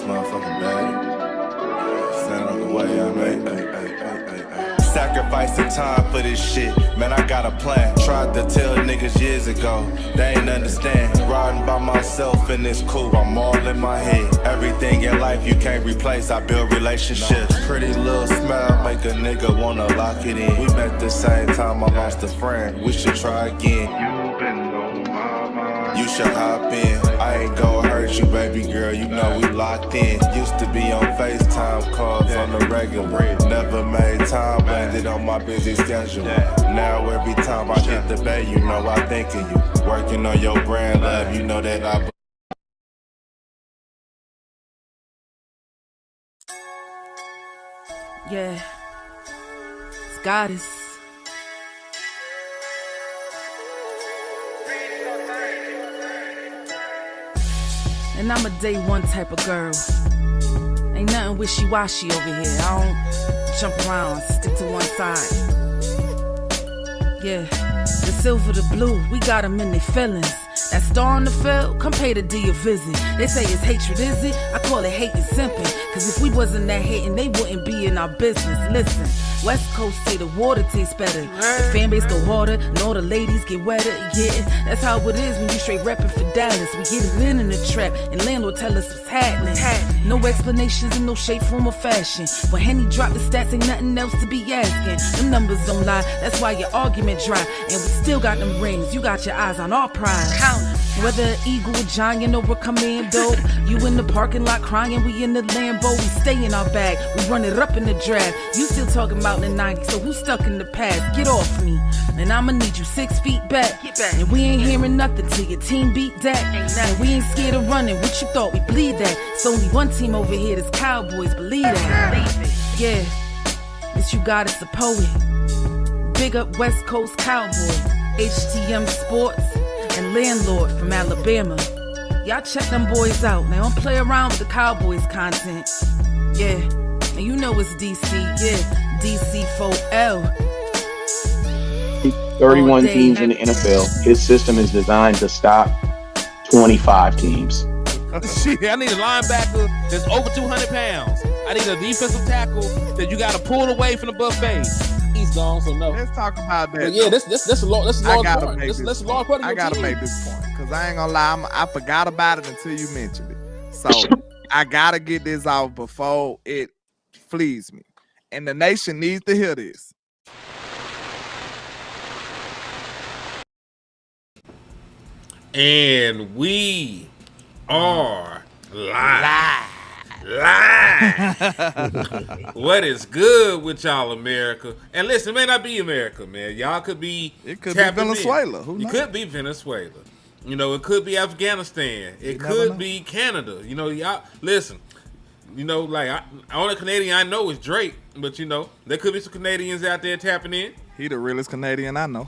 motherfucking bag. Stand on the way I made. Sacrificing time for this shit, man, I got a plan. Tried to tell niggas years ago, they ain't understand. Riding by myself and it's cool, I'm all in my head. Everything in life you can't replace, I build relationships. Pretty little smile make a nigga wanna lock it in. We met the same time I lost a friend, we should try again. You been on my mind, you should hop in. I ain't gon' hurt you, baby girl, you know we locked in. Used to be on FaceTime calls on the regular. Never made time, landed on my busy schedule. Now every time I hit the bay, you know I think of you. Working on your brand, love, you know that I... Yeah, it's goddess. And I'm a day one type of girl. Ain't nothing wishy-washy over here. I don't jump around, stick to one side. Yeah, the silver, the blue, we got them in their feelings. That star on the field, come pay the D a visit. They say it's hatred, is it? I call it hate and simping. Cause if we wasn't that hating, they wouldn't be in our business. Listen, West Coast say the water tastes better. The fan base go harder, and all the ladies get wetter. Yeah, that's how it is when you straight reppin' for Dallas. We get it in the trap, and landlord tell us what's happening. No explanations in no shape, form, or fashion. When Henny drop the stats, ain't nothing else to be asking. Them numbers don't lie, that's why your argument dry. And we still got them rings, you got your eyes on our prize. Whether an eagle, a giant, or a commando, you in the parking lot crying, we in the Lambo. We stay in our bag, we run it up in the draft. You still talking about the 90s, so who's stuck in the past? Get off me, and I'ma need you 6 feet back. And we ain't hearing nothing till your team beat that. And we ain't scared of running, what you thought we bleed that? It's only one team over here, this Cowboys, believe that. Yeah, this you got is a poet. Big up West Coast Cowboy, HTM Sports, and Landlord from Alabama. Y'all check them boys out. They don't play around with the Cowboys content. Yeah, and you know it's DC. Yeah, DC4L. 31 teams in the NFL. His system is designed to stop 25 teams. Shit, I need a linebacker that's over 200 pounds. I need a defensive tackle that you got to pull away from the buffet. He's gone, so no. Let's talk about that. But yeah, that's a long part. That's a long part of your I gotta team. make this point because I ain't gonna lie, I forgot about it until you mentioned it. So I gotta get this out before it flees me, and the nation needs to hear this. And we are live. What is good with y'all, America? And listen, it may not be America, man. Y'all could be. It could be Venezuela. Who knows? It could be Venezuela. You know, it could be Afghanistan. It could be Canada. You know, y'all listen. You know, like only Canadian I know is Drake, but you know there could be some Canadians out there tapping in. He the realest Canadian I know.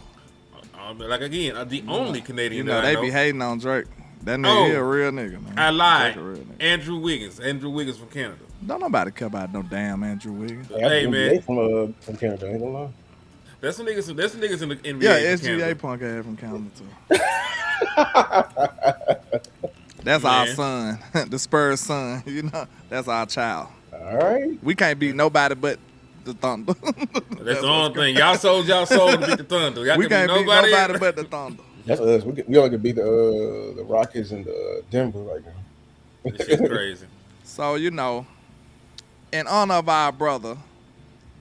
Like again, the only Canadian you know, that I know. They be hating on Drake. That nigga, he a real nigga, man. I lied. Andrew Wiggins from Canada. Don't nobody care about no damn Andrew Wiggins. Hey man, from Canada, ain't gonna lie. That's some niggas. That's some niggas in the NBA. Yeah, SGA punk ass from Canada too. That's our son, the Spurs son. You know, that's our child. All right, we can't beat nobody but the Thunder. That's the only thing. Y'all sold to beat the Thunder. Y'all we can't beat nobody but the Thunder. That's us. We only can beat the Rockets and the Denver right now. This shit's crazy. So, you know, in honor of our brother,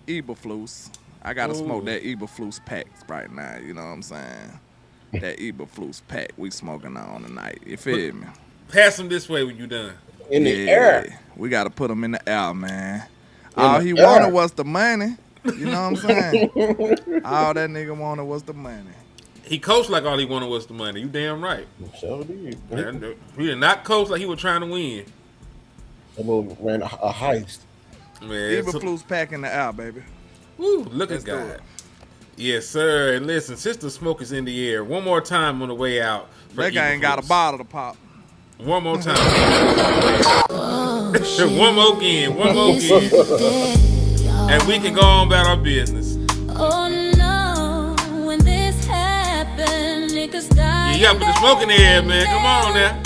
Eberflus, I got to smoke that Eberflus pack right now. You know what I'm saying? That Eberflus pack we smoking on tonight. You feel me? Pass him this way when you done. In the air. We got to put him in the air, man. All he wanted was the money. You know what I'm saying? All that nigga wanted was the money. He coached like all he wanted was the money. You damn right. So did. He did not coach like he was trying to win. That boy ran a heist. Man, Eberflus pack in the air, baby. Woo, look at God. Yes, sir. And listen, since the smoke is in the air, one more time on the way out. That guy ain't got a bottle to pop. One more time. One more again. And we can go on about our business. Oh no, when this happened, niggas died. Yeah, you gotta put the smoke in the air, man. Come on now.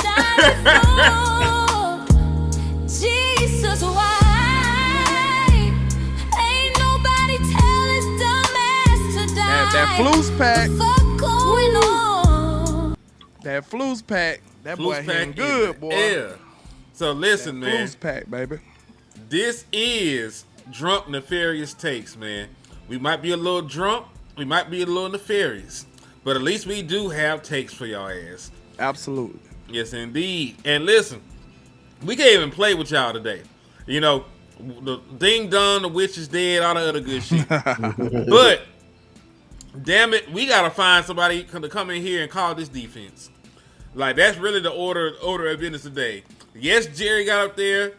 That Flus pack. Fuck going on. That Flus pack. That Flus boy pack hitting in good, the boy. air. So listen, That man. Flus pack, baby. This is drunk nefarious takes, man. We might be a little drunk, we might be a little nefarious, but at least we do have takes for y'all ass. Absolutely. Yes, indeed. And listen, we can't even play with y'all today. You know, the ding dong, the witch is dead, all the other good shit. But damn it, we gotta find somebody to come in here and call this defense. Like, that's really the order of business today. Yes, Jerry got up there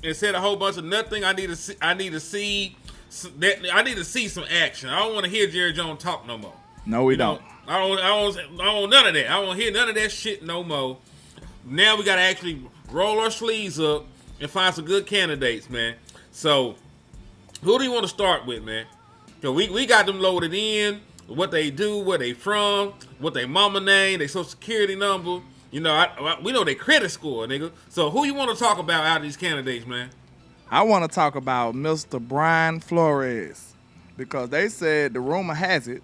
and said a whole bunch of nothing. I need to see some action. I don't want to hear Jerry Jones talk no more. No, we don't. I don't want none of that. I don't want to hear none of that shit no more. Now we got to actually roll our sleeves up and find some good candidates, man. So, who do you want to start with, man? So we got them loaded in, what they do, where they from, what they mama name, their social security number. You know, we know their credit score, nigga. So who you want to talk about out of these candidates, man? I want to talk about Mr. Brian Flores because they said the rumor has it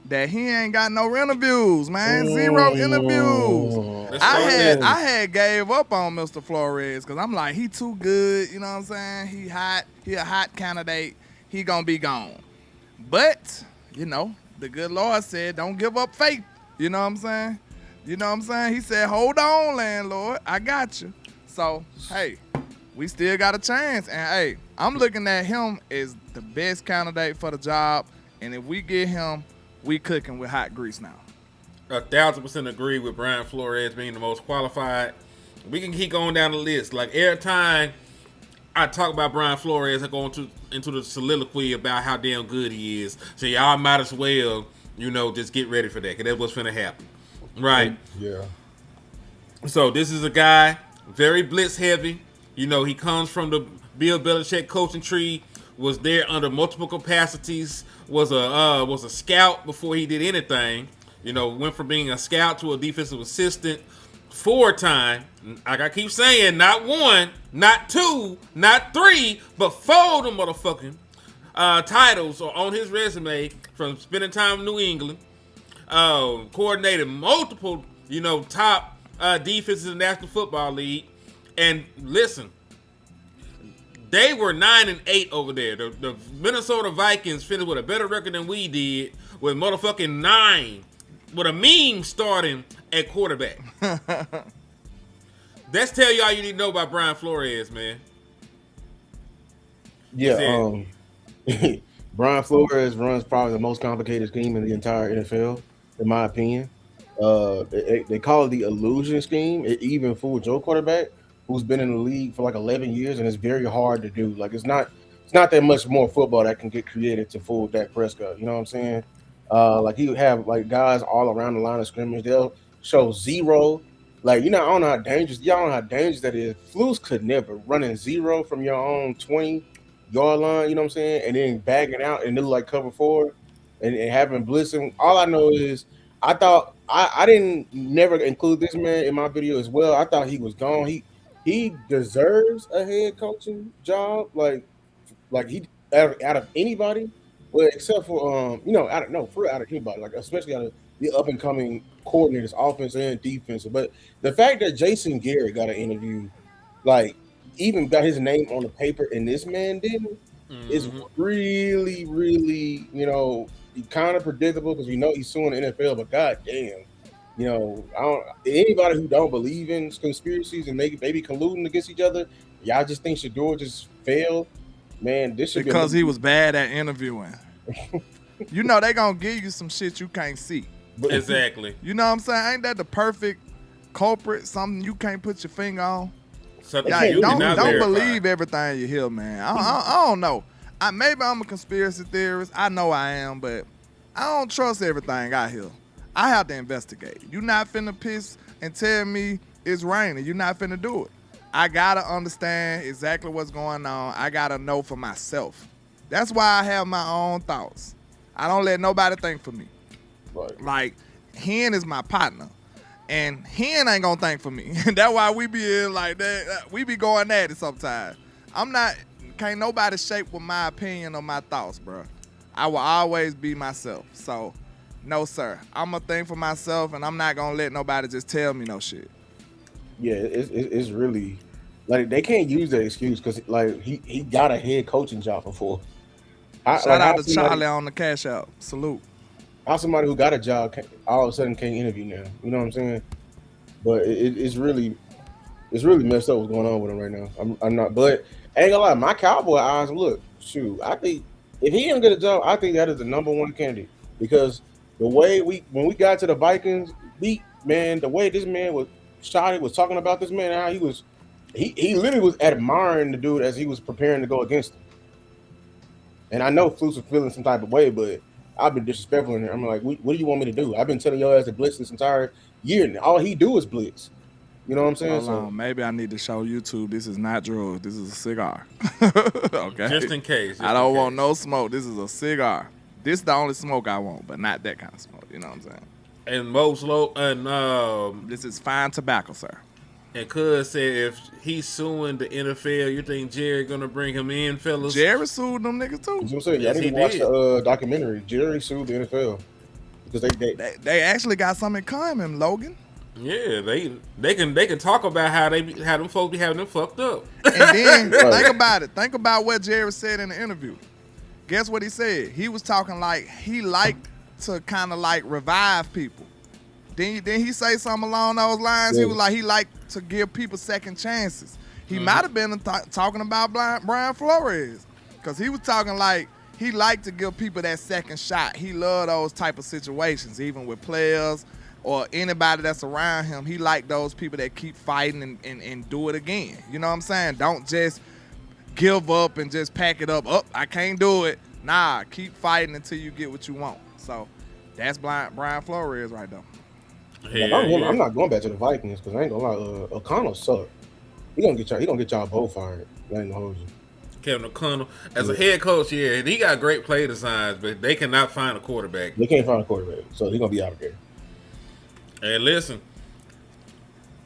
that he ain't got no interviews, man. Zero interviews. I had gave up on Mr. Flores because I'm like, he too good. You know what I'm saying? He hot. He a hot candidate. He gonna be gone. But you know, the good Lord said, don't give up faith. You know what I'm saying? You know what I'm saying? He said, hold on, landlord. I got you. So, hey, we still got a chance. And, hey, I'm looking at him as the best candidate for the job. And if we get him, we cooking with hot grease now. 1,000% agree with Brian Flores being the most qualified. We can keep going down the list. Like, every time I talk about Brian Flores, I go into the soliloquy about how damn good he is. So, y'all might as well, you know, just get ready for that, because that's what's finna happen. Right. Yeah. So this is a guy very blitz heavy. You know, he comes from the Bill Belichick coaching tree. Was there under multiple capacities. Was a scout before he did anything. You know, went from being a scout to a defensive assistant. 4-time. Like I keep saying, not 1, not 2, not 3, but 4 of them motherfucking titles are on his resume from spending time in New England. Coordinated multiple, you know, top defenses in the National Football League. And listen, they were 9-8 over there. The Minnesota Vikings finished with a better record than we did, with motherfucking 9, with a meme starting at quarterback. That's tell you all you need to know about Brian Flores, man. Yeah. Brian Flores runs probably the most complicated scheme in the entire NFL. In my opinion, they call it the illusion scheme. It even fooled Joe quarterback, who's been in the league for like 11 years, and it's very hard to do. Like it's not that much more football that can get created to fool Dak Prescott. You know what I'm saying? Like he would have like guys all around the line of scrimmage. They'll show zero. Like I don't know how dangerous. Y'all know how dangerous that is. Flus could never running zero from your own 20-yard line. You know what I'm saying? And then backing out and do like cover 4. And having blitzing. All I know is I thought I didn't never include this man in my video as well. I thought he was gone. He deserves a head coaching job, like he out of anybody, well except for out of anybody, like especially out of the up and coming coordinators, offense and defense. But the fact that Jason Garrett got an interview, like even got his name on the paper, and this man didn't, is really, really, kind of predictable because we know he's suing the NFL, but goddamn, anybody who don't believe in conspiracies and maybe colluding against each other, y'all just think Shador just failed, man. This should because he was bad at interviewing. They gonna give you some shit you can't see. Exactly. You know what I'm saying? Ain't that the perfect culprit? Something you can't put your finger on. Don't believe everything you hear, man. I don't know. Maybe I'm a conspiracy theorist. I know I am, but I don't trust everything I hear. I have to investigate. You're not finna piss and tell me it's raining. You're not finna do it. I gotta understand exactly what's going on. I gotta know for myself. That's why I have my own thoughts. I don't let nobody think for me. Right. Like, Hen is my partner. And Hen ain't gonna think for me. That's why we be in like that. We be going at it sometimes. Can't nobody shape with my opinion or my thoughts, bro. I will always be myself. So No, sir. I'm going to think for myself, and I'm not going to let nobody just tell me no shit. Yeah, it's really like they can't use that excuse because like he got a head coaching job before. Shout out to Charlie on the cash out. Salute. How somebody who got a job all of a sudden can't interview now? You know what I'm saying? But it's really messed up what's going on with him right now. I'm not, but I ain't gonna lie, my Cowboy eyes look. Shoot, I think if he don't get a job, I think that is the number one candidate because the way when we got to the Vikings beat, man, the way this man was talking about this man, how he literally was admiring the dude as he was preparing to go against him. And I know Flus was feeling some type of way, but I've been disrespectful in there. I'm like, what do you want me to do? I've been telling your ass to blitz this entire year, and all he do is blitz. You know what I'm saying? Hold on. Maybe I need to show YouTube this is not drugs. This is a cigar. Okay. Just in case. I don't want no smoke. This is a cigar. This is the only smoke I want, but not that kind of smoke. You know what I'm saying? And most low and this is fine tobacco, sir. And Cuz said if he's suing the NFL, you think Jerry gonna bring him in, fellas? Jerry sued them niggas too. You know what I'm saying? Yes, I didn't watch the documentary. Jerry sued the NFL because they actually got something in common, Logan. Yeah, they can talk about how them folks be having them fucked up. And then think about it. Think about what Jerry said in the interview. Guess what he said? He was talking like he liked to kind of like revive people. Then he say something along those lines. Yeah. He was like he liked to give people second chances. He might have been talking about Brian Flores because he was talking like he liked to give people that second shot. He loved those type of situations, even with players or anybody that's around him. He liked those people that keep fighting and do it again. You know what I'm saying? Don't just give up and just pack it up. Oh, I can't do it. Nah, keep fighting until you get what you want. So that's Brian Flores right there. Yeah, I'm not going back to the Vikings because I ain't gonna lie. O'Connell suck. He gonna get y'all both fired. I ain't gonna hold you. Kevin O'Connell, as a head coach, yeah, he got great play designs, but they cannot find a quarterback. They can't find a quarterback, so he's gonna be out of there. And listen,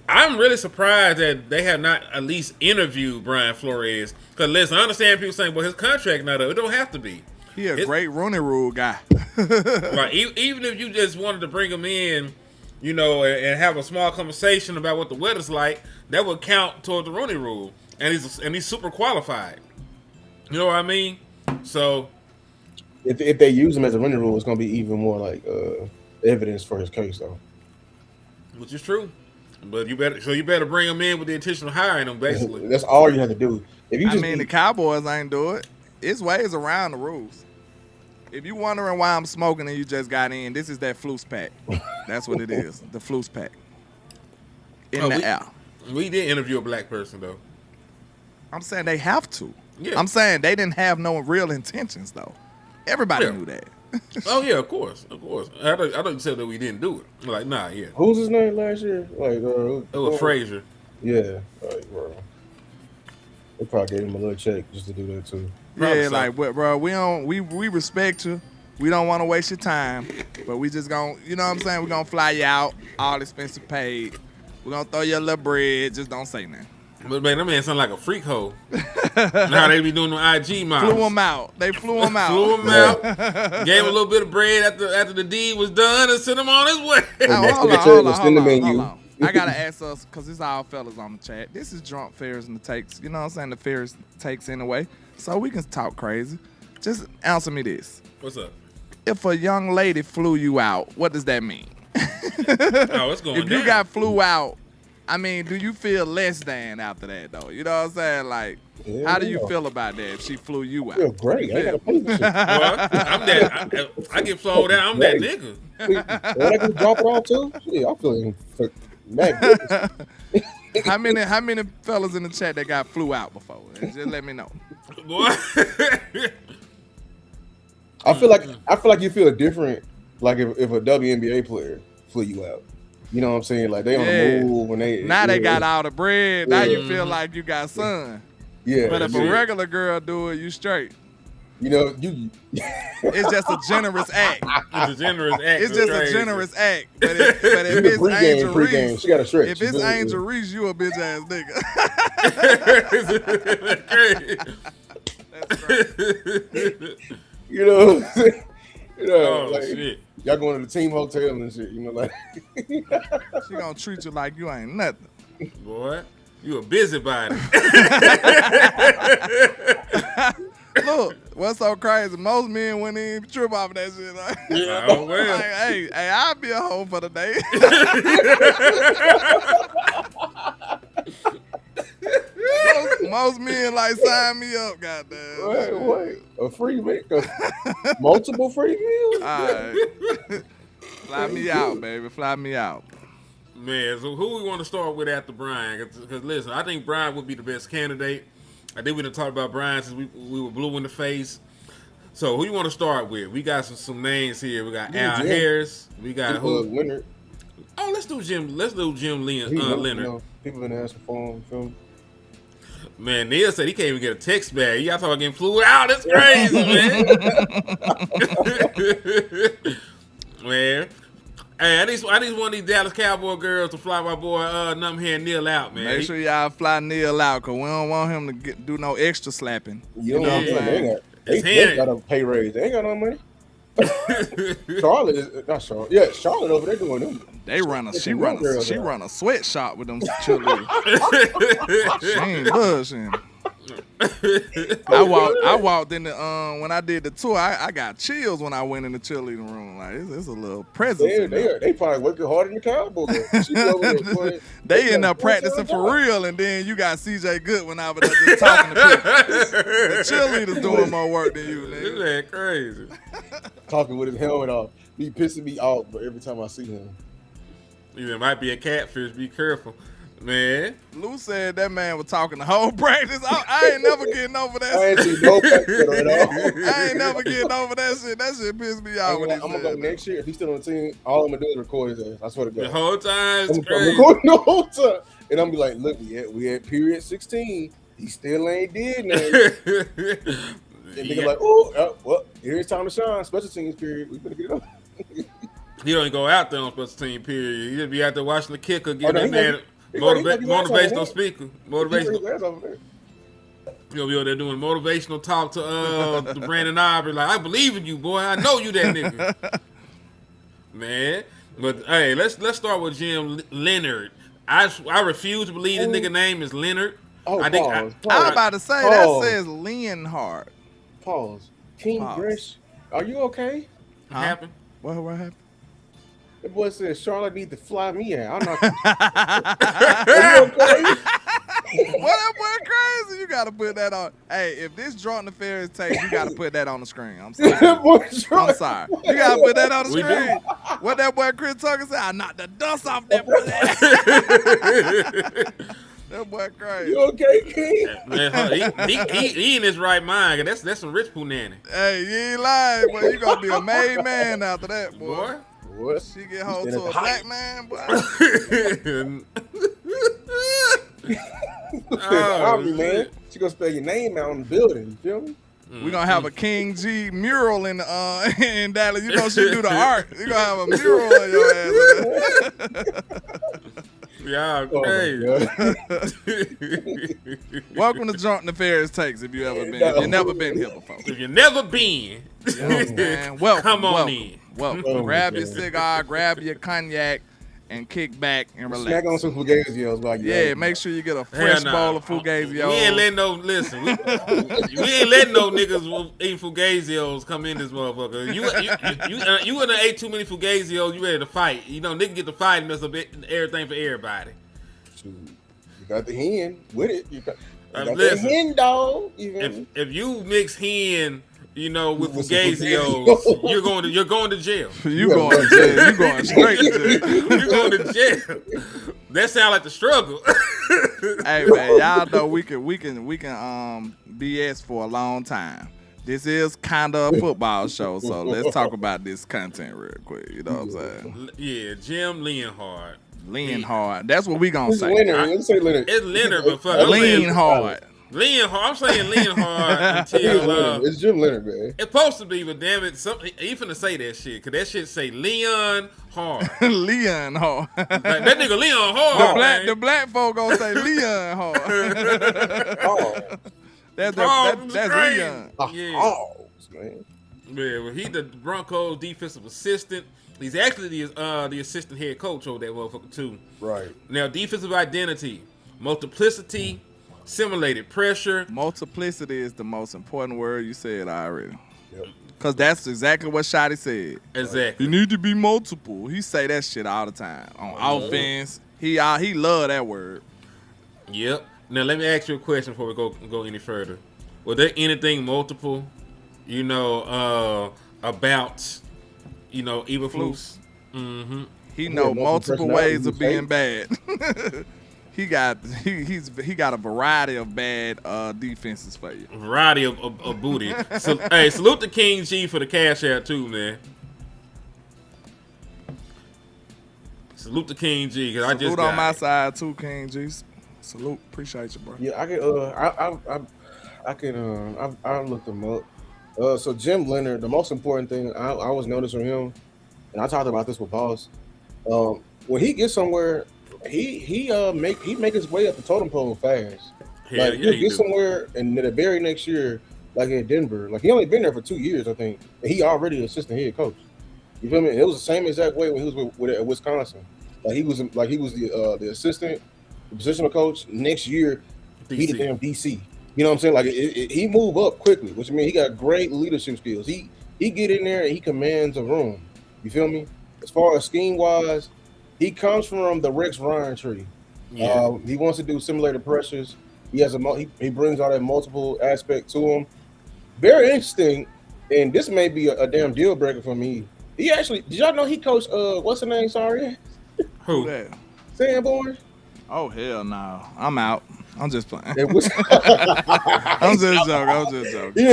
I'm really surprised that they have not at least interviewed Brian Flores. Because listen, I understand people saying, well, his contract not up. It don't have to be. He a great Rooney Rule guy. Right. Even if you just wanted to bring him in, you know, and have a small conversation about what the weather's like, that would count toward the Rooney Rule. And he's super qualified. You know what I mean? So if they use him as a Rooney Rule, it's gonna be even more like evidence for his case, though. Which is true. But you better bring him in with the intention of hiring him, basically. That's all you have to do. If you the Cowboys ain't do it. It's ways around the rules. If you wondering why I'm smoking and you just got in, this is that Flus pack. That's what it is. The Flus pack. In the air. We did interview a black person, though. I'm saying they have to. Yeah. I'm saying they didn't have no real intentions, though. Everybody knew that. Oh, yeah, of course. I thought you said that we didn't do it. Like, nah, yeah. Who's his name last year? Like, it was Frazier. Yeah. Like, bro. They probably gave him a little check just to do that, too. Yeah, like, bro, we respect you. We don't want to waste your time, but we just gonna, you know what I'm saying? We're gonna fly you out, all expenses paid. We're gonna throw you a little bread. Just don't say nothing. But man, that man sound like a freak hoe. Now they be doing the IG models. Flew him out. They flew him out. Gave him a little bit of bread after the deed was done and sent him on his way. Hold on. I gotta ask us, because it's all fellas on the chat. This is Drunk Fairs and the Takes. You know what I'm saying? The Fairs Takes anyway. So we can talk crazy. Just answer me this. What's up? If a young lady flew you out, what does that mean? It's going If you got flew out, I mean, do you feel less than after that, though? You know what I'm saying? Like, how do you feel about that if she flew you out? I feel great. I gotta pay this shit. Well, I'm that. I get flown out. I'm that nigga. When I can drop it off too, yeah, I'm feeling magnificent. How many fellas in the chat that got flew out before? Just let me know. Boy. I feel like you feel different, like if a WNBA player flew you out. You know what I'm saying? Like they on the move when they they got all the bread. Now you feel like you got sun. Yeah. But if a regular girl do it, you straight. You know, it's just a generous act. It's a generous act. It's just a generous act. But if it's Angel Reese, she got a stretch. If it's Angel Reese, you a bitch ass nigga. That's right. You know, like, shit. Y'all going to the team hotel and shit, you know, like. She gonna treat you like you ain't nothing. Boy, you a busybody. Look, what's so crazy? Most men wouldn't even trip off of that shit. Like, Oh, well. like, hey, I'll be a hoe for the day. most men like sign me up, goddamn. Wait, a free meal? Multiple free meals? All right. Fly me out, baby. Fly me out. Man, so who we want to start with after Brian? Because listen, I think Brian would be the best candidate. I think we done talked about Brian since we were blue in the face. So who you want to start with? We got some names here. We got Al Harris. We got who? Leonhard. Oh, let's do Jim. Let's do Jim Leonhard. You know, people been asking for him. Feel me? Man, Neil said he can't even get a text back. Y'all talking about getting flew out? That's crazy, man. Man. Hey, I need one of these Dallas Cowboy girls to fly my boy Numbhead Neil out, man. Make sure y'all fly Neil out, because we don't want him to do no extra slapping. You know what I'm saying? They got a pay raise. They ain't got no money. Charlotte is not Charlotte. Yeah, Charlotte over there doing them. She run a sweatshop with them cheerleaders. She ain't bullshitting. I walked in the when I did the tour. I got chills when I went in the cheerleading room. Like it's a little presence. They probably working harder than the Cowboys. She over there, they end up practicing for real, and then you got CJ Goodwin out there just talking to people. The cheerleaders doing more work than you, nigga. That's crazy. Talking with his helmet off. Be pissing me off, but every time I see him. There might be a catfish. Be careful. Man. Lou said that man was talking the whole practice. I ain't never getting over that I ain't shit. seen no practice at all. I ain't never getting over that shit. That shit pissed me off. I'm gonna go next year. If he's still on the team, all I'm gonna do is record his ass. I swear to God. The whole time, it's I'm crazy. recording the whole time. And I'm be like, look, we at period 16. He still ain't did nothing. And nigga like, oh, well, here's time to shine. Special teams period. We better get it up. He don't go out there on special team period. He just be out there watching the kicker, get that no, man motivational speaker. Motivational. You'll be over there doing motivational talk to Brandon Aubrey. Like, I believe in you, boy. I know you that nigga. Man. But hey, let's start with Jim Leonhard. I refuse to believe the nigga name is Leonhard. Oh, I was about to say that says Leonhard. Pause. King Grish, are you okay? What happened? What happened? The boy said Charlotte need to fly me out. I'm not. Are you okay? What that boy crazy? You gotta put that on. Hey, if this drunk Nefarious tape, you gotta put that on the screen. I'm sorry. I'm sorry. You gotta put that on the screen. What that boy Chris Tucker said, I knocked the dust off that boy. That boy crazy. You okay, King? Man, he in his right mind. That's some rich punani. Hey, you ain't lying, boy. You gonna be a made man after that, boy. What? She get hold to a black man, boy. Man. She gonna spell your name out on the building. You feel me? We gonna have a King G mural in in Dallas. You know she do the art. You gonna have a mural in your ass. Yeah, crazy. Welcome to Drunk Nefarious Takes. If you ever been, if you never been here before. If you never been, man, welcome. Come on welcome, in. Welcome. Grab your cigar, grab your cognac, and kick back and relax. Smack on some Fugazios, like make sure you get a fresh bowl of Fugazios. We ain't letting no we ain't letting no niggas eat Fugazios come in this motherfucker. You wouldn't have ate too many Fugazios. You ready to fight? You know, nigga get to fight and mess up everything for everybody. You got the hen with it. You got the hen dog. If you mix hen, you know, with Fugazios, you're going to jail. You going to jail. You going straight to jail. You going to jail. That sound like the struggle. Hey man, y'all know we can BS for a long time. This is kind of a football show, so let's talk about this content real quick. You know what I'm saying? Yeah, Jim Leonhard. Leonhard. That's what we gonna say. Let's say Leonhard. It's Leonhard, but fuck. Leonhard. Leonhard. I'm saying Leonhard until it's Jim Leonhard, man. It's supposed to be, but damn it, he finna say that shit because that shit say Leon Hard. Leon Hard. Like, that nigga Leon Hard. The black folk gonna say Leon Hard. That's Leon. Yeah. Hogs, man. Yeah, well, he the Broncos defensive assistant. He's actually the assistant head coach over that motherfucker too. Right. Now, defensive identity, multiplicity, simulated pressure. Multiplicity is the most important word you said already. Yep. Cause that's exactly what Shotty said. Exactly. You need to be multiple. He say that shit all the time on offense. He love that word. Yep. Now let me ask you a question before we go any further. Was there anything multiple, about, Eberflus? Mm-hmm. He know multiple ways of being personalities, bad. he got a variety of bad defenses for you. Variety of booty. So, hey, salute to King G for the cash out too, man. Salute to King G because I just Salute got on my it. side too, King G. Salute, appreciate you, bro. Yeah, I looked him up. So Jim Leonhard, the most important thing I was noticing from him, and I talked about this with Boss. When he gets somewhere, he make his way up the totem pole fast. Hell Like yeah, he'll he get do. somewhere, and then the very next year, like in Denver, like he only been there for 2 years, I think, and he already assistant head coach. You feel me? It was the same exact way when he was with Wisconsin. Like he was the assistant, the positional coach. Next year, he the DC. damn DC. You know what I'm saying? Like he moved up quickly, which means he got great leadership skills. He get in there and he commands a room. You feel me? As far as scheme wise, he comes from the Rex Ryan tree. Yeah. He wants to do simulated pressures. He has he brings all that multiple aspect to him. Very interesting, and this may be a damn deal breaker for me. He actually, did y'all know he coached what's the name? Sorry, Who? That. Sanborn. Oh hell no, I'm out. I'm just playing. It was, I'm just joking.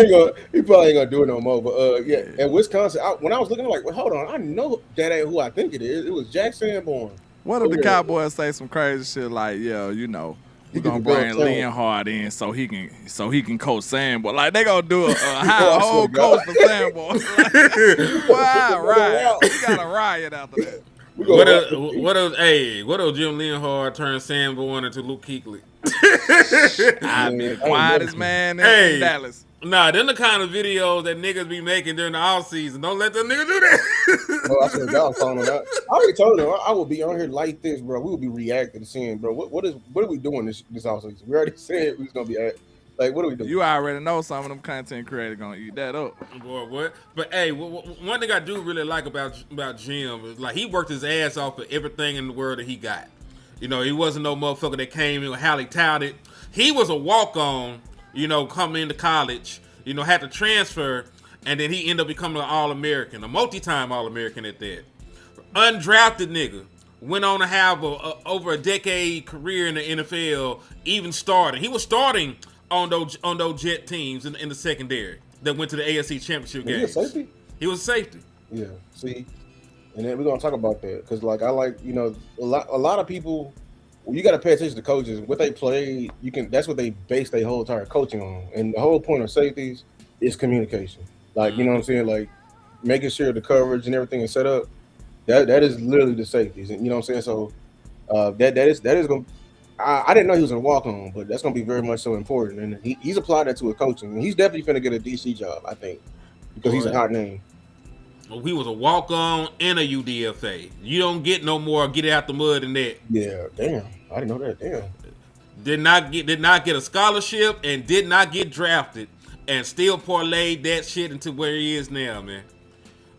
he probably ain't gonna do it no more. But yeah, at Wisconsin, when I was looking, like, well, hold on, I know that ain't who I think it is. It was Jack Sanborn. What if the Yeah. Cowboys say some crazy shit like, yeah, we're He gonna get the bring belt Leonhard in so he can coach Sanborn. Like they gonna do a I whole swear to coach for Sanborn. Wow, riot. We got a riot after that. What if Jim Leonhard turned Sanborn into Luke Kuechly? I'd be the quietest man in Dallas. Nah, them the kind of videos that niggas be making during the off season. Don't let them niggas do that. Bro, I said, y'all calling him out. I already told him I will be on here like this, bro. We will be reacting to seeing, bro. What are we doing this offseason? We already said we was gonna be like, what are we doing? You already know some of them content creators gonna eat that up. Boy, what? But hey, one thing I do really like about Jim is like he worked his ass off for everything in the world that he got. He wasn't no motherfucker that came in highly touted. He was a walk-on, coming into college, had to transfer, and then he ended up becoming an All-American, a multi-time All-American at that. Undrafted nigga. Went on to have over a decade career in the NFL, even starting. He was starting on those Jet teams in the secondary that went to the AFC Championship Was he a games. safety? He was a safety. Yeah. See, and then we're gonna talk about that because, like, I like a lot of people. Well, you got to pay attention to coaches. What they play, that's what they base their whole entire coaching on. And the whole point of safeties is communication. Like, you know what I'm saying? Like, making sure the coverage and everything is set up. That is literally the safeties. And you know what I'm saying? So that is going. I didn't know he was a walk on, but that's going to be very much so important. And he's applied that to a coaching. And he's definitely finna get a DC job, I think, because he's a hot name. Well, he was a walk-on and a UDFA. You don't get no more get it out the mud than that. Yeah, damn. I didn't know that. Damn. Did not get a scholarship and did not get drafted and still parlayed that shit into where he is now, man.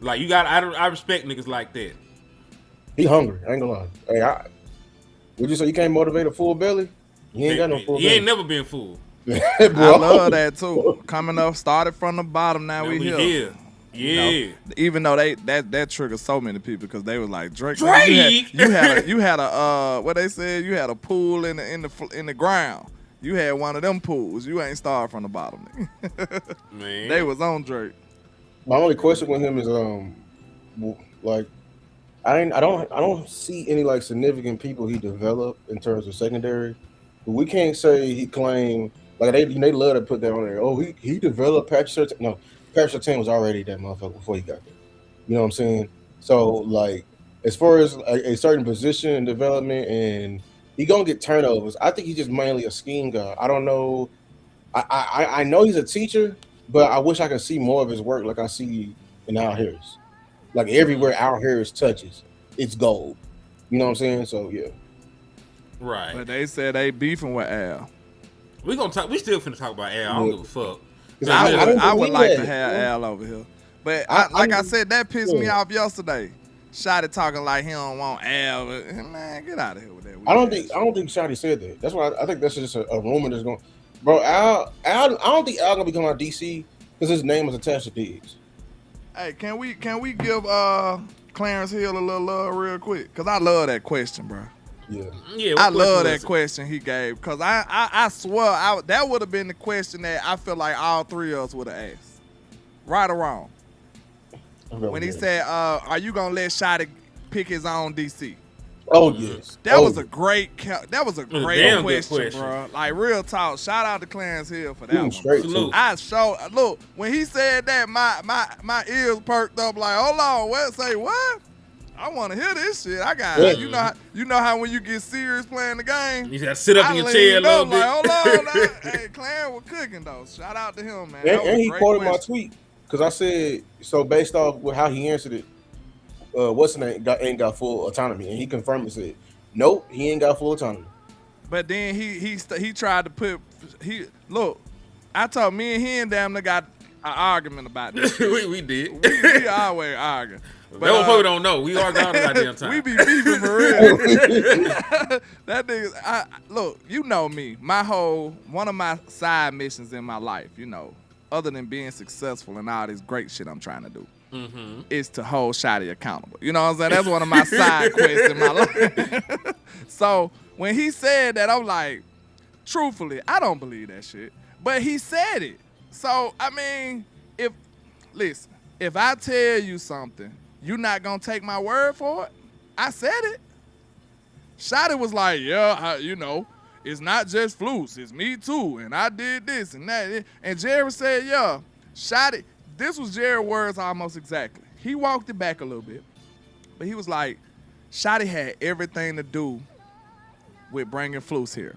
Like I respect niggas like that. He hungry. I ain't gonna lie. Hey, would you say you can't motivate a full belly? He ain't got no full belly. He ain't never been fooled. I love that too. Coming up, started from the bottom. Now we here. Yeah. Even though that triggered so many people because they was like Drake. Drake! You had a what they said. You had a pool in the ground. You had one of them pools. You ain't started from the bottom. Man, they was on Drake. My only question with him is like I don't see any like significant people he developed in terms of secondary. But we can't say he claimed like they love to put that on there. Oh, he developed Patrick Surtain. No, Patrick Surtain was already that motherfucker before he got there. You know what I'm saying? So like as far as a certain position and development, and he gonna get turnovers. I think he's just mainly a scheme guy. I don't know. I know he's a teacher, but I wish I could see more of his work like I see in Al Harris. Like everywhere Al Harris touches, it's gold. You know what I'm saying? So yeah. Right. But they said they beefing with Al. We gonna talk. We still finna talk about Al. I don't give a fuck. I would like to that, have man. Al over here. But I I said, that pissed me off yesterday. Shotty talking like he don't want Al. Man, get out of here with that. I don't think Shotty said that. That's why I think that's just a rumor that's going. Bro, Al, I don't think Al gonna be coming out DC because his name is attached to Diggs. Hey, can we give Clarence Hill a little love real quick? Cause I love that question, bro. Yeah. I love that question he gave. Cause I swear that would have been the question that I feel like all three of us would have asked. Right or wrong. When he said, "Are you gonna let Shotty pick his own DC?" Oh yes, that was a great question, bro. Like real talk. Shout out to Clarence Hill for that one. Straight Look when he said that, my ears perked up. Like, hold on, what? Say what? I want to hear this shit. I got it. You know how when you get serious playing the game, you gotta sit up in your chair a little bit. Like, hold on, hey, Clarence was cooking though. Shout out to him, man. And he quoted my tweet. Because I said, so based off with how he answered it, what's his name ain't got full autonomy. And he confirmed and said, nope, he ain't got full autonomy. But then he tried to put, I told me and him damn near got an argument about this. we did. We always argue. But motherfucker don't know. We argue all the goddamn time. We be beefing for real. That nigga, look, you know me. One of my side missions in my life, other than being successful and all this great shit I'm trying to do, is to hold Shotty accountable. You know what I'm saying? That's one of my side quests in my life. So when he said that, I'm like, truthfully, I don't believe that shit. But he said it. So, I mean, if I tell you something, you not going to take my word for it? I said it. Shotty was like, yeah, it's not just Flus, it's me too, and I did this and that. And Jared said, yeah, Shotty, this was Jared's words almost exactly. He walked it back a little bit, but he was like, Shotty had everything to do with bringing Flus here.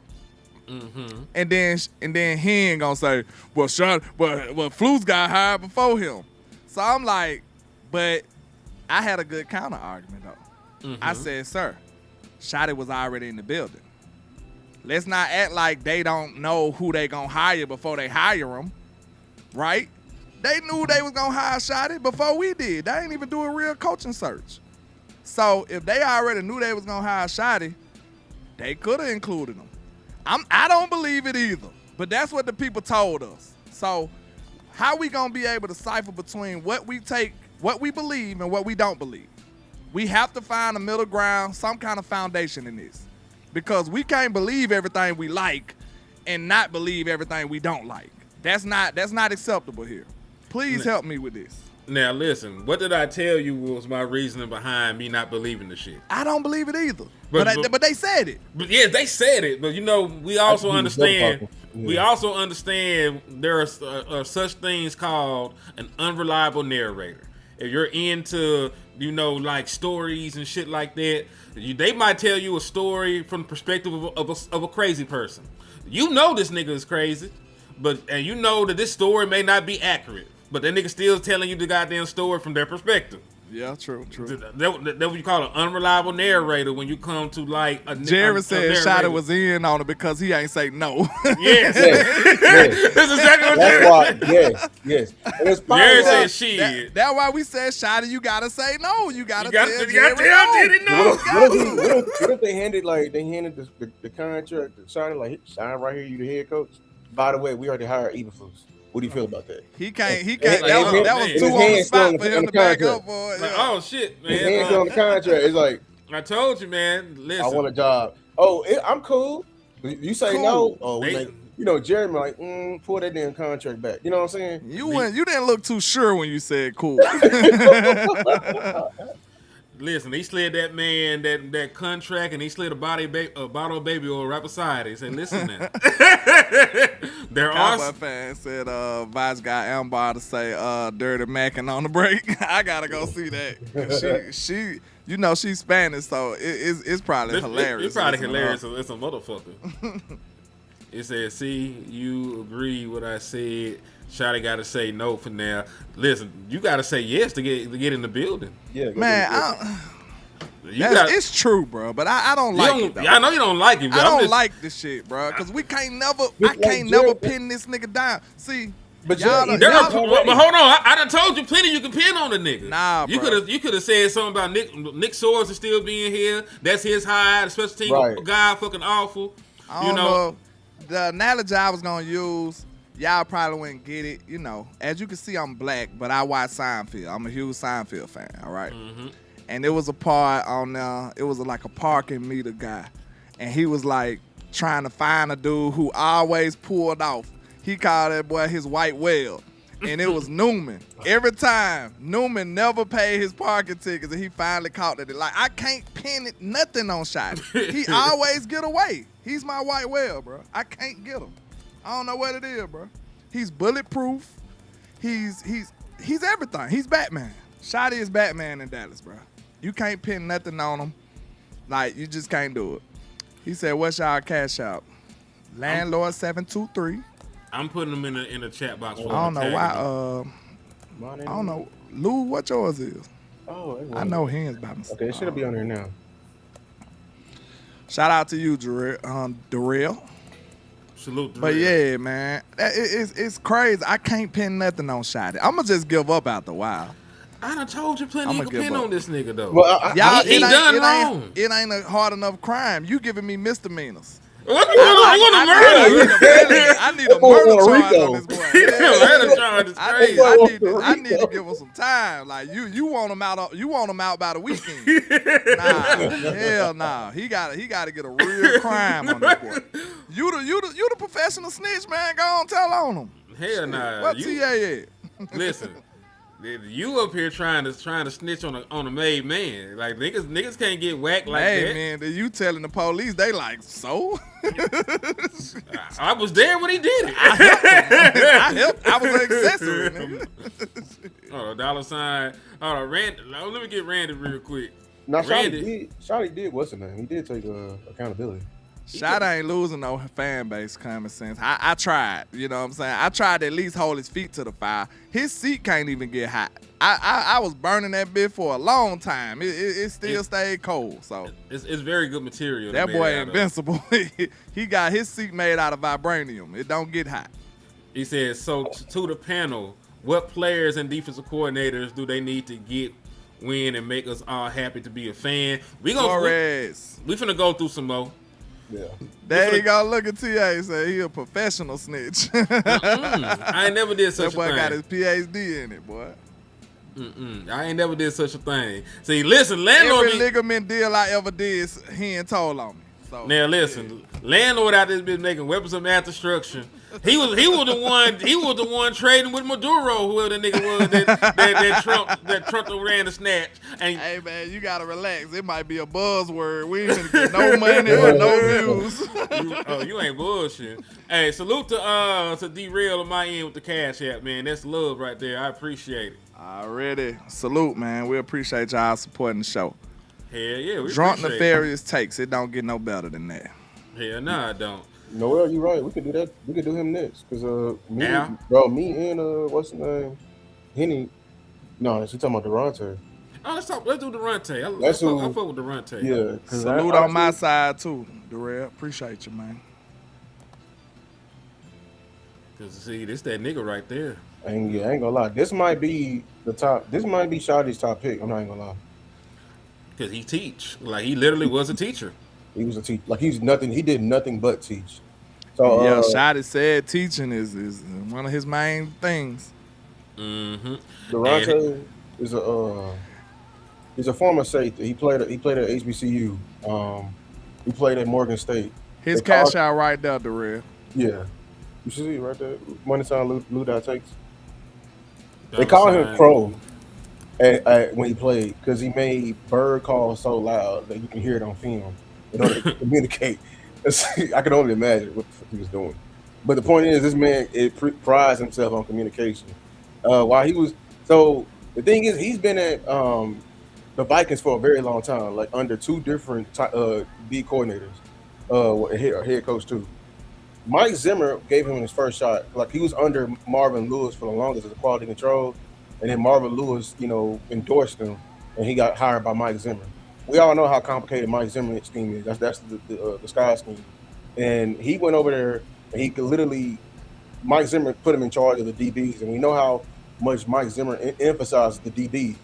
And then he ain't gonna say, well, Flus got hired before him. So I'm like, but I had a good counter argument though. I said, sir, Shotty was already in the building. Let's not act like they don't know who they gonna hire before they hire him, right? They knew they was gonna hire Shotty before we did. They ain't even do a real coaching search. So if they already knew they was gonna hire Shotty, they could have included him. I don't believe it either, but that's what the people told us. So how we gonna be able to cipher between what we believe and what we don't believe? We have to find a middle ground, some kind of foundation in this. Because we can't believe everything we like and not believe everything we don't like. That's not acceptable here. Please help me with this. Now listen, what did I tell you was my reasoning behind me not believing the shit? I don't believe it either. But they said it. But yeah, they said it. But we also understand. We also understand there are such things called an unreliable narrator. If you're into, like stories and shit like that, they might tell you a story from the perspective of a crazy person. You know this nigga is crazy, and you know that this story may not be accurate, but that nigga still telling you the goddamn story from their perspective. Yeah, true. That what you call an unreliable narrator when you come to like a Jared said Shotty was in on it because he ain't say no. Yes. That's exactly what Jared said. Yes. Jared said shit. That's why we said Shotty, you gotta say no. You gotta tell Jared no. What if they handed the contract to Shotty, like, sign right here, you the head coach? By the way, we already hired Eberflus. What do you feel about that? He can't. That was too on the spot for him to back up for it. Like, oh shit, man! His hands on the contract. It's like, I told you, man. Listen, I want a job. Oh, I'm cool. You say no. Oh, Jeremy like, pull that damn contract back. You know what I'm saying? You didn't look too sure when you said cool. Listen, he slid that man that contract, and he slid a bottle of baby oil right beside it. He said, "Listen now." There Cowboy fan said, Vice got Ambar to say, "Dirty Mackin' on the break." I gotta go see that. She she's Spanish, so it's probably hilarious. It's probably hilarious. It's a motherfucker. It said, "See, you agree what I said Shotty got to say no for now. Listen, you got to say yes to get in the building. Yeah, Man, it's true, bro. But I don't like it. Though. I know you don't like it. But I don't like this shit, bro. Because I can't never pin this nigga down. See. But y'all but hold on, I done told you plenty. You can pin on the nigga. Nah, you bro. You could have said something about Nick Swords is still being here. That's his hide. Special team guy, fucking awful. I don't know. The analogy I was gonna use, y'all probably wouldn't get it. You know, as you can see, I'm black, but I watch Seinfeld. I'm a huge Seinfeld fan. All right. Mm-hmm. And there was a part on there. It was like a parking meter guy, and he was like trying to find a dude who always pulled off. He called that boy his white whale, and it was Newman. Every time, Newman never paid his parking tickets, and he finally caught it. Like, I can't pin it, nothing on Shotty. He always get away. He's my white whale, bro. I can't get him. I don't know what it is, bro. He's bulletproof. He's everything. He's Batman. Shotty is Batman in Dallas, bro. You can't pin nothing on him. Like, you just can't do it. He said, what's y'all cash out? Landlord 723. I'm putting them in the chat box. I don't know why. I don't know. Lou, what yours is? Oh, I know his by mistake. Okay, it should be on there now. Shout out to you, Darrell. Salute. But yeah, man, it's crazy. I can't pin nothing on Shotty. I'ma just give up after a while. I done told you plenty. You can pin on this nigga though. Well, he done wrong. It ain't a hard enough crime. You giving me misdemeanors. What you want to murder? I need a murder charge on this boy. Murder charge is crazy. I need to give him some time. Like you want him out. You want him out by the weekend. Nah, hell nah. He got to get a real crime on this boy. You the professional snitch, man. Go on, tell on him. Hell nah. What TA at? Listen. You up here trying to snitch on a made man. Like niggas can't get whacked like that. Hey man, you telling the police, they like, so? I was there when he did it. I helped. I was an accessory, nigga. $. Hold on, Randy. Let me get Randy real quick. Now, Shotty did what's the name? He did take accountability. Shotty ain't losing no fan base common sense. I tried, you know what I'm saying? I tried to at least hold his feet to the fire. His seat can't even get hot. I was burning that bit for a long time. It still stayed cold. So it's very good material. That boy invincible. He got his seat made out of vibranium. It don't get hot. He says, so to the panel, what players and defensive coordinators do they need to get win and make us all happy to be a fan? Flores. We finna go through some more. Yeah. There you go. Look at TA. Say he a professional snitch. I ain't never did such a thing. That boy got his PhD in it, boy. I ain't never did such a thing. See, listen, landlord. Every ligament deal I ever did, he ain't told on me. So, now listen, landlord out there been making weapons of mass destruction. He was the one trading with Maduro, whoever the nigga was that Trump ran the snatch. And hey man, you gotta relax. It might be a buzzword. We ain't gonna get no money or no views. You ain't bullshit. Hey, salute to D-Rail on my end with the cash app, man. That's love right there. I appreciate it. Already. Salute, man. We appreciate y'all supporting the show. Hell yeah, we Drunk Nefarious takes. It don't get no better than that. Hell nah, I don't. Noel, you're right. We could do that. We could do him next. Cause me and what's his name? Henny. No, she's talking about Daronte. Oh, let's do Daronte. I fuck with Daronte. Yeah. Salute on my side too, Darrell. Appreciate you, man. Cause see, this that nigga right there. I ain't gonna lie. This might be Shotty's top pick. I'm not even gonna lie. Cause he teach. Like he literally was a teacher. He was a teacher. Like he did nothing but teach. So yeah, Shotty said teaching is one of his main things. Mm-hmm. Daronte is a former safety. He played at HBCU. He played at Morgan State. His cash out right there, Darrell. Yeah. You should see it right there. Money sign Lou takes. They call him Crow when he played because he made bird calls so loud that you can hear it on film. In order to communicate. I can only imagine what he was doing. But the point is, this man prides himself on communication. So the thing is, he's been at the Vikings for a very long time, like under two different D coordinators, head coach too. Mike Zimmer gave him his first shot. Like he was under Marvin Lewis for the longest as a quality control, and then Marvin Lewis, endorsed him, and he got hired by Mike Zimmer. We all know how complicated Mike Zimmer's scheme is. That's the Sky scheme, and he went over there and he could literally. Mike Zimmer put him in charge of the DBs, and we know how much Mike Zimmer emphasizes the DBs.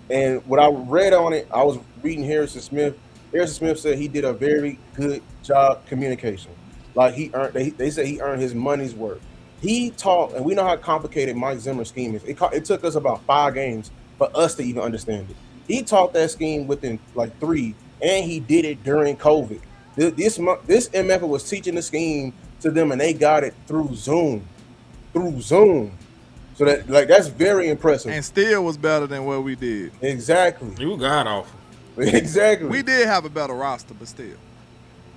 And what I read on it, I was reading Harrison Smith. Harrison Smith said he did a very good job communication. Like they said he earned his money's worth. He taught, and we know how complicated Mike Zimmer's scheme is. It took us about 5 games for us to even understand it. He taught that scheme within like 3, and he did it during COVID. This MF was teaching the scheme to them, and they got it through Zoom. So that's very impressive. And still was better than what we did. Exactly. You got off. Exactly. We did have a better roster, but still.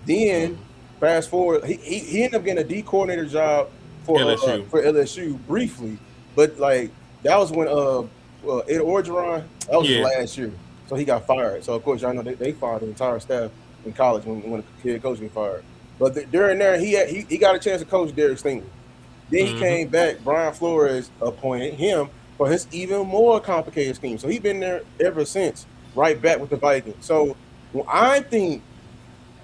Then fast forward, he ended up getting a D coordinator job for LSU briefly, but like that was when Ed Orgeron, that was his last year, so he got fired. So of course y'all know they fired the entire staff in college when the head coach got fired. But during there, he got a chance to coach Derek Stingley. Then he came back. Brian Flores appointed him for his even more complicated scheme. So he's been there ever since, right back with the Vikings. So I think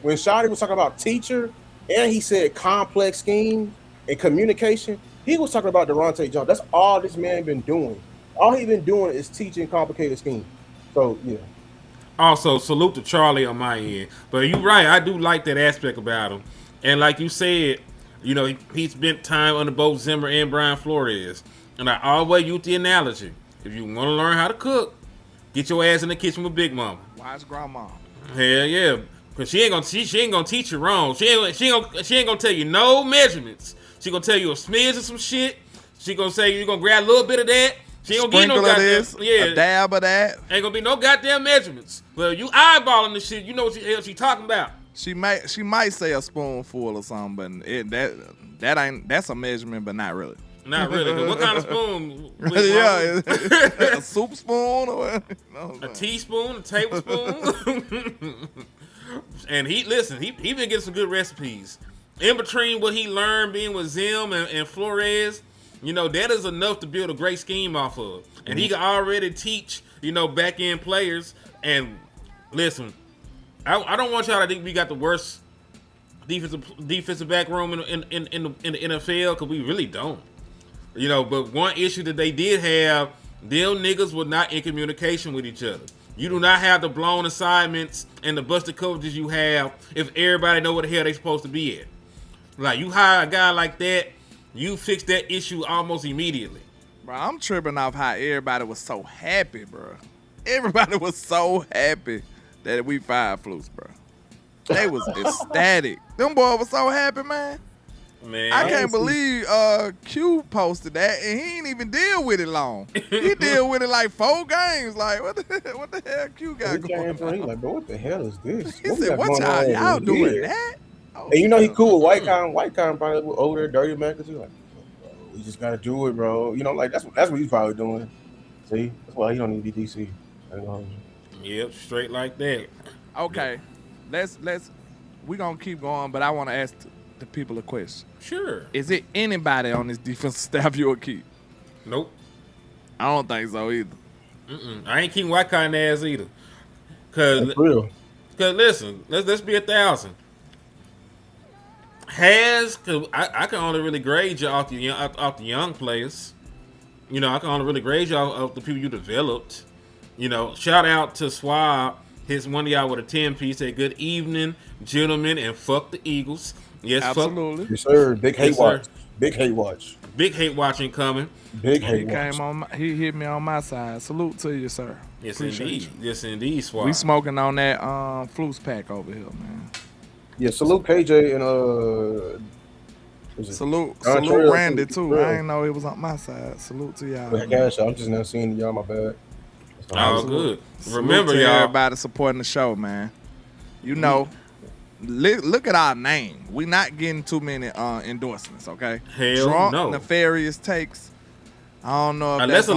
when Shotty was talking about teacher and he said complex scheme and communication, he was talking about Daronte Jones. That's all this man been doing. All he been doing is teaching complicated schemes. So, yeah. Also, salute to Charlie on my end. But you're right. I do like that aspect about him. And like you said, he spent time under both Zimmer and Brian Flores. And I always use the analogy. If you want to learn how to cook, get your ass in the kitchen with Big Mama. Watch Grandma. Hell yeah. Because she ain't gonna teach you wrong. She ain't gonna tell you no measurements. She gonna tell you a smidge of some shit. She gonna say you're gonna grab a little bit of that. She ain't gonna get no goddamn a dab of that. Ain't gonna be no goddamn measurements. Well, you eyeballing the shit, you know what the hell she talking about. She might say a spoonful or something, but that's a measurement, but not really. Not really. What kind of spoon? Yeah, a soup spoon or a teaspoon, a tablespoon. And he been getting some good recipes. In between what he learned being with Zim and Flores, that is enough to build a great scheme off of. And he can already teach, back end players. And listen, I don't want y'all to think we got the worst defensive back room in the NFL, because we really don't. But one issue that they did have, them niggas were not in communication with each other. You do not have the blown assignments and the busted coverages you have if everybody know what the hell they supposed to be at. Like, you hire a guy like that, you fix that issue almost immediately. Bro, I'm tripping off how everybody was so happy, bro. Everybody was so happy that we fired Flus, bro. They was ecstatic. Them boys was so happy, man. Man, I can't believe Q posted that, and he ain't even deal with it long. He deal with it like 4 games. Like, what the hell Q got going on? He like, bro, what the hell is this? He said, what y'all doing that? Oh, and he cool with White Con probably over there, Dirty Mac, because like, bro, we just gotta do it, bro. Like that's what he's probably doing. See, that's why he don't need to be DC. Yep, straight like that. Okay, let's we gonna keep going, but I want to ask the people a question. Sure. Is it anybody on this defensive staff you will keep? Nope. I don't think so either. I ain't keeping White Cotton ass either. Cause listen, let's be 1,000. Cause I can only really grade you off the young players. I can only really grade you off the people you developed. Shout out to Swab. One of y'all with a 10-piece. Say good evening, gentlemen, and fuck the Eagles. Yes, absolutely. Yes, sir. Big hate watch. Big hate watch. Big hate watching coming. Big hate watch. He hit me on my side. Salute to you, sir. Yes, indeed. Yes, indeed, Swab. We smoking on that Flus pack over here, man. Yeah, salute KJ and salute Randy too. Yeah. I didn't know it was on my side. Salute to y'all. Gosh, I'm just not seeing y'all. My bad. All good. Remember, y'all, everybody supporting the show, man. Look at our name. We not getting too many endorsements, okay? Hell Drunk, no. Nefarious takes. I don't know if unless a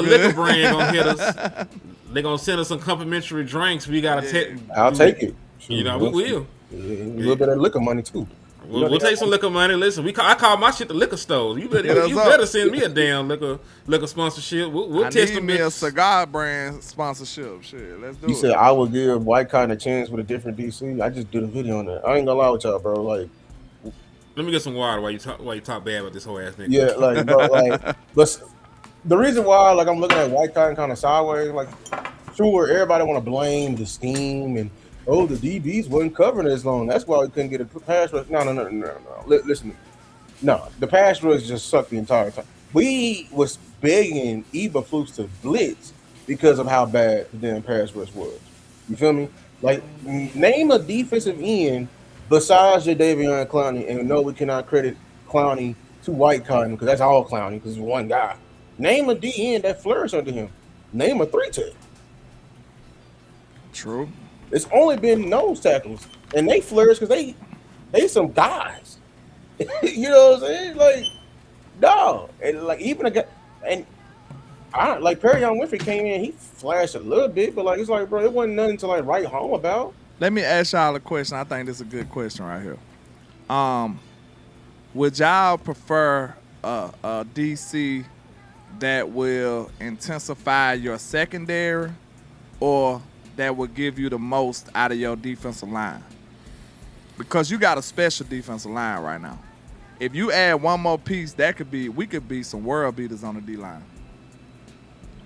liquor brand gonna hit us. They gonna send us some complimentary drinks. We gotta take. I'll take it. We will. A little bit of liquor money too. We'll take some liquor money. Listen, I call my shit the liquor stores. You better send me a damn liquor sponsorship. We'll test them. Me a cigar brand sponsorship. Shit, let's do it. He said I would give White Cotton a chance with a different DC. I just did a video on that. I ain't gonna lie with y'all, bro. Like, let me get some water while you talk bad about this whole ass nigga. Yeah, like, bro, like, but the reason why, like, I'm looking at White Cotton kind of sideways, like, sure, everybody want to blame the scheme and the DBs wasn't covering as long. That's why we couldn't get a pass rush. No. Listen, no, the pass rush just sucked the entire time. We was begging Eberflus to blitz because of how bad the damn pass rush was. You feel me? Like, name a defensive end besides Jadeveon Clowney, and no, we cannot credit Clowney to White Cotton because that's all Clowney because it's one guy. Name a D end that flourished under him. Name a 3-tech. True. It's only been nose tackles, and they flourish because they some guys. You know what I'm saying? Like, no, and like even a guy, and I like Perry Young Winfrey came in, he flashed a little bit, but like it's like, bro, it wasn't nothing to like write home about. Let me ask y'all a question. I think this is a good question right here. Would y'all prefer a DC that will intensify your secondary, or that will give you the most out of your defensive line? Because you got a special defensive line right now. If you add one more piece, we could be some world beaters on the D line.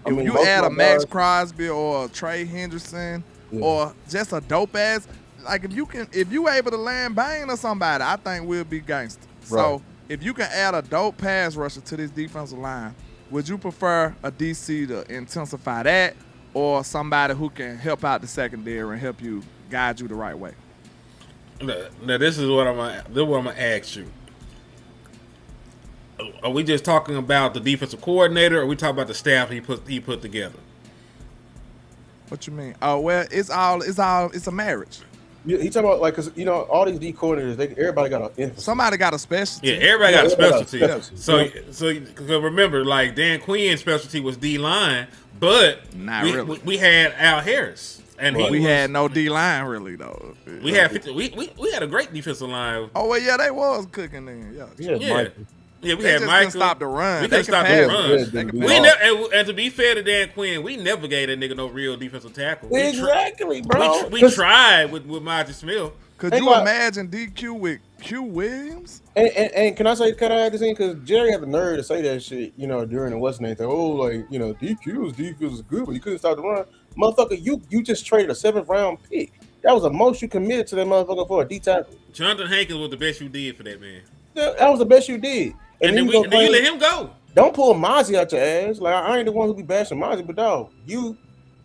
If you add a Max Crosby or a Trey Hendrickson, or just a dope ass, like if you able to land bang or somebody, I think we'll be gangster. Right. So if you can add a dope pass rusher to this defensive line, would you prefer a DC to intensify that, or somebody who can help out the secondary and help you guide you the right way? Now this is what I'm gonna ask you. Are we just talking about the defensive coordinator, or are we talking about the staff he put together? What you mean? Oh well, it's a marriage. Yeah, he talking about like, cause all these D coordinators, everybody got a somebody got a specialty. Yeah, everybody got a specialty. So remember, like Dan Quinn's specialty was D line, but we had Al Harris, and we had no D line really though. We had a great defensive line. Oh well, yeah, they was cooking then. Yeah. Yeah, we they had just Michael. Couldn't stop the run. We couldn't stop the run. And to be fair to Dan Quinn, we never gave that nigga no real defensive tackle. Exactly, bro. We tried with Monty Smith. Could you imagine DQ with Q Williams? And can I add this in? Because Jerry had the nerve to say that shit, during the what's name thing. Oh, like, DQ's defense is good, but you couldn't stop the run. Motherfucker, you just traded a 7th round pick. That was the most you committed to that motherfucker for a D tackle. Jonathan Hankins was the best you did for that man. That was the best you did. And then you let him go. Don't pull Mozzie out your ass. Like, I ain't the one who be bashing Mozzie, but dog, you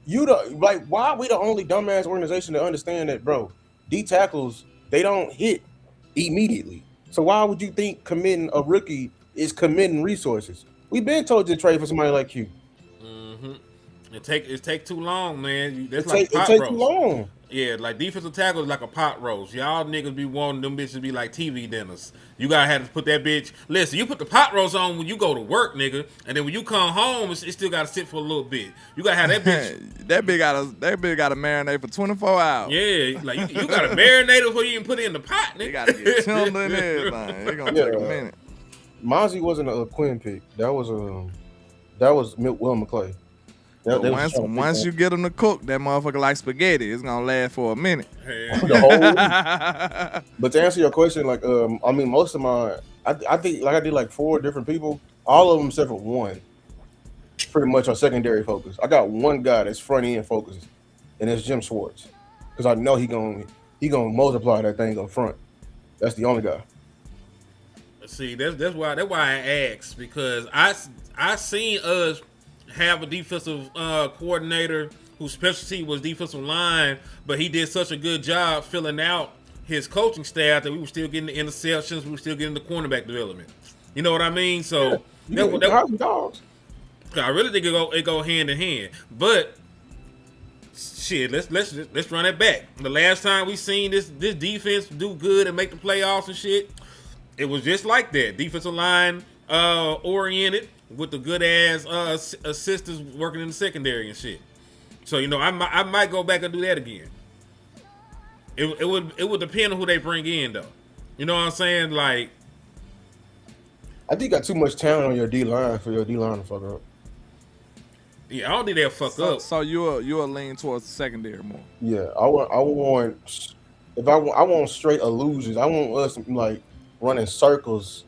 why are we the only dumbass organization to understand that, bro? D tackles, they don't hit immediately. So why would you think committing a rookie is committing resources? We've been told to trade for somebody like you. Mm-hmm. It take too long, man. It take too long. Yeah, like defensive tackle is like a pot roast. Y'all niggas be wanting them bitches to be like TV dinners. You gotta have to put that bitch. Listen, you put the pot roast on when you go to work, nigga, and then when you come home, it still gotta sit for a little bit. You gotta have that bitch. that bitch gotta marinate for 24 hours. Yeah, like you gotta marinate it before you even put it in the pot, nigga. You gotta get chilled and everything. It's gonna take a minute. Mozzie wasn't a Quinn pick. That was Will McClay. Once you get them to cook, that motherfucker like spaghetti. It's gonna last for a minute. But to answer your question, like, most of my, I think, like, I did like 4 different people. All of them except for one, pretty much are secondary focused. I got one guy that's front end focused, and it's Jim Schwartz, because I know he gonna multiply that thing up front. That's the only guy. See, that's why I asked, because I seen us have a defensive coordinator whose specialty was defensive line, but he did such a good job filling out his coaching staff that we were still getting the interceptions, we were still getting the cornerback development. You know what I mean? So dogs. I really think it go hand in hand. But shit, let's run it back. The last time we seen this defense do good and make the playoffs and shit, it was just like that. Defensive line oriented, with the good ass assistants working in the secondary and shit. So I might go back and do that again. It would depend on who they bring in though. You know what I'm saying? Like, I think you got too much talent on your D line for your D line to fuck up. yeah, I don't think they'll fuck up. So you'll lean towards the secondary more. Yeah, I want if I want straight illusions. I want us like running circles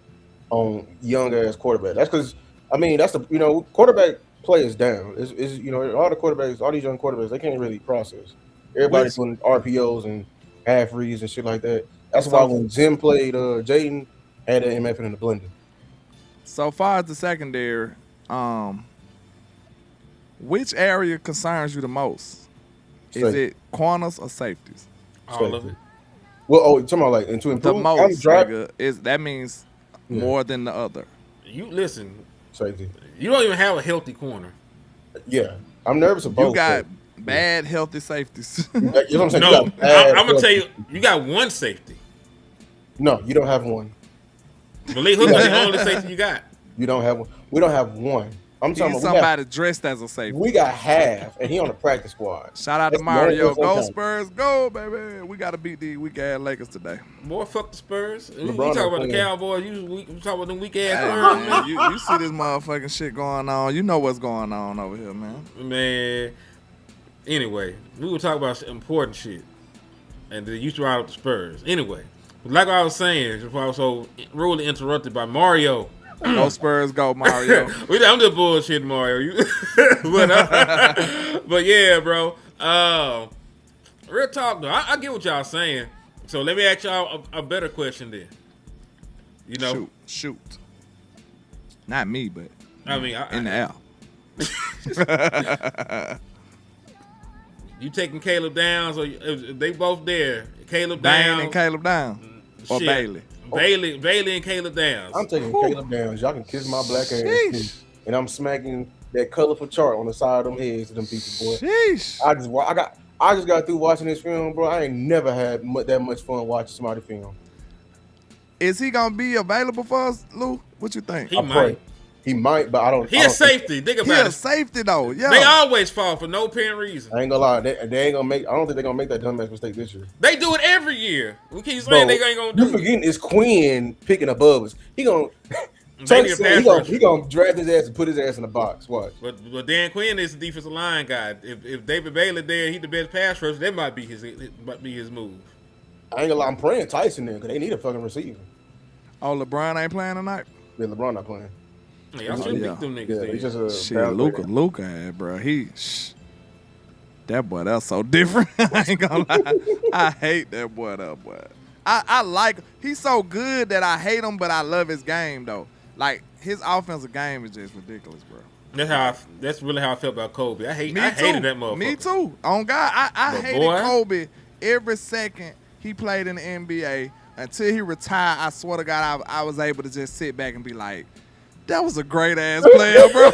on young ass quarterback. That's because that's the quarterback play is down. Is all the quarterbacks, all these young quarterbacks, they can't really process. Everybody's doing RPOs and half reads and shit like that. That's why when Jim played Jaden, had that MF in the blender. So far as the secondary, which area concerns you the most? Is it corners or safeties? All of it. Well, you're talking about like to improve The most, nigga, that means more than the other. You listen. Safety. You don't even have a healthy corner. Yeah, I'm nervous about. You got bad healthy safeties. You know what I'm saying? No, I'm gonna tell you. You got one safety. No, you don't have one. Malik Hooker's the only safety you got. You don't have one. We don't have one. I'm talking about somebody dressed as a safety. We got half, and he on the practice squad. Shout out to Mario. Go Spurs, go, baby. We got to beat the weak ass Lakers today. Boy, fuck the Spurs. We LeBron talk about the Cowboys. We talk about them weak ass Spurs, man. You see this motherfucking shit going on. You know what's going on over here, man. Man. Anyway, we will talk about important shit. And then you throw out the Spurs. Anyway, like I was saying, before I was so rudely interrupted by Mario. Go Spurs, go Mario. I'm just bullshitting Mario. But yeah, bro. Real talk though. I get what y'all saying. So let me ask y'all a better question then. You know, shoot. Not me, but I mean, in the air. You taking Caleb Downs or they both there? Caleb Dane Downs and Caleb Downs or shit. Bailey and Caleb Downs. I'm taking Caleb Downs. Y'all can kiss my black ass, and I'm smacking that colorful chart on the side of them heads of them people, boy. Sheesh. I just got through watching this film, bro. I ain't never had that much fun watching somebody film. Is he gonna be available for us, Lou? What you think? He might, but I don't. He a safety. Think about it. He a safety though. Yeah. They always fall for no apparent reason. I ain't gonna lie. They ain't gonna make. I don't think they're gonna make that dumbass mistake this year. They do it every year. We keep saying they ain't gonna do it. You forgetting it's Quinn picking above us. He gonna. He gonna draft his ass and put his ass in the box. Watch. But Dan Quinn is the defensive line guy. If David Bailey there, he the best pass rusher. That might be his move. I ain't gonna lie. I'm praying Tyson there because they need a fucking receiver. Oh, LeBron ain't playing tonight. Yeah, LeBron not playing. Yeah, I should beat them niggas. Yeah, he's just a shit. Luka, bro. That boy, that's so different. I ain't gonna lie. I hate that boy. I like. He's so good that I hate him, but I love his game though. Like his offensive game is just ridiculous, bro. That's really how I felt about Kobe. I hated that motherfucker. Me too. On God, I hated Kobe every second he played in the NBA until he retired. I swear to God, I was able to just sit back and be like, that was a great ass player, bro.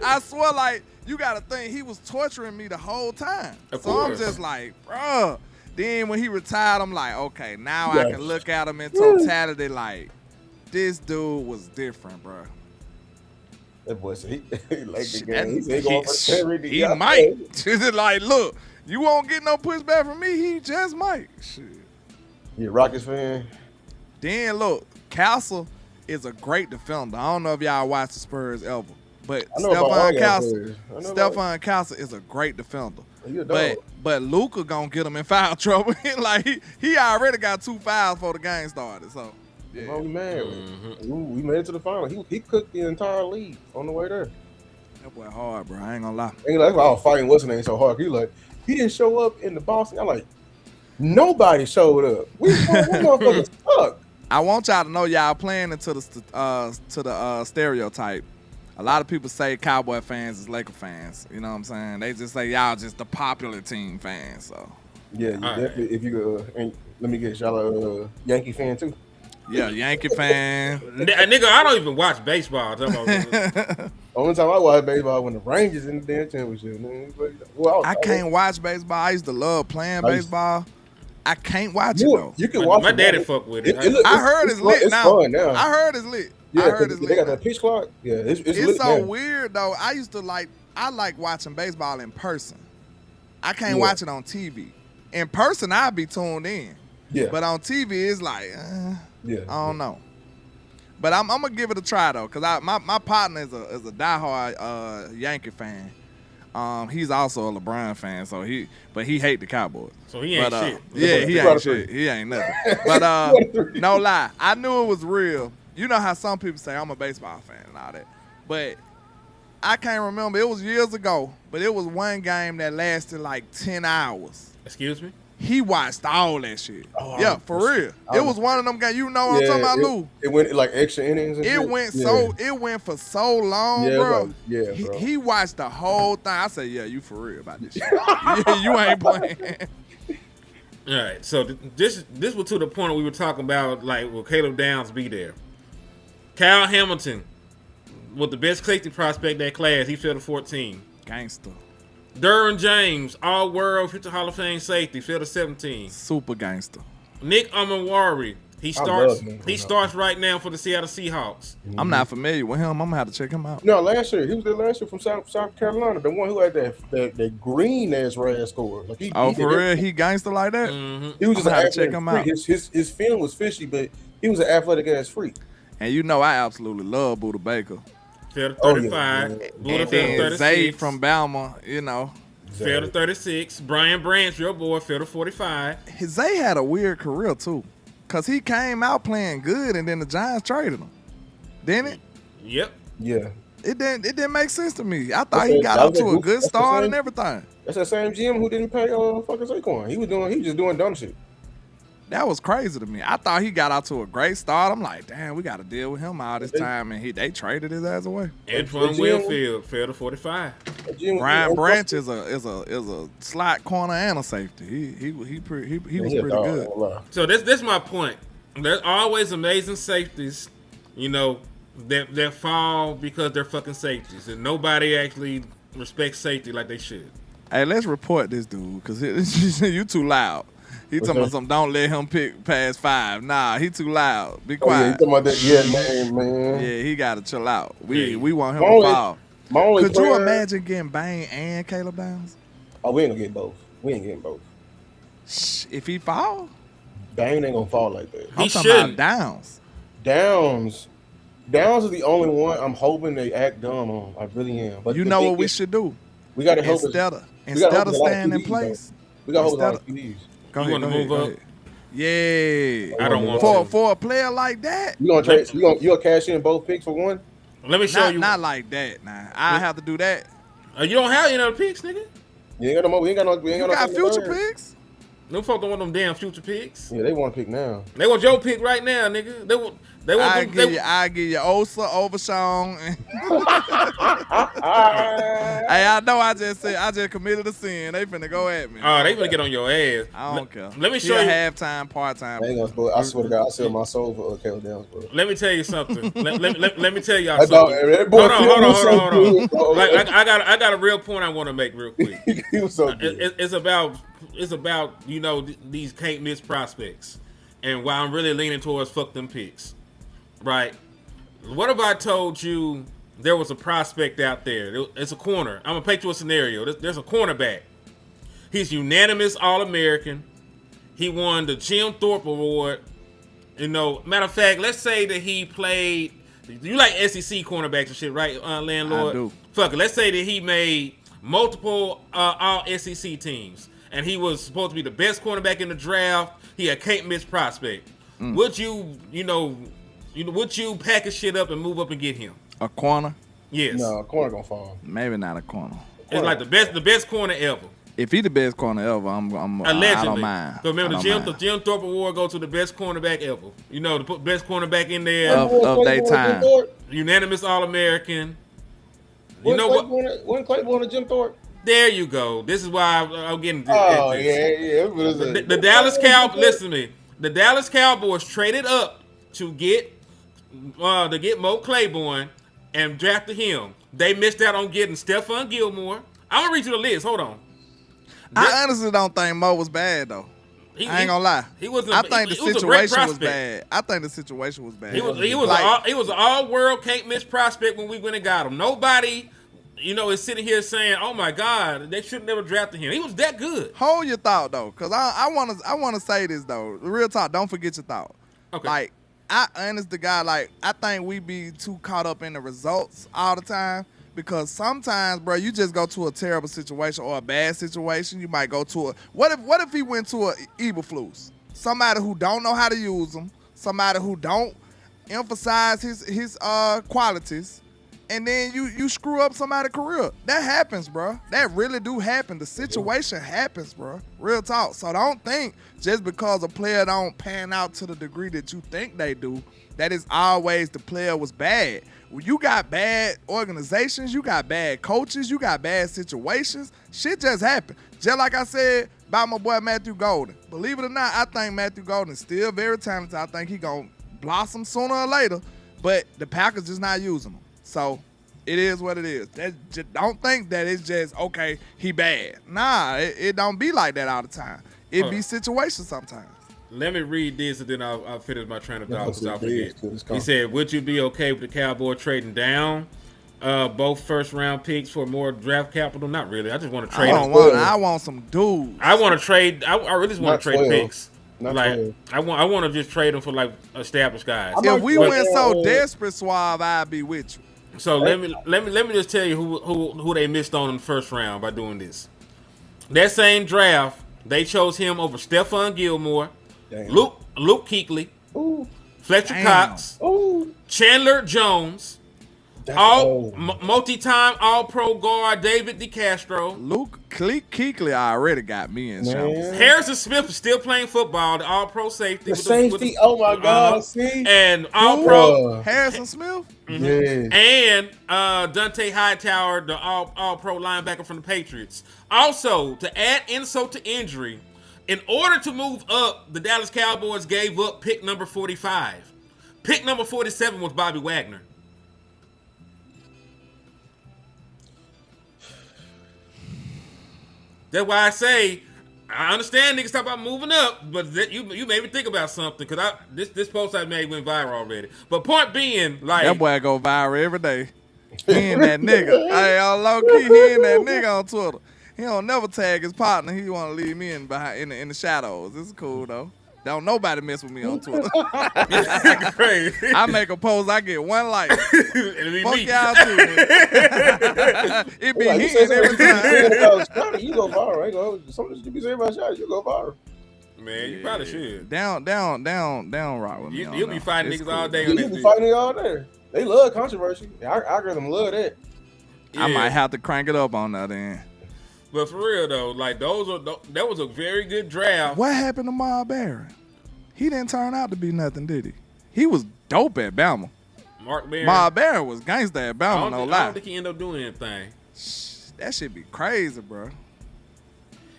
I swear, like, you gotta think he was torturing me the whole time. I'm just like, bro. Then when he retired, I'm like, okay, now I can look at him in totality like, this dude was different, bro. That boy said he liked the game. He might. Just like, look, you won't get no pushback from me. He just might. Shit. You a Rockets fan? Then look, Castle is a great defender. I don't know if y'all watch the Spurs ever, but Stephon Castle is a great defender. But Luka gonna get him in foul trouble. Like he already got 2 fouls before the game started. So yeah, we made it to the final. He cooked the entire league on the way there. That boy hard, bro. I ain't gonna lie. That's why I was fighting what's his name so hard. He didn't show up in the Boston. I'm like, nobody showed up. We motherfuckers suck. I want y'all to know y'all playing into the stereotype. A lot of people say Cowboy fans is Laker fans. You know what I'm saying? They just say y'all just the popular team fans. So yeah, definitely. If you and let me get y'all a Yankee fan too. Yeah, Yankee fan. Nigga, I don't even watch baseball. Only time I watch baseball when the Rangers in the damn championship. I can't watch baseball. I used to love playing baseball. I can't watch it though. You can watch. My daddy fuck with it. I heard it's lit now. now. I heard it's lit. Yeah, they got that pitch clock. Yeah, it's lit so now. weird though. I like watching baseball in person. I can't watch it on TV. In person, I'd be tuned in. Yeah. But on TV, it's like, Yeah. I don't know. But I'm gonna give it a try though, cause my partner is a diehard Yankee fan. He's also a LeBron fan, so he hate the Cowboys. So he ain't shit. Yeah, he ain't shit. He ain't nothing. But no lie, I knew it was real. You know how some people say I'm a baseball fan and all that, but I can't remember. It was years ago, but it was one game that lasted like 10 hours. Excuse me? He watched all that shit. Oh, Yeah, for real. It was one of them games. You know what I'm talking about, Lou? It went like extra innings. And It shit. went Yeah. it went for so long, Yeah, bro. bro. Yeah, bro. He watched the whole thing. I said, yeah, you for real about this shit. Yeah, you ain't playing. All right, so this was to the point we were talking about, like, will Caleb Downs be there? Kyle Hamilton was the best safety prospect in that class. He fell to 14. Gangster. Daronte Jones, all-world, future Hall of Fame safety, fell to 17. Super gangster. Nick Amanwari, he love him. starts right now for the Seattle Seahawks. I'm not familiar with him. I'm gonna have to check him out. No, last year he was there last year from South Carolina, the one who had that green ass red score. Like he Oh, did for real? everything. He gangster like that? He was just I'm gonna an have to check athletic him freak. out. His film was fishy, but he was an athletic ass freak. And you know I absolutely love Buda Baker. Fell to Oh, 35. yeah. Buda And fell to then 36. Zay from Bama, you know. Fell to 36. Brian Branch, your boy, fell to 45. Zay had a weird career too. Cause he came out playing good and then the Giants traded him. Didn't it? Yep. Yeah, It didn't make sense to me. I thought That's he it. got That out was to a that- good that's the start same- and everything. that's that same GM who didn't pay fucking Saquon. He was just doing dumb shit. That was crazy to me. I thought he got out to a great start. I'm like, damn, we got to deal with him all this time, and they traded his ass away. Antoine GM Winfield fell to 45. That GM Brian Branch is a slot corner and a safety. He was pretty good. So this my point. There's always amazing safeties, you know, that fall because they're fucking safeties, and nobody actually respects safety like they should. Hey, let's report this dude because you too loud. He talking about something. Don't let him pick past 5. Nah, he too loud. Be Oh, yeah, you quiet. talking about that? Yeah, man. Yeah, he gotta chill out. Yeah. We want him My to only- fall. My only Could you prayer- imagine getting Bane and Caleb Downs? Oh, we ain't gonna get both. We ain't getting both. If he fall, Bane ain't gonna fall like that. I'm He talking shouldn't. about Downs. Downs is the only one I'm hoping they act dumb on. I really am. But You the know thing what we is, should do? We gotta hope Instead hope of it's a lot of staying in QBs, place. we gotta hope a lot instead of QBs. Go You ahead, wanna go ahead, move go up? ahead. Yeah. I don't want for to. for a player like that. You gonna trade? You gonna cash in both picks for one? Let me show Not, you. not like that. Nah, I have to do that. You don't have any other picks, nigga. You ain't got no more. We ain't got no. We ain't You got, got no future third. picks. Them folk don't want them damn future picks. Yeah, they want to pick now. They want your pick right now, nigga. They want. I them- give you Osa over Sean. Hey, I know I just committed a sin. They finna go at me. Oh, they gonna get on your ass. I don't care. Let me He show a you. halftime, part-time. I ain't gonna spoil. I swear to God, I sell my soul for Caleb Downs, bro. Let me tell you something. let me tell y'all That dog, something. that boy Hold on. so good, bro. Like I got a real point I want to make real quick. He was so good. It's about you know these can't miss prospects, and why I'm really leaning towards fuck them picks, right? What if I told you there was a prospect out there? It's a corner. I'm gonna paint you a scenario. There's a cornerback. He's unanimous All-American. He won the Jim Thorpe Award. You know, matter of fact, let's say that he played. You like SEC cornerbacks and shit, right, landlord? I do. Fuck it. Let's say that he made multiple all SEC teams, and he was supposed to be the best cornerback in the draft. He a can't miss prospect. Would would you pack his shit up and move up and get him? A corner? Yes. No, corner gonna fall. Maybe not a corner. It's like the best corner ever. If he the best corner ever, I Allegedly. don't mind. So remember, I the don't mind. Jim Thorpe Award goes to the best cornerback ever. You know, the best cornerback in there, Of their time. unanimous All-American. You know what? Wasn't Claypool and Jim Thorpe? There you go. This is why I'm getting. Oh at this. yeah. The Dallas Cowboys. Listen to me. The Dallas Cowboys traded up to get Mo Claiborne and drafted him. They missed out on getting Stephon Gilmore. I'm gonna read you the list. Hold on. I honestly don't think Mo was bad though. I ain't gonna lie. He wasn't. I think the he was a great situation was prospect. bad. I think the situation was bad. He was Like, an all-world can't miss prospect when we went and got him. Nobody is sitting here saying, "Oh my God, they should never drafted him. He was that good." Hold your thought though, cause I wanna say this though. Real talk. Don't forget your thought. Okay. Like I honest to God, like I think we be too caught up in the results all the time. Because sometimes, bro, you just go to a terrible situation or a bad situation. You might go to a what if he went to a Eberflus? Somebody who don't know how to use them, somebody who don't emphasize his qualities, and then you screw up somebody's career. That happens, bro. That really do happen. The situation happens, bro. Real talk. So don't think just because a player don't pan out to the degree that you think they do, that is always the player was bad. When you got bad organizations, you got bad coaches, you got bad situations, shit just happen. Just like I said about my boy Matthew Golden. Believe it or not, I think Matthew Golden is still very talented. I think he gonna blossom sooner or later, but the Packers just not using him. So it is what it is. Don't think that it's just, okay, he bad. Nah, it don't be like that all the time. It be situations sometimes. Let me read this and then I'll finish my train of thought because I forget. He He said, "Would you be okay with the Cowboys trading down both first round picks for more draft capital?" Not really. I just want to trade. I want some dudes. I want to trade. I really just want to trade the picks. Not like 12. I want to just trade them for like established guys. If we went so desperate, Suave, I'd be with you. So let me just tell you who they missed on in the first round by doing this. That same draft, they chose him over Stephon Gilmore, Damn. Luke Kuechly, Ooh. Fletcher Damn. Cox, Ooh. Chandler Jones, That's all multi-time All-Pro guard David DeCastro. Luke Kuechly already got me in shambles. Man. Harrison Smith is still playing football, the All-Pro safety. The safety. Oh my God. See. And All-Pro. Harrison Smith? Yeah. And Dante Hightower, the all-pro linebacker from the Patriots. Also, to add insult to injury, in order to move up, the Dallas Cowboys gave up pick number 45. Pick number 47 was Bobby Wagner. That's why I say, I understand niggas talk about moving up, but you made me think about something because this post I made went viral already. But point being, like That boy go viral every day. He ain't that nigga. Hey, on low key, he ain't that nigga on Twitter. He don't never tag his partner. He want to leave me in the shadows. This is cool though. Don't nobody mess with me on Twitter. crazy. I make a post, I get one like. It'll be Fuck me. y'all too. Man. It be Like, you hitting say every something time. about Scotty, you go viral. Ain't go. Something you be saying about Scotty, you go viral. Man, you probably should. Down, rock with me. You'll be fighting It's niggas cool. all day You on be that bitch. fighting it all day. They love controversy. I agree them love that. I Yeah. might have to crank it up on that end. But for real though, like that was a very good draft. What happened to Marv Barron? He didn't turn out to be nothing, did he? He was dope at Bama. Mark Barron. Marv Barron was gangsta at I Bama, don't no think- I lie. don't think he ended up doing anything. That shit be crazy, bro.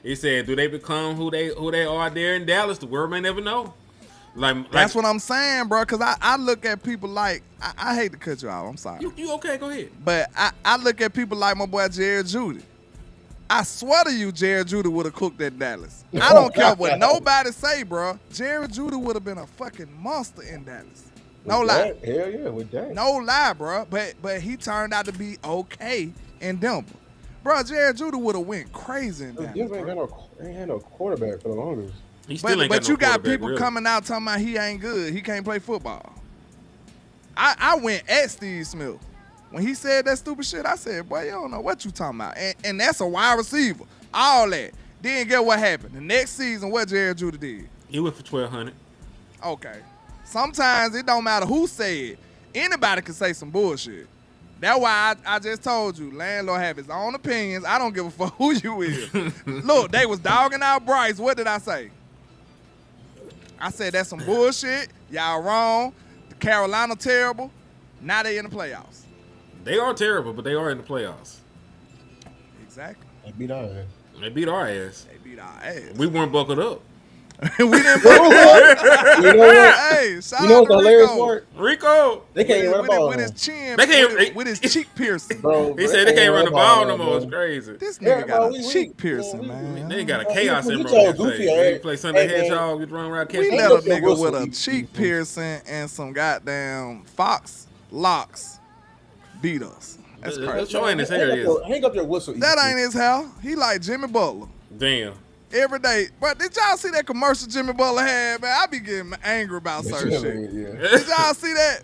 He said, "Do they become who they are there in Dallas? The world may never know." Like That's what I'm saying, bro, because I look at people like, I hate to cut you off, I'm sorry. you okay? Go ahead. But I look at people like my boy Jared Judy. I swear to you, Jared Judy would have cooked at Dallas. I don't care what nobody say, bro. Jared Judy would have been a fucking monster in Dallas. No With lie. that, hell yeah, with that. No lie, bro. But he turned out to be okay in Denver. Bro, Jared Judy would have went crazy in Dallas. Denver bro. ain't had no quarterback for the longest. He still ain't But got you no got quarterback, people really. coming out talking about he ain't good. He can't play football. I went at Steve Smith. When he said that stupid shit, I said, boy, you don't know what you talking about. And that's a wide receiver. All that. Then get what happened. The next season, what Jared Judy did. He went for 1,200. Okay. Sometimes it don't matter who said. Anybody can say some bullshit. That's why I just told you, landlord have his own opinions. I don't give a fuck who you is. Look, they was dogging out Bryce. What did I say? I said that's some bullshit. Y'all wrong. The Carolina terrible. Now they in the playoffs. They are terrible, but they are in the playoffs. Exactly. They beat our ass. They beat our ass. They beat our ass. We weren't buckled up. We didn't. You know what? Hey, shout You know out what's to hilarious Rico. part? Rico. They can't even run the ball. With no his more. chin, They can't- with his cheek piercing. Bro, He said they can't run the ball no more. bro. It's crazy. This Yeah, nigga bro, got we- a cheek we- piercing, we- man. They got a Oh, chaos you syndrome told on their Goofy, face. hey, You play Sunday hey, man. Hedgehog, you run around We catching let a Russell nigga Wilson, with a he- cheek piercing and some goddamn fox locks beat us. That's Let's crazy. show in his hair is. Hang up your whistle. That ain't his hair. He like Jimmy Butler. Damn. Every day. But did y'all see that commercial Jimmy Butler had, man? I be getting angry about certain shit. Yeah. Did y'all see that?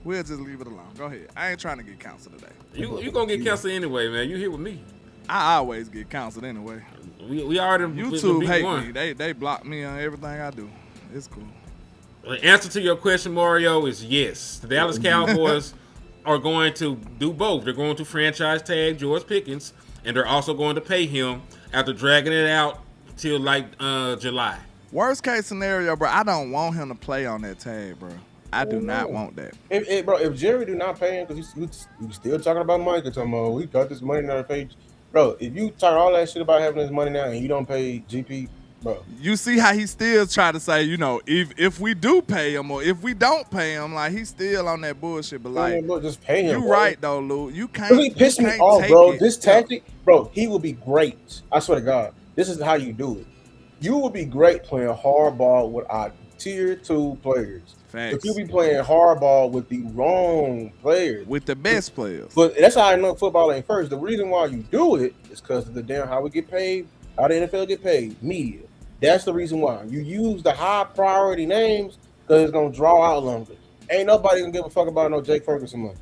We'll just leave it alone. Go ahead. I ain't trying to get counseled today. You gonna get canceled anyway, man. You here with me. I always get counseled anyway. We already YouTube beat hate one. me. They block me on everything I do. It's cool. The answer to your question, Mario, is yes. The Dallas Cowboys are going to do both. They're going to franchise tag George Pickens, and they're also going to pay him after dragging it out till like July. Worst case scenario, bro, I don't want him to play on that tag, bro. I do not want that. If Jerry do not pay him, because he's still talking about money, because we got this money now to pay. Bro, if you talk all that shit about having this money now and you don't pay GP, bro. You see how he still try to say, you know, if we do pay him or if we don't pay him, like he's still on that bullshit. But like, bro, just pay him. You right though, Lou. You can't. He pissed me off, bro. This tactic, bro. He will be great. I swear to God, this is how you do it. You will be great playing hardball with our tier 2 players. Facts. If you be playing hardball with the wrong players, with the best players. But that's how I know football ain't first. The reason why you do it is because of the damn how we get paid, how the NFL get paid, media. That's the reason why you use the high priority names because it's gonna draw out longer. Ain't nobody gonna give a fuck about no Jake Ferguson money.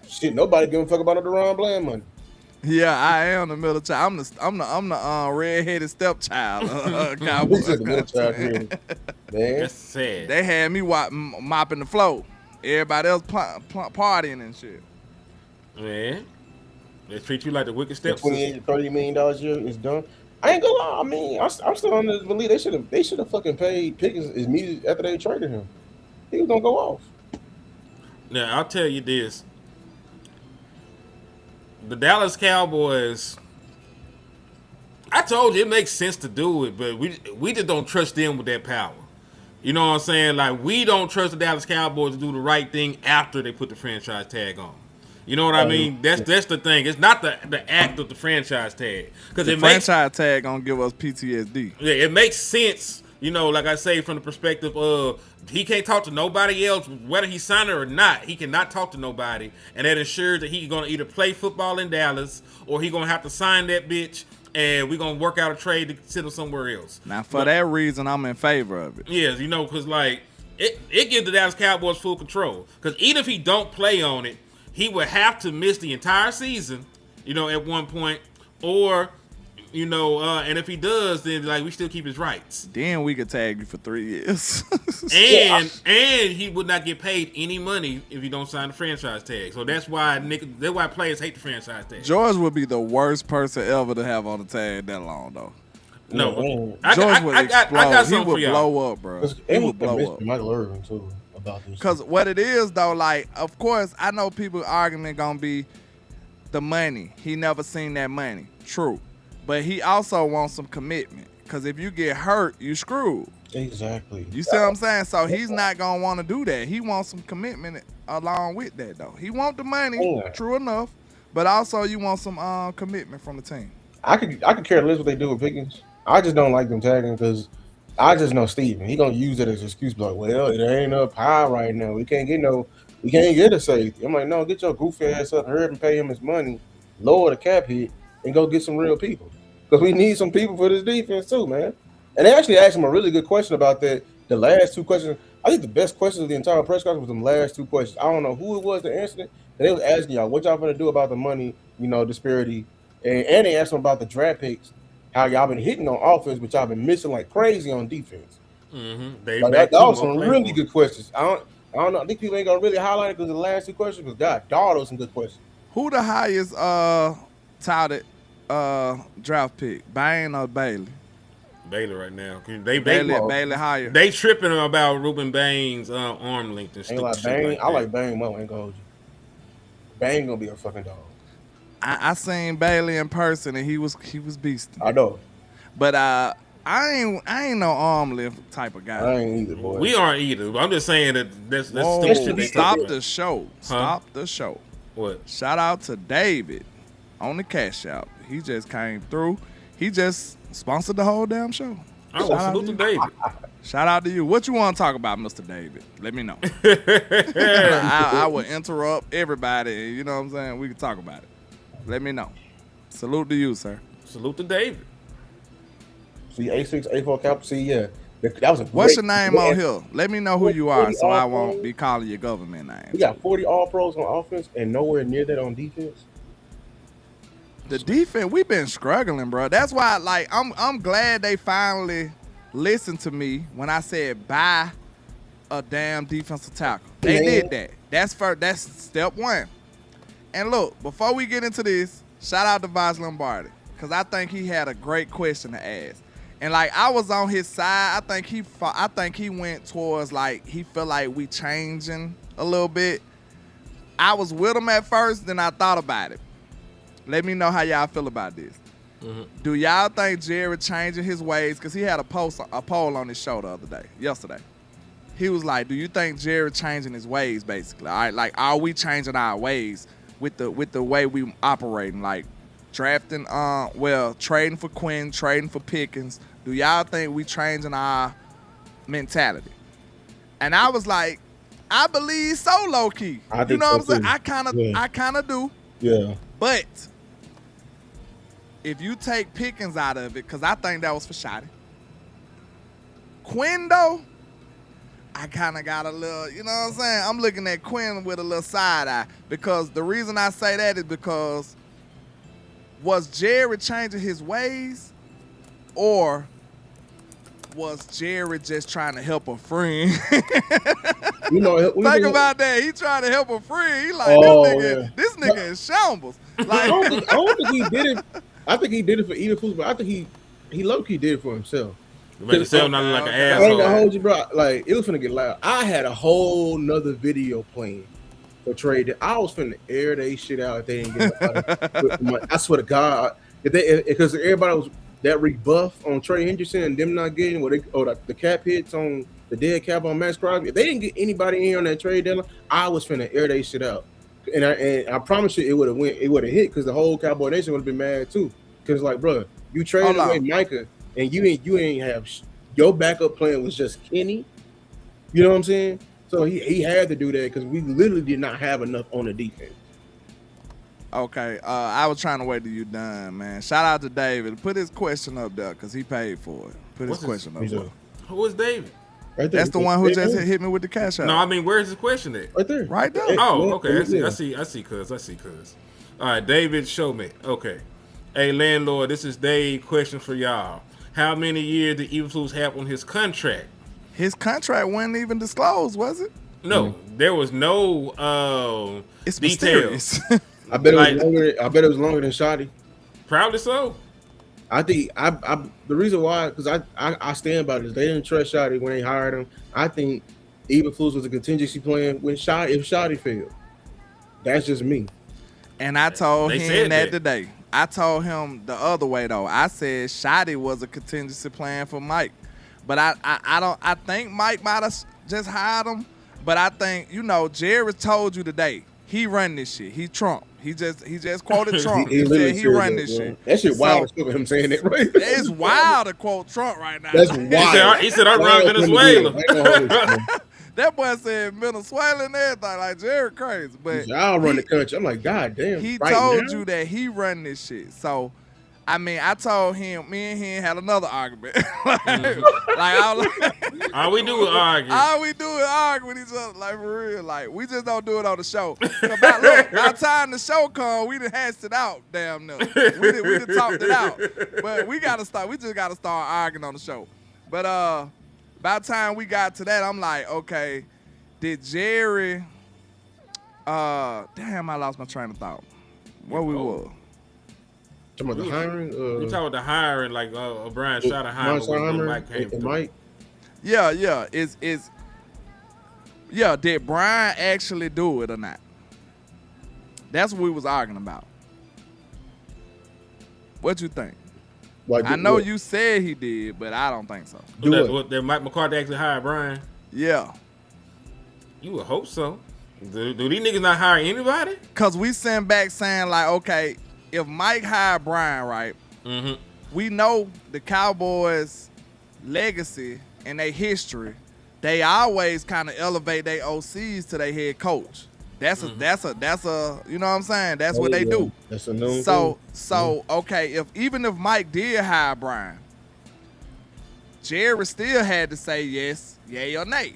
Shit, nobody give a fuck about no Daron Bland money. Yeah, I am the middle child. I'm the redheaded stepchild. Cowboys. The middle child here, man. That's sad. They had me mopping the floor. Everybody else partying and shit. Man, they treat you like the wicked stepsister. $28 to $30 million a year is done. I ain't gonna lie. I mean, I'm still on this belief they should have fucking paid Pickens immediately after they traded him. He was gonna go off. Now I'll tell you this. The Dallas Cowboys, I told you it makes sense to do it, but we just don't trust them with that power. You know what I'm saying? Like, we don't trust the Dallas Cowboys to do the right thing after they put the franchise tag on. You know what I mean? That's the thing. It's not the act of the franchise tag. Because the franchise tag gonna give us PTSD. Yeah, it makes sense. You know, like I say, from the perspective of he can't talk to nobody else, whether he signed it or not. He cannot talk to nobody, and that ensures that he's gonna either play football in Dallas or he's gonna have to sign that bitch, and we're gonna work out a trade to send him somewhere else. Now, for that reason, I'm in favor of it. Yes, you know, because like it gives the Dallas Cowboys full control. Because even if he don't play on it, he would have to miss the entire season, you know, at one point, or. You know, and if he does, then like we still keep his rights. Then we could tag you for 3 years. and he would not get paid any money if you don't sign the franchise tag. So that's why players hate the franchise tag. George would be the worst person ever to have on the tag that long, though. No, George would explode. I got he something would for y'all. blow up, bro. He would blow up. Michael Irvin too about this. Because what it is, though, like, of course, I know people's argument gonna be the money. He never seen that money. True. But he also wants some commitment. Because if you get hurt, you screwed. Exactly. You see what I'm saying? So he's not going to want to do that. He wants some commitment along with that, though. He want the money, true enough. But also you want some commitment from the team. I could care less what they do with Pickens. I just don't like them tagging because I just know Steven. He going to use it as an excuse. Like, well, it ain't up high right now. We can't get a safety. I'm like, no, get your goofy ass up, hurry up and pay him his money, lower the cap hit, and go get some real people. Because we need some people for this defense too, man. And they actually asked him a really good question about that. The last two questions, I think the best questions of the entire press conference was them last two questions. I don't know who it was that answered it, but they was asking y'all, what y'all gonna do about the money, you know, disparity. And they asked them about the draft picks, how y'all been hitting on offense, but y'all been missing like crazy on defense. Mm-hmm. That was some really good questions. I don't know. I think people ain't gonna really highlight it because the last two questions was God, dog, those some good questions. Who the highest touted draft pick, Bain or Bailey? Bailey right now. Bailey higher. They tripping about Ruben Bain's arm length and stuff. Like Bain, I like Bain more. I ain't gonna hold you. Bain gonna be a fucking dog. I seen Bailey in person and he was beasting. I know, but I ain't no arm lift type of guy. I ain't either, boy. We aren't either. I'm just saying that's stop the show. Stop the show. What? Shout out to David on the cash out. He just came through. He just sponsored the whole damn show. Oh, salute to David. Shout out to you. What you want to talk about, Mr. David? Let me know. I will interrupt everybody. You know what I'm saying? We can talk about it. Let me know. Salute to you, sir. Salute to David. See, A6, A4 Cap. See, yeah. That was a What's great- your name on here? Let me know who you are 40 so I all won't pros. be calling your government name. We got 40 All-Pros on offense and nowhere near that on defense. The defense, we've been struggling, bro. That's why, like, I'm glad they finally listened to me when I said buy a damn defensive tackle. They did that. That's step one. And look, before we get into this, shout out to Voss Lombardi, because I think he had a great question to ask. And like I was on his side, I think he went towards like he felt like we changing a little bit. I was with him at first, then I thought about it. Let me know how y'all feel about this. Mm-hmm. Do y'all think Jerry changing his ways? Because he had a poll on his show yesterday. He was like, "Do you think Jerry changing his ways?" Basically, all right, like, are we changing our ways with the way we operating? Like drafting, trading for Quinn, trading for Pickens. Do y'all think we changing our mentality? And I was like, I believe so, low key. You know what I'm saying? I kind of do. Yeah. But if you take Pickens out of it, because I think that was for Shotty. Quinn, though, I kind of got a little, you know what I'm saying? I'm looking at Quinn with a little side eye. Because the reason I say that is because was Jerry changing his ways, or was Jerry just trying to help a friend? Think about that. He trying to help a friend. He like, this nigga is shambles. Like, I don't think he did it. I think he did it for either food, but I think he low-key did it for himself. You made himself not look like an I ain't gonna asshole. hold you, bro. Like, it was finna get loud. I had a whole nother video playing for trade. I was finna air they shit out if they didn't get money. I swear to God, because everybody was that rebuff on Trey Hendrickson and them not getting the cap hits on the dead cap on Max Crosby. If they didn't get anybody in on that trade deadline, I was finna air they shit out. And I promise you, it would have hit because the whole Cowboy Nation would have been mad too. Because like, bro, you traded away Micah and you ain't have your backup plan was just Kenny. You know what I'm saying? So he had to do that because we literally did not have enough on the defense. Okay, I was trying to wait till you done, man. Shout out to David. Put his question up there because he paid for it. Put his question up there. Who is David? Right there. That's the one who just hit me with the cash out. No, I mean, where's his question at? Right there. Right there. Oh, okay. I see, cuz. All right, David, show me. Okay. Hey, landlord, this is Dave. Question for y'all. How many years did Eberflus have on his contract? His contract wasn't even disclosed, was it? No, there was no It's details. mysterious. I bet it was longer than Shotty. Probably so. I think the reason why, because I stand by this. They didn't trust Shotty when they hired him. I think Eberflus was a contingency plan if Shotty failed. That's just me. And I told They him said that that. today. I told him the other way though. I said Shotty was a contingency plan for Mike, but I think Mike might have just hired him. But I think Jerry told you today he run this shit. He Trump. He just quoted Trump. He said he run this shit. That shit wild as fuck him saying that, right? It's wild to quote Trump right now. That's wild. He said I run Venezuela. That boy said Venezuela and everything. Like, Jerry crazy. But I'll run the country. I'm like, God damn. He right told now? you that he run this shit. So, I mean, I told him, me and him had another argument. All we do is argue. All we do is argue with each other, like, for real. Like, we just don't do it on the show. So by the time the show comes, we done hashed it out, damn near. We done talked it out. But we just gotta start arguing on the show. But by the time we got to that, I'm like, okay, did Jerry damn, I lost my train of thought. Where we were. Talking about the hiring? You talking about the hiring, like Brian shot a hiring when Mike came through. Mike? Yeah. Did Brian actually do it or not? That's what we was arguing about. What you think? Like, I know you said he did, but I don't think so. Did Mike McCarthy actually hire Brian? Yeah. You would hope so. Do these niggas not hire anybody? Because we sent back saying, like, okay, if Mike hired Brian, right, we know the Cowboys' legacy in their history, they always kind of elevate their OCs to their head coach. That's a you know what I'm saying? That's what they do. That's a known So okay, if Mike did hire Brian, Jerry still had to say yes, yay or nay.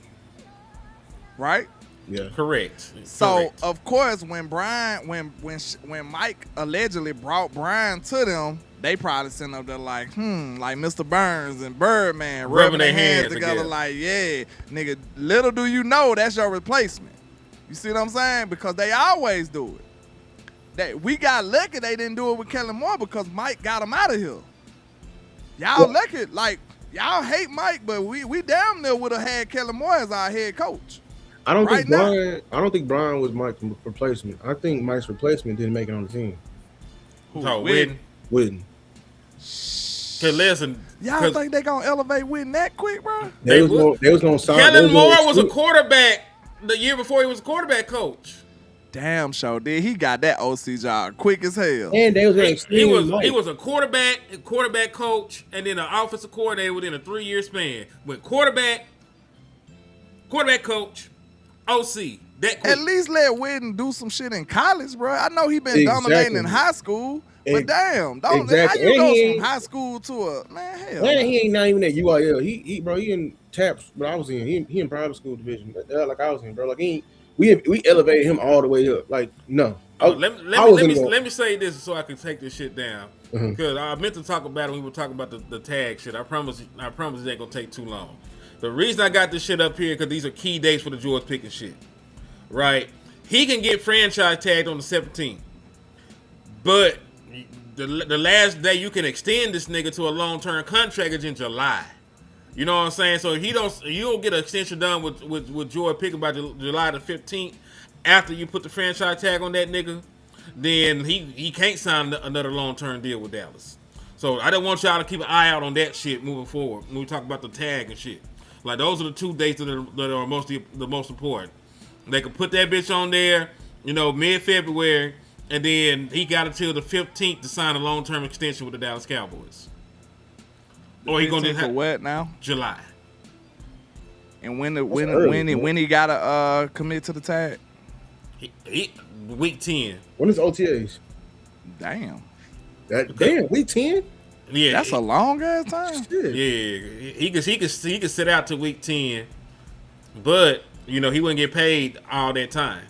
Right? Yeah. Correct. So of course, when Mike allegedly brought Brian to them, they probably sent up there like Mr. Burns and Birdman rubbing their hands together like, yeah, nigga. Little do you know that's your replacement. You see what I'm saying? Because they always do it. We got lucky they didn't do it with Kellen Moore because Mike got him out of here. Y'all lucky, like y'all hate Mike, but we damn near would have had Kellen Moore as our head coach. I don't think Brian was Mike's replacement. I think Mike's replacement didn't make it on the team. Witten. Cause listen, y'all think they gonna elevate Witten that quick, bro? They was gonna sign. Kellen Moore was a quarterback the year before he was a quarterback coach. Damn, sure did. He got that OC job quick as hell. And they was he was a quarterback coach, and then an offensive coordinator within a 3-year span. Went quarterback coach, OC. That quick. At least let Witten do some shit in college, bro. I know he been dominating in high school, but damn, how you go from high school to a man? Hell, and he ain't not even at UIL. He in TAPS, but I was in. He in private school division, like I was in, bro. Like we elevated him all the way up. Like no. Let me say this so I can take this shit down because I meant to talk about it. We were talking about the tag shit. I promise it ain't gonna take too long. The reason I got this shit up here because these are key dates for the George Pickens shit. Right? He can get franchise tagged on the 17th, but the last day you can extend this nigga to a long-term contract is in July. You know what I'm saying? So if you don't get an extension done with George Pickens by July the 15th, after you put the franchise tag on that nigga, then he can't sign another long-term deal with Dallas. So I don't want y'all to keep an eye out on that shit moving forward when we talk about the tag and shit. Like those are the 2 dates that are the most important. They can put that bitch on there, mid-February, and then he got until the 15th to sign a long-term extension with the Dallas Cowboys. Or he gonna for what now? July. And when he gotta commit to the tag? He week 10. When is OTAs? Damn. Week 10? Yeah, that's a long ass time. Shit. Yeah, he could sit out to week 10, but he wouldn't get paid all that time.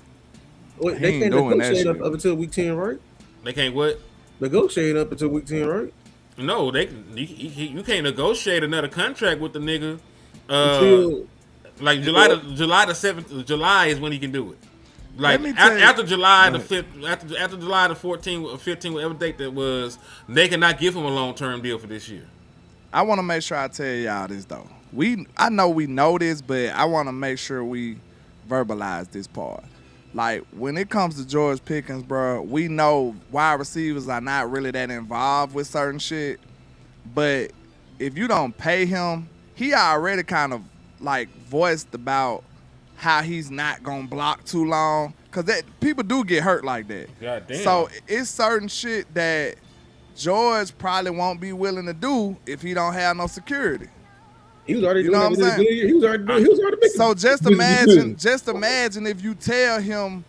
Wait, they can't negotiate up until week 10, right? They can't what? Negotiate up until week 10, right? No, you can't negotiate another contract with the nigga. Like July the 7th. July is when he can do it. Like after July the 5th, after July the 14th or 15th, whatever date that was, they cannot give him a long-term deal for this year. I want to make sure I tell y'all this though. I know we know this, but I want to make sure we verbalize this part. Like when it comes to George Pickens, bro, we know wide receivers are not really that involved with certain shit. But if you don't pay him, he already kind of like voiced about how he's not gonna block too long, cause people do get hurt like that. God damn. So it's certain shit that George probably won't be willing to do if he don't have no security. He was already doing what I'm saying? He was already making. So just imagine if you tell him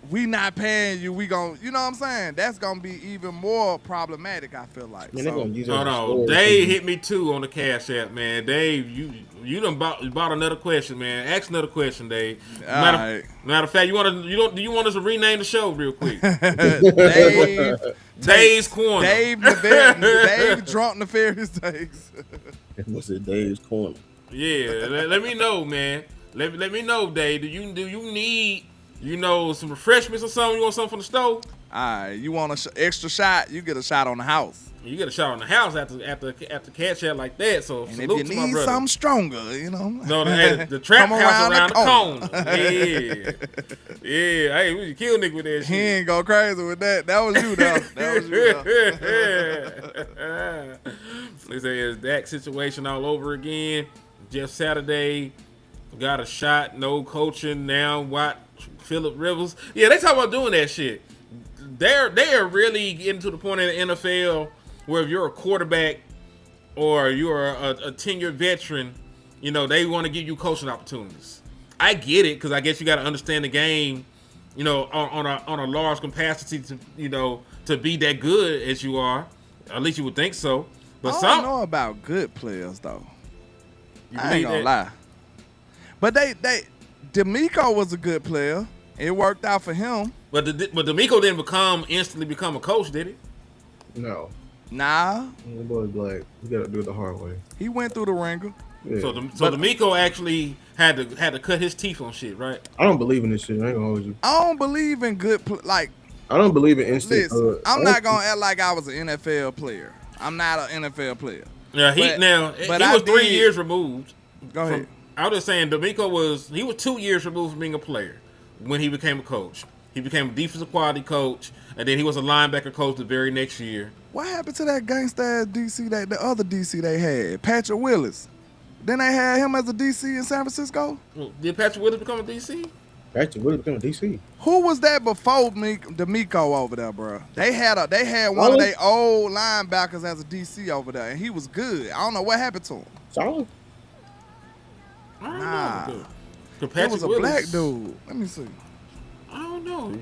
we not paying you, we gon', you know what I'm saying? That's gonna be even more problematic, I feel like. Man, gonna use hold on. Dave hit me too on the Cash App, man. Dave, you done bought another question, man. Ask another question, Dave. Matter of fact, do you want us to rename the show real quick? Dave's Corner. Dave drunk Nefarious Days. What's it, Dave's Corner? Yeah, let me know, man. Let me know, Dave. Do you need some refreshments or something? You want something from the store? All right, you want an extra shot? You get a shot on the house. You get a shot on the house after Cash Out like that. So and if you need something stronger, No, the trap house around the corner. Yeah. Hey, we kill nigga with that shit. He ain't go crazy with that. That was you, though. They say it's that situation all over again. Just Saturday, got a shot, no coaching. Now watch Phillip Rivers. Yeah, they talk about doing that shit. They're really getting to the point in the NFL where if you're a quarterback or you're a tenured veteran, you know, they want to give you coaching opportunities. I get it, because I guess you got to understand the game, you know, on a large capacity to, you know, to be that good as you are. At least you would think so. But I don't know about good players though. I ain't gonna lie. But D'Amico was a good player. It worked out for him. But D'Amico didn't instantly become a coach, did he? No. Nah. The boy's black. You gotta do it the hard way. He went through the ringer. Yeah. So D'Amico actually had to cut his teeth on shit, right? I don't believe in this shit. I ain't gonna hold you. I don't believe in good like. I don't believe in instant. Listen, I'm not gonna act like I was an NFL player. I'm not an NFL player. Yeah, he was 3 years removed. Go ahead. I was just saying, D'Amico was 2 years removed from being a player when he became a coach. He became a defensive quality coach, and then he was a linebacker coach the very next year. What happened to that gangster ass DC, the other DC they had, Patrick Willis? Then they had him as a DC in San Francisco? Did Patrick Willis become a DC? Patrick Willis became a DC. Who was that before D'Amico over there, bro? They had one of their old linebackers as a DC over there, and he was good. I don't know what happened to him. Solid. Nah. It was a black dude. Let me see. I don't know.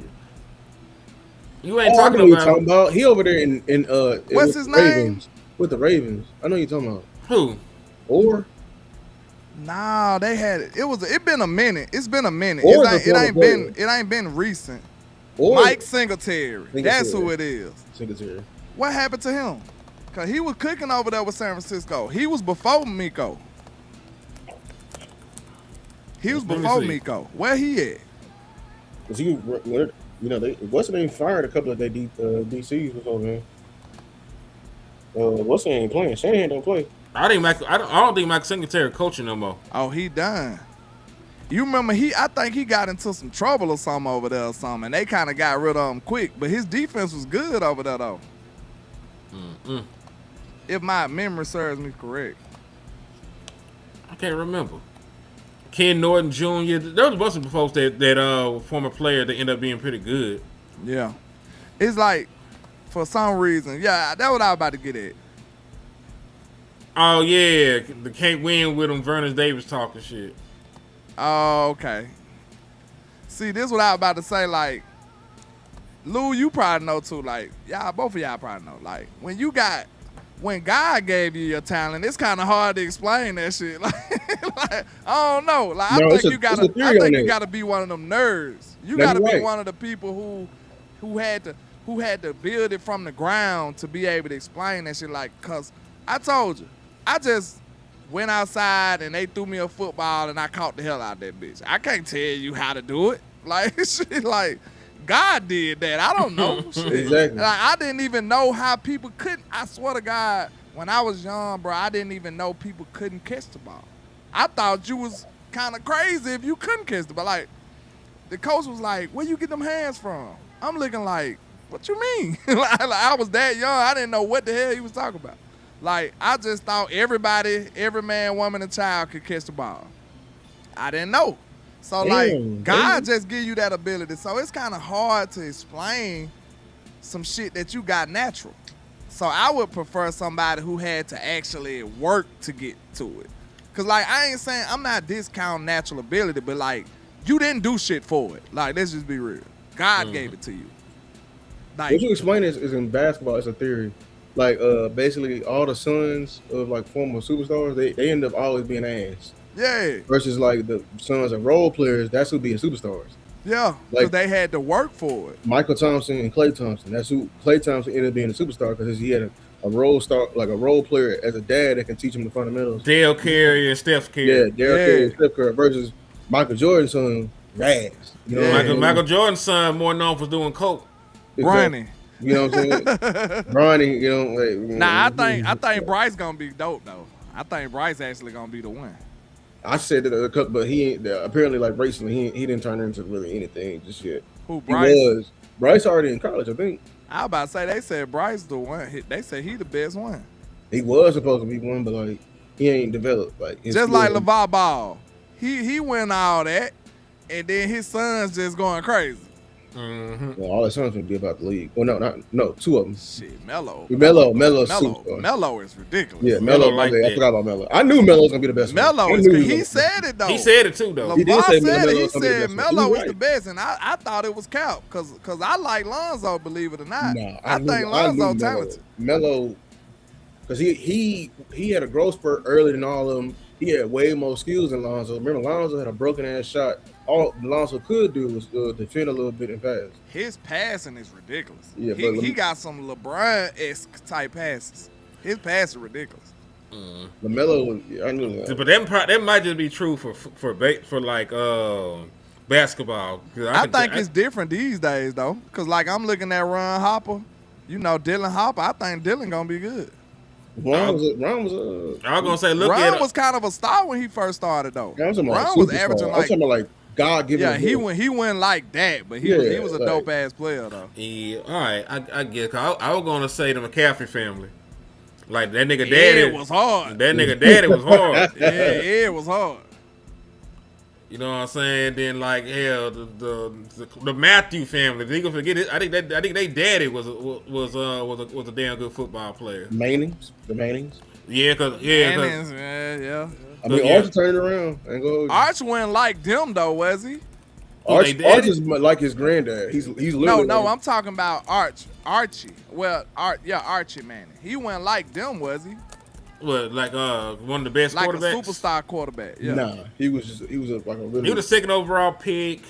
You ain't I know talking what you're talking about. He over there in what's his name? Ravens, with the Ravens. I know you're talking about. Who? Or? Nah, they had it. It been a minute. It's been a minute. Or It ain't been recent. Or Mike Singletary. That's who it is. Singletary. What happened to him? Cause he was cooking over there with San Francisco. He was before Miko. Miko. Where he at? Cause he, you know, what's the name fired a couple of their DCs before, man. What's the name playing? Shanahan don't play. I don't think Mike Singletary coaching no more. Oh, he done. You remember I think he got into some trouble or something over there or something, and they kind of got rid of him quick. But his defense was good over there though. Mm-mm. If my memory serves me correct. I can't remember. Ken Norton Jr. There was a bunch of folks that former player that ended up being pretty good. Yeah. It's like, for some reason, that's what I was about to get at. Oh, yeah. The can't win with him, Vernon Davis talking shit. Oh, okay. See, this is what I was about to say, like, Lou, you probably know too, like, both of y'all probably know, like, when God gave you your talent, it's kind of hard to explain that shit. Like, I don't know. Like, I think you gotta be one of them nerds. You gotta be one of the people who had to build it from the ground to be able to explain that shit. Like, cause I told you, I just went outside and they threw me a football and I caught the hell out of that bitch. I can't tell you how to do it. Like, shit, like, God did that. I don't know. Exactly. Like, I didn't even know how people couldn't. I swear to God, when I was young, bro, I didn't even know people couldn't catch the ball. I thought you was kind of crazy if you couldn't catch the ball. Like, the coach was like, where you get them hands from? I'm looking like, what you mean? like, I was that young. I didn't know what the hell he was talking about. Like, I just thought everybody, every man, woman, and child could catch the ball. I didn't know. So, like, God just give you that ability. So, it's kind of hard to explain some shit that you got natural. So, I would prefer somebody who had to actually work to get to it. Because, like, I ain't saying, I'm not discounting natural ability, but, like, you didn't do shit for it. Like, let's just be real. God gave it to you. Like, what you explain is in basketball, it's a theory. Like, basically, all the sons of, like, former superstars, they end up always being ass. Yeah. Versus, like, the sons of role players, that's who being superstars. Yeah, because they had to work for it. Michael Thompson and Klay Thompson. That's who Klay Thompson ended up being a superstar because he had a role star, like a role player as a dad that can teach him the fundamentals. Dale Carey and Steph Curry. Yeah, Dale Carey and Steph Curry versus Michael Jordan's son, Raz. You know Michael Jordan's son more known for doing coke. Bronny. You know what I'm saying? Bronny, you know. Like, nah, I think Bryce gonna be dope though. I think Bryce actually gonna be the one. I said that a couple, but he ain't. Apparently, like recently, he didn't turn into really anything just yet. Who, Bryce? Bryce already in college, I think. I was about to say they said Bryce the one. They said he the best one. He was supposed to be one, but like he ain't developed. Like just like LeVar Ball, he went all that, and then his son's just going crazy. Well, all his son's gonna be about the league. Well, no, two of them. Shit, Melo is ridiculous. Yeah, Melo Melo. like I that. forgot about Melo. I knew Melo was gonna be the best. Melo I is. knew He was- said it though. He said it too, though. He did LeVar say said Melo it. He was gonna be the said best. Melo He was right. the best, and I thought it was Cap because I like Lonzo, believe it or not. Nah, I think Lonzo talented. Melo, because he had a growth spurt earlier than all of them. He had way more skills than Lonzo. Remember, Lonzo had a broken ass shot. All Lonzo could do was defend a little bit and pass. His passing is ridiculous. Yeah, he got some LeBron-esque type passes. His pass is ridiculous. LaMelo, I knew that. But that might just be true for basketball. I think it's different these days though, because like I'm looking at Ron Hopper, Dylan Hopper. I think Dylan gonna be good. Ron was I was gonna say, look Ron at was kind of a star when he first started though. I'm talking about Ron was superstar. averaging I'm like talking about like God given. yeah, he went like that, but he was a like- dope ass player though. Yeah, all right, I get. I was gonna say the McCaffrey family, like that nigga Yeah, daddy it was hard. That nigga daddy was hard. Yeah, it was hard. You know what I'm saying? Then like hell, the Matthew family. They gonna forget it. I think they daddy was a damn good football player. the Mannings. Yeah, cause Yeah. I mean, Yeah. Archie turned it around and go. Arch went like them though, was he? they did? Archie's like his granddad. He's literally No, like- I'm talking about Archie. Well, Archie Manning. He went like them, was he? what like one of the best Like quarterbacks. a superstar quarterback. Yeah. Nah, he was like a really. He was the second overall pick,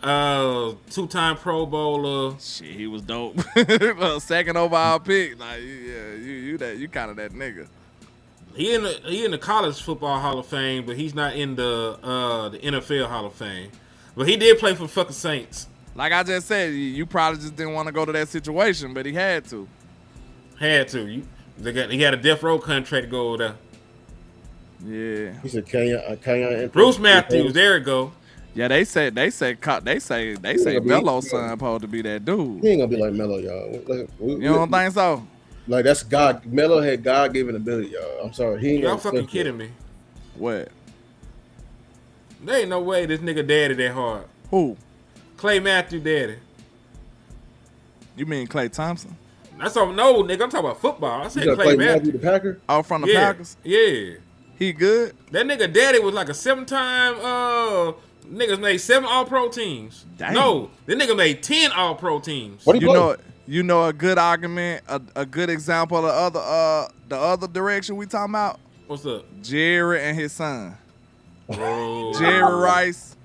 2-time Pro Bowler. Shit, he was dope. Second overall pick. Like, yeah, you kind of that nigga. He in the college football Hall of Fame, but he's not in the NFL Hall of Fame. But he did play for fucking Saints. Like I just said, you probably just didn't want to go to that situation, but he had to. Had to. He had a death row contract to go over there. Yeah. He said Kenyon. Bruce Matthews, there it go. Yeah, they say Melo's son supposed to be that dude. He ain't gonna be like Melo, y'all. You don't think so? Like that's God. Melo had God given ability, y'all. I'm sorry, he ain't. Y'all gonna fucking flip kidding it. me. What? There ain't no way this nigga daddy that hard. Who? Clay Matthews daddy. You mean Klay Thompson? That's all. No, nigga, I'm talking about football. I You said gotta Clay play Matthews. Matthew the Packer. Oh, from the Yeah, Packers? yeah. He good? That nigga daddy was like a 7-time. Niggas made 7 All-Pro teams. Damn. No, that nigga made 10 All-Pro teams. What do you play? You know a good argument, a good example of the other direction we talking about? What's up? Jerry and his son. Oh. Jerry Rice.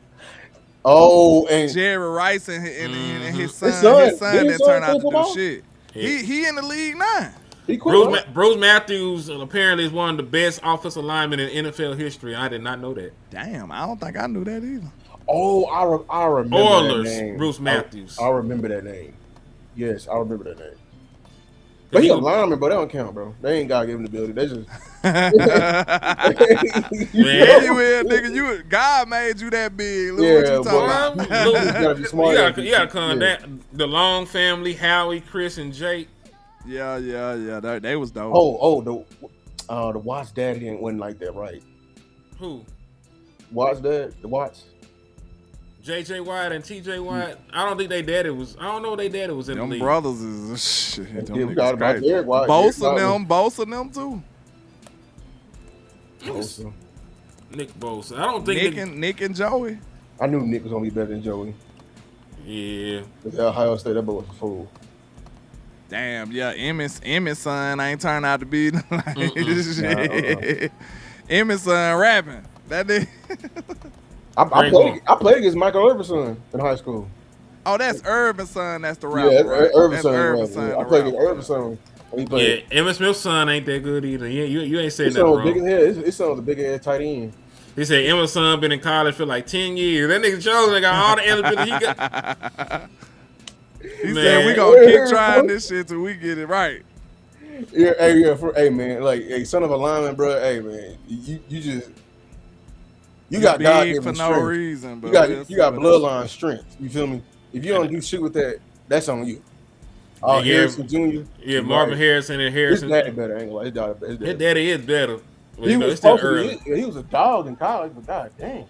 Oh, and Jerry Rice and his son. His son. His son Did that his son turned out play to do football? shit. Yeah. He in the league now. he quit. right? Bruce Matthews apparently is one of the best offensive linemen in NFL history. I did not know that. Damn, I don't think I knew that either. Oh, I remember Oilers, that name. Bruce Matthews. I remember that name. Yes, I remember that name. But he a lineman, bro. They don't count, bro. They ain't God given ability. They just. Anyway, nigga, God made you that big. Look what Yeah, you boy. talking about. Look, You gotta be smart. you gotta calm down. The Long family, Howie, Chris, and Jake. Yeah. They was dope. The Watts dad didn't win like that, right? Who? Watts dad, the Watts. J.J. Watt and T.J. Watt. I don't think they daddy was. I don't know. They daddy was in Them the league. brothers is shit. Them Yeah, we niggas got about crazy. Derek White. Both of them too. Nick Bosa. I don't think Nick and Joey. I knew Nick was gonna be better than Joey. Yeah. At Ohio State, that boy was a fool. Damn, yeah, Emmett's son ain't turned out to be like shit. Emmett's son rapping. That nigga. I played against Michael Irvin's son in high school. Oh, that's Irvin's son. That's the rapper. Yeah, right? Irvin's That's son. Irvin's Right. son. I the played rapper. against Irvin's son. When he played. Yeah, Emmitt Smith's son ain't that good either. You ain't saying His nothing son was big as wrong. hell. His son was a big ass tight end. He said Emmitt's son been in college for like 10 years. That nigga Jones got all the eligibility he got. He Man. said we gonna keep trying this shit till we get it right. Yeah, hey man, like hey, son of a lineman, bro. Hey man, you got big God for given no strength. reason, but You got bloodline strength. You feel me? If you don't do shit with that, that's on you. Oh, Yeah. Harrison Jr. Yeah, Marvin Harrison and His Harrison. daddy better. I ain't gonna lie. His daddy His daddy is better. But, He you know, was it's still supposed to early. be. He was a dog in college, but god damn.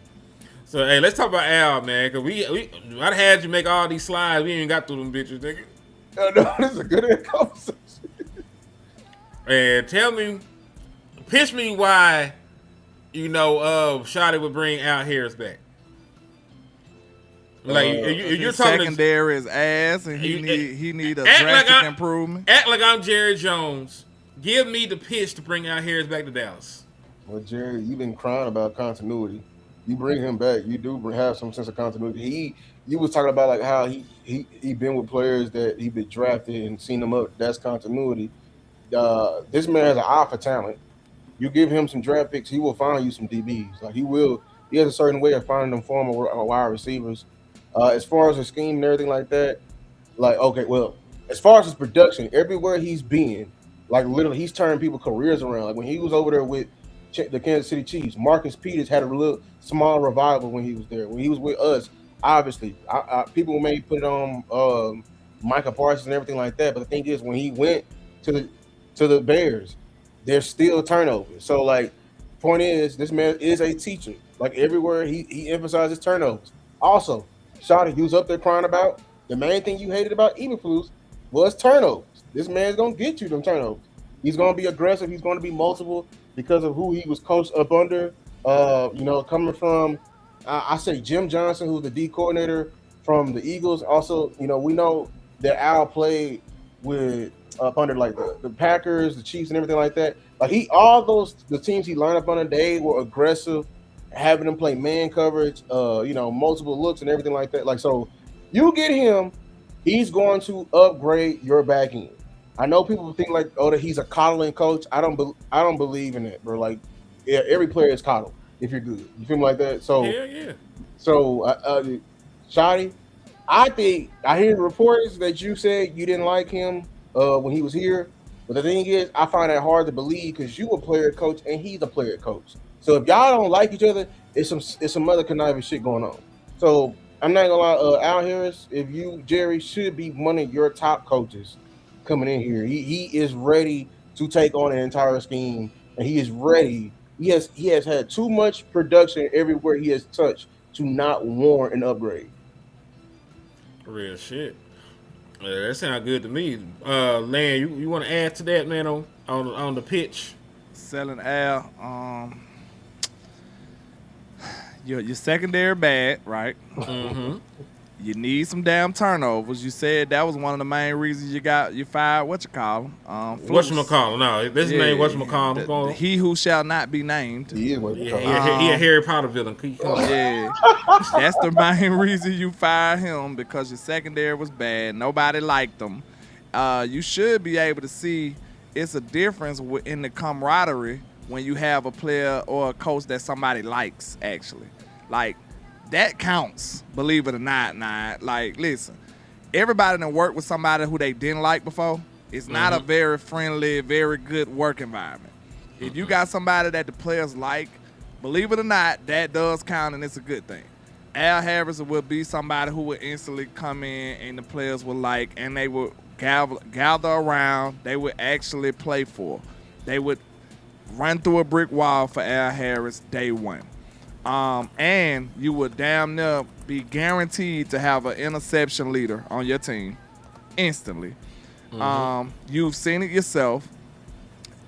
So hey, let's talk about Al, man. Cause I'd had you make all these slides. We ain't even got through them bitches, nigga. No, this is a good conversation. And pitch me why, Shotty would bring Al Harris back. Like you're talking secondary is ass, and he need a drastic improvement. Act like I'm Jerry Jones. Give me the pitch to bring Al Harris back to Dallas. Well, Jerry, you've been crying about continuity. You bring him back, you do have some sense of continuity. You was talking about like how he been with players that he been drafted and seen them up. That's continuity. This man has an eye for talent. You give him some draft picks, he will find you some DBs. Like he will. He has a certain way of finding them former wide receivers. As far as the scheme and everything like that, like okay, well, as far as his production, everywhere he's been, like literally, he's turned people's careers around. Like when he was over there with the Kansas City Chiefs, Marcus Peters had a little small revival when he was there. When he was with us, obviously, people may put it on Micah Parsons and everything like that. But the thing is, when he went to the Bears, there's still turnovers. So like, point is, this man is a teacher. Like everywhere, he emphasizes turnovers. Also, Shotty, you was up there crying about the main thing you hated about Eberflus was turnovers. This man's gonna get you them turnovers. He's gonna be aggressive. He's gonna be multiple because of who he was coached up under. Coming from, I say Jim Johnson, who's the D coordinator from the Eagles. Also, we know that Al played with up under like the Packers, the Chiefs, and everything like that. Like the teams he lined up under, they were aggressive, having them play man coverage, multiple looks and everything like that. Like, so you get him, he's going to upgrade your back end. I know people think like, that he's a coddling coach. I don't believe in it, bro. Like, yeah, every player is coddled if you're good. You feel me like that? So yeah. So, Shotty, I think I hear reports that you said you didn't like him when he was here. But the thing is, I find that hard to believe because you a player coach and he's a player coach. So if y'all don't like each other, it's some other conniving shit going on. So I'm not gonna lie, Al Harris, Jerry should be one of your top coaches coming in here. He is ready to take on an entire scheme, and he is ready. He has had too much production everywhere he has touched to not warrant an upgrade. Real shit. That sounds good to me. Lan, you want to add to that, man, on the pitch? Selling Al. Your secondary bad, right? Mm-hmm. You need some damn turnovers. You said that was one of the main reasons you fired whatchamacallit. No, this name whatchamacallit. He who shall not be named. He is he a Harry Potter villain. Yeah, that's the main reason you fired him, because your secondary was bad. Nobody liked them. You should be able to see it's a difference in the camaraderie when you have a player or a coach that somebody likes, actually. Like, that counts, believe it or not. Like, listen, everybody that worked with somebody who they didn't like before, it's not a very friendly, very good work environment. If you got somebody that the players like, believe it or not, that does count, and it's a good thing. Al Harris will be somebody who will instantly come in and the players will like, and they will gather around. They would actually play for. They would run through a brick wall for Al Harris day one. And you would damn near be guaranteed to have an interception leader on your team instantly. You've seen it yourself.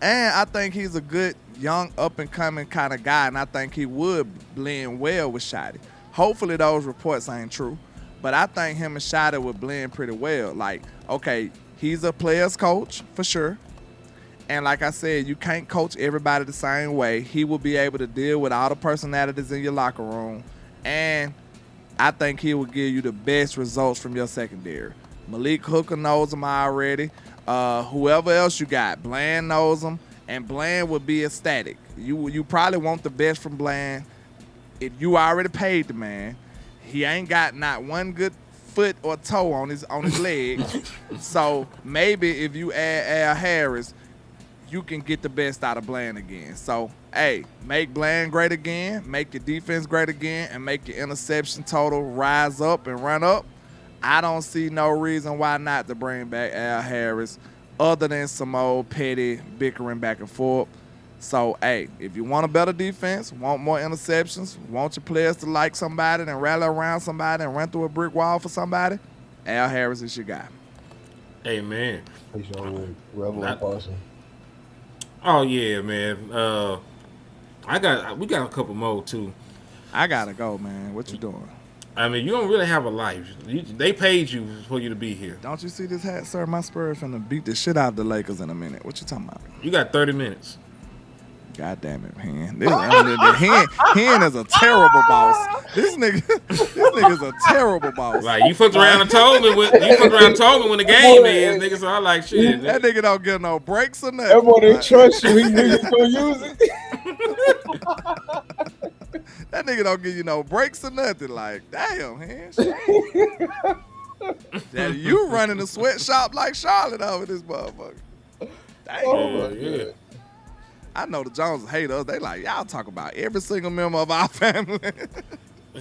And I think he's a good, young, up-and-coming kind of guy, and I think he would blend well with Shotty. Hopefully those reports ain't true, but I think him and Shotty would blend pretty well. Like, okay, he's a player's coach for sure. And like I said, you can't coach everybody the same way. He will be able to deal with all the personalities in your locker room. And I think he will give you the best results from your secondary. Malik Hooker knows him already. Whoever else you got, Bland knows him. And Bland would be ecstatic. You probably want the best from Bland. If you already paid the man, he ain't got not one good foot or toe on his leg. So maybe if you add Al Harris, you can get the best out of Bland again. So, hey, make Bland great again, make your defense great again, and make your interception total rise up and run up. I don't see no reason why not to bring back Al Harris other than some old petty bickering back and forth. So, hey, if you want a better defense, want more interceptions, want your players to like somebody and rally around somebody and run through a brick wall for somebody, Al Harris is your guy. Hey, man. He's on Rebel Not- and Parson. Oh yeah, man. We got a couple more too. I gotta go, man. What you doing? I mean, you don't really have a life. They paid you for you to be here. Don't you see this hat, sir? My Spurs finna beat the shit out of the Lakers in a minute. What you talking about? You got 30 minutes. God damn it, man. Hen is a terrible boss. This nigga's a terrible boss. Like you fucked around and told me when the game is, nigga. So I like shit. That nigga don't get no breaks or nothing. Everyone didn't trust you. He knew you was gonna use it. That nigga don't give you no breaks or nothing. Like, damn, man. That you running a sweatshop like Charlotte over this motherfucker. Damn. Yeah. I know the Joneses hate us. They like, y'all talk about every single member of our family.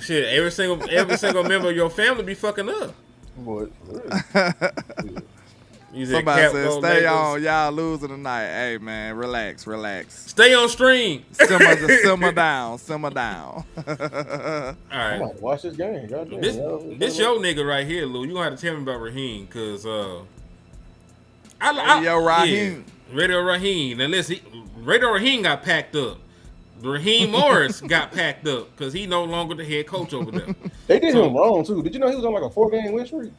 Shit, every single member of your family be fucking up. Boy, Somebody said, stay on, y'all losing tonight. Hey, man, relax. Stay on stream. Simmer down. All I right. might watch this game. Goddamn. This your nigga right here, Lou. You gonna have to tell me about Raheem, cause Radio Raheem. Yeah, Radio Raheem. And listen, Radio Raheem got packed up. Raheem Morris got packed up because he no longer the head coach over there. They did him wrong too. Did you know he was on like a 4-game win streak?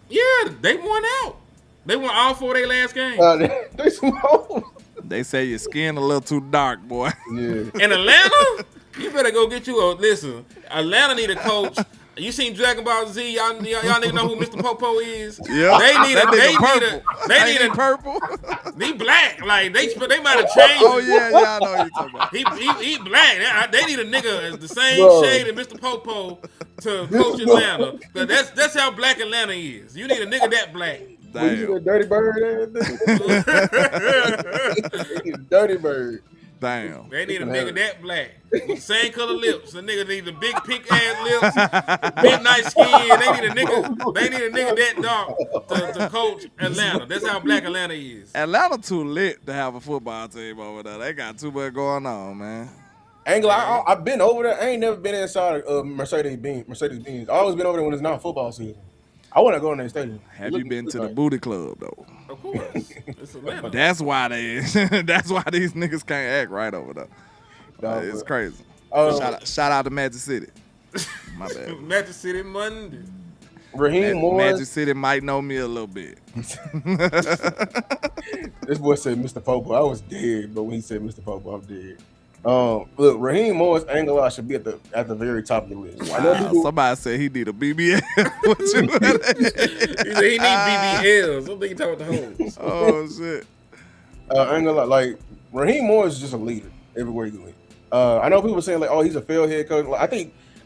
Yeah, they won out. They won all 4 of their last games. They small. They say your skin a little too dark, boy. Yeah. In Atlanta, you better go get you a listen. Atlanta need a coach. You seen Dragon Ball Z? Y'all niggas know who Mr. Popo is? Yeah. They need a purple. He black. Like they might have changed. Oh yeah, I know what you're talking about. He black. They need a nigga the same shade as Mr. Popo to coach Atlanta. Cause that's how black Atlanta is. You need a nigga that black. Damn. Dirty bird. Dirty bird. Damn. They need a nigga that black. With same color lips. The nigga need the big pink ass lips, big nice skin. They need a nigga that dark to coach Atlanta. That's how black Atlanta is. Atlanta too lit to have a football team over there. They got too much going on, man. I've been over there. I ain't never been inside Mercedes-Benz. I always been over there when it's not football season. I want to go in that stadium. Have you been to the booty club though? Of course. It's Atlanta. That's why these niggas can't act right over there. It's crazy. Shout out to Magic City. My bad. Magic City Monday. Raheem Morris. Magic City might know me a little bit. This boy said Mr. Popo. I was dead, but when he said Mr. Popo, I'm dead. Look, Raheem Morris, I ain't gonna lie, should be at the very top of the list. Wow, somebody said he need a BBL. He said he need BBLs. I don't think he talking about the hoes. Oh shit. I ain't gonna lie, like Raheem Morris is just a leader everywhere he goes. I know people saying like, oh, he's a failed head coach. Like,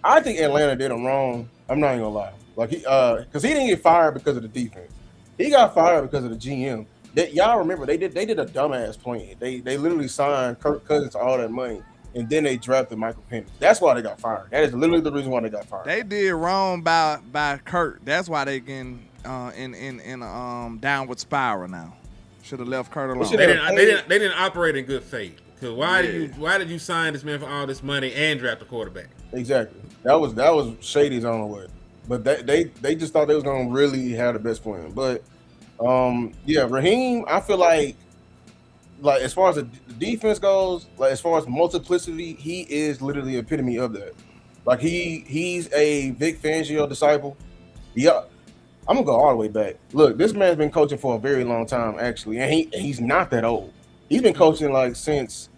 I think Atlanta did him wrong. I'm not even gonna lie. Like because he didn't get fired because of the defense. He got fired because of the GM. Y'all remember they did a dumbass plan. They literally signed Kirk Cousins for all that money, and then they drafted Michael Penix. That's why they got fired. That is literally the reason why they got fired. They did wrong by Kurt. That's why they getting in downward spiral now. Should have left Kurt alone. They didn't operate in good faith. Cause why did you sign this man for all this money and draft a quarterback? Exactly. That was shady as I don't know what. But they just thought they was gonna really have the best plan. But yeah, Raheem, I feel like as far as the defense goes, like as far as multiplicity, he is literally the epitome of that. Like he's a Vic Fangio disciple. Yeah, I'm gonna go all the way back. Look, this man's been coaching for a very long time, actually, and he's not that old. He's been coaching like since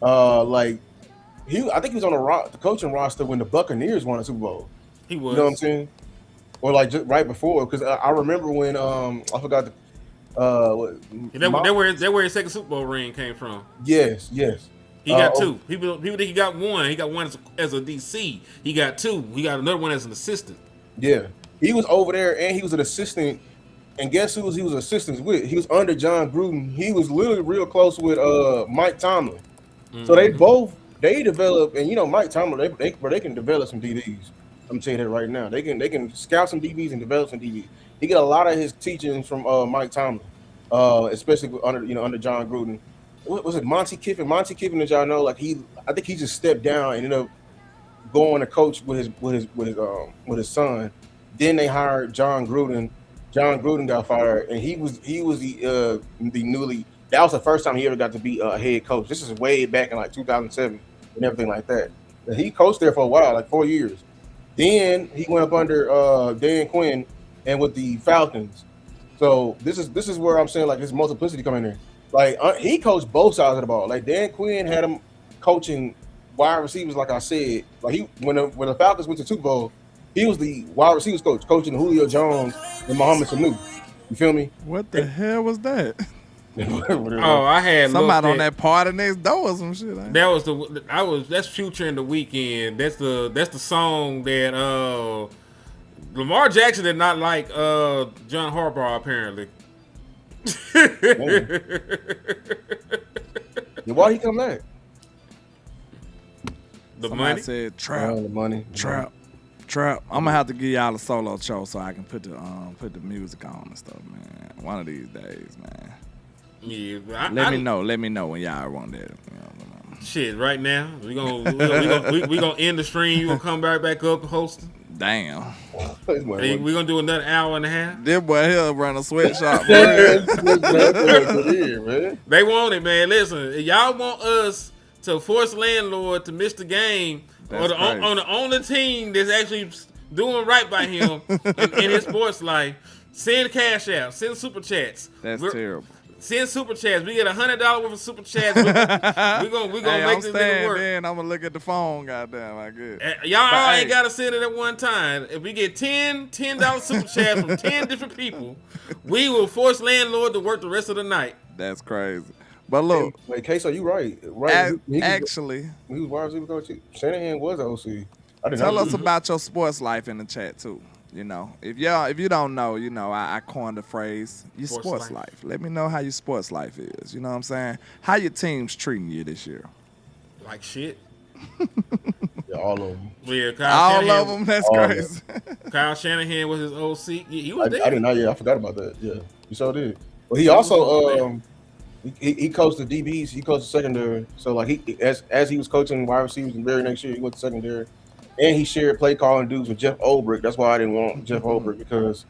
I think he was on the coaching roster when the Buccaneers won a Super Bowl. He was. You know what I'm saying? Or like just right before, because I remember when I forgot that where his second Super Bowl ring came from. Yes. He got two. People think he got one. He got one as a DC. He got two. He got another one as an assistant. Yeah, he was over there, and he was an assistant. And guess who he was assistants with? He was under John Gruden. He was literally real close with Mike Tomlin. Mm-hmm. So they developed, and you know Mike Tomlin, they can develop some DBs. I'm telling you that right now. They can scout some DBs and develop some DBs. He get a lot of his teachings from Mike Tomlin, especially under John Gruden. what was it, Monty Kiffin? Monty Kiffin, as y'all know, like I think he just stepped down and ended up going to coach with his son. Then they hired John Gruden. John Gruden got fired, and he was the newly. That was the first time he ever got to be a head coach. This is way back in like 2007 and everything like that. And he coached there for a while, like 4 years. Then he went up under Dan Quinn and with the Falcons. So this is where I'm saying like his multiplicity coming in. Like he coached both sides of the ball. Like Dan Quinn had him coaching wide receivers, like I said. Like when the Falcons went to Super Bowl, he was the wide receivers coach, coaching Julio Jones and Mohamed Sanu. You feel me? What the hell was that? Oh, I had somebody on that party next door or some shit. That's Future in the Weekend. That's the song that Lamar Jackson did not like John Harbaugh apparently. Why he come back? Somebody Money said trap, the money, trap. I'm gonna have to give y'all a solo show so I can put the music on and stuff, man. One of these days, man. Yeah, let me know when y'all want that. Shit, right now we gonna end the stream. You gonna come back up hosting? Damn. Hey, we gonna do another hour and a half. This boy here run a sweatshop. Man. They want it, man. Listen, y'all want us to force landlord to miss the game on the only team that's actually doing right by him in his sports life. Send cash out. Send super chats. That's terrible. Send super chats. We get $100 worth of super chats. We're gonna make this nigga work. Then I'm gonna look at the phone. Goddamn, I guess. Y'all ain't gotta send it at one time. If we get $10 super chats from 10 different people, we will force landlord to work the rest of the night. That's crazy. But look, wait, Queso, you right. Actually, he was wide receiver coach. Shanahan was an OC. Tell us about your sports life in the chat too. You know, if you don't know, you know, I coined the phrase your sports life. Let me know how your sports life is. You know what I'm saying? How your team's treating you this year? Like shit. Yeah, all of them. Yeah, all of them. That's crazy. Kyle Shanahan was his OC. He was there. I didn't know. Yeah, I forgot about that. Yeah, you sure did. Well, he also he coached the DBs. He coached the secondary. So like as he was coaching wide receivers the very next year, he went to secondary. And he shared play calling dudes with Jeff Ulbrich. That's why I didn't want Jeff Ulbrich because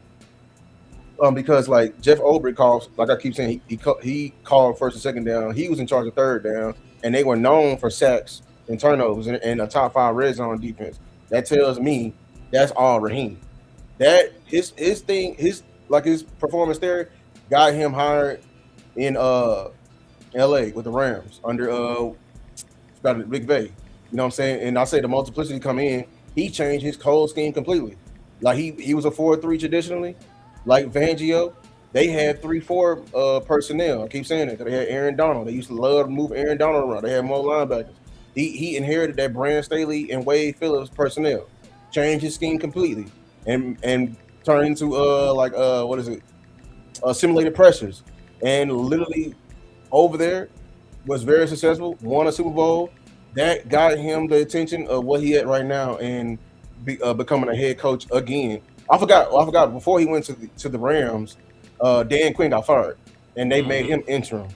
like Jeff Ulbrich calls, like I keep saying, he called first and second down. He was in charge of third down, and they were known for sacks and turnovers and a top 5 red zone defense. That tells me that's all Raheem. That his performance there got him hired in LA with the Rams under Big Bay. You know what I'm saying? And I say the multiplicity come in, he changed his cold scheme completely. Like he was a 4-3 traditionally. Like Fangio, they had 3-4 personnel. I keep saying it because they had Aaron Donald. They used to love to move Aaron Donald around. They had more linebackers. He inherited that Brandon Staley and Wade Phillips personnel. Changed his scheme completely and turned into simulated pressures. And literally over there was very successful, won a Super Bowl. That got him the attention of what he at right now and becoming a head coach again. I forgot. Before he went to the Rams, Dan Quinn got fired, and they made him interim.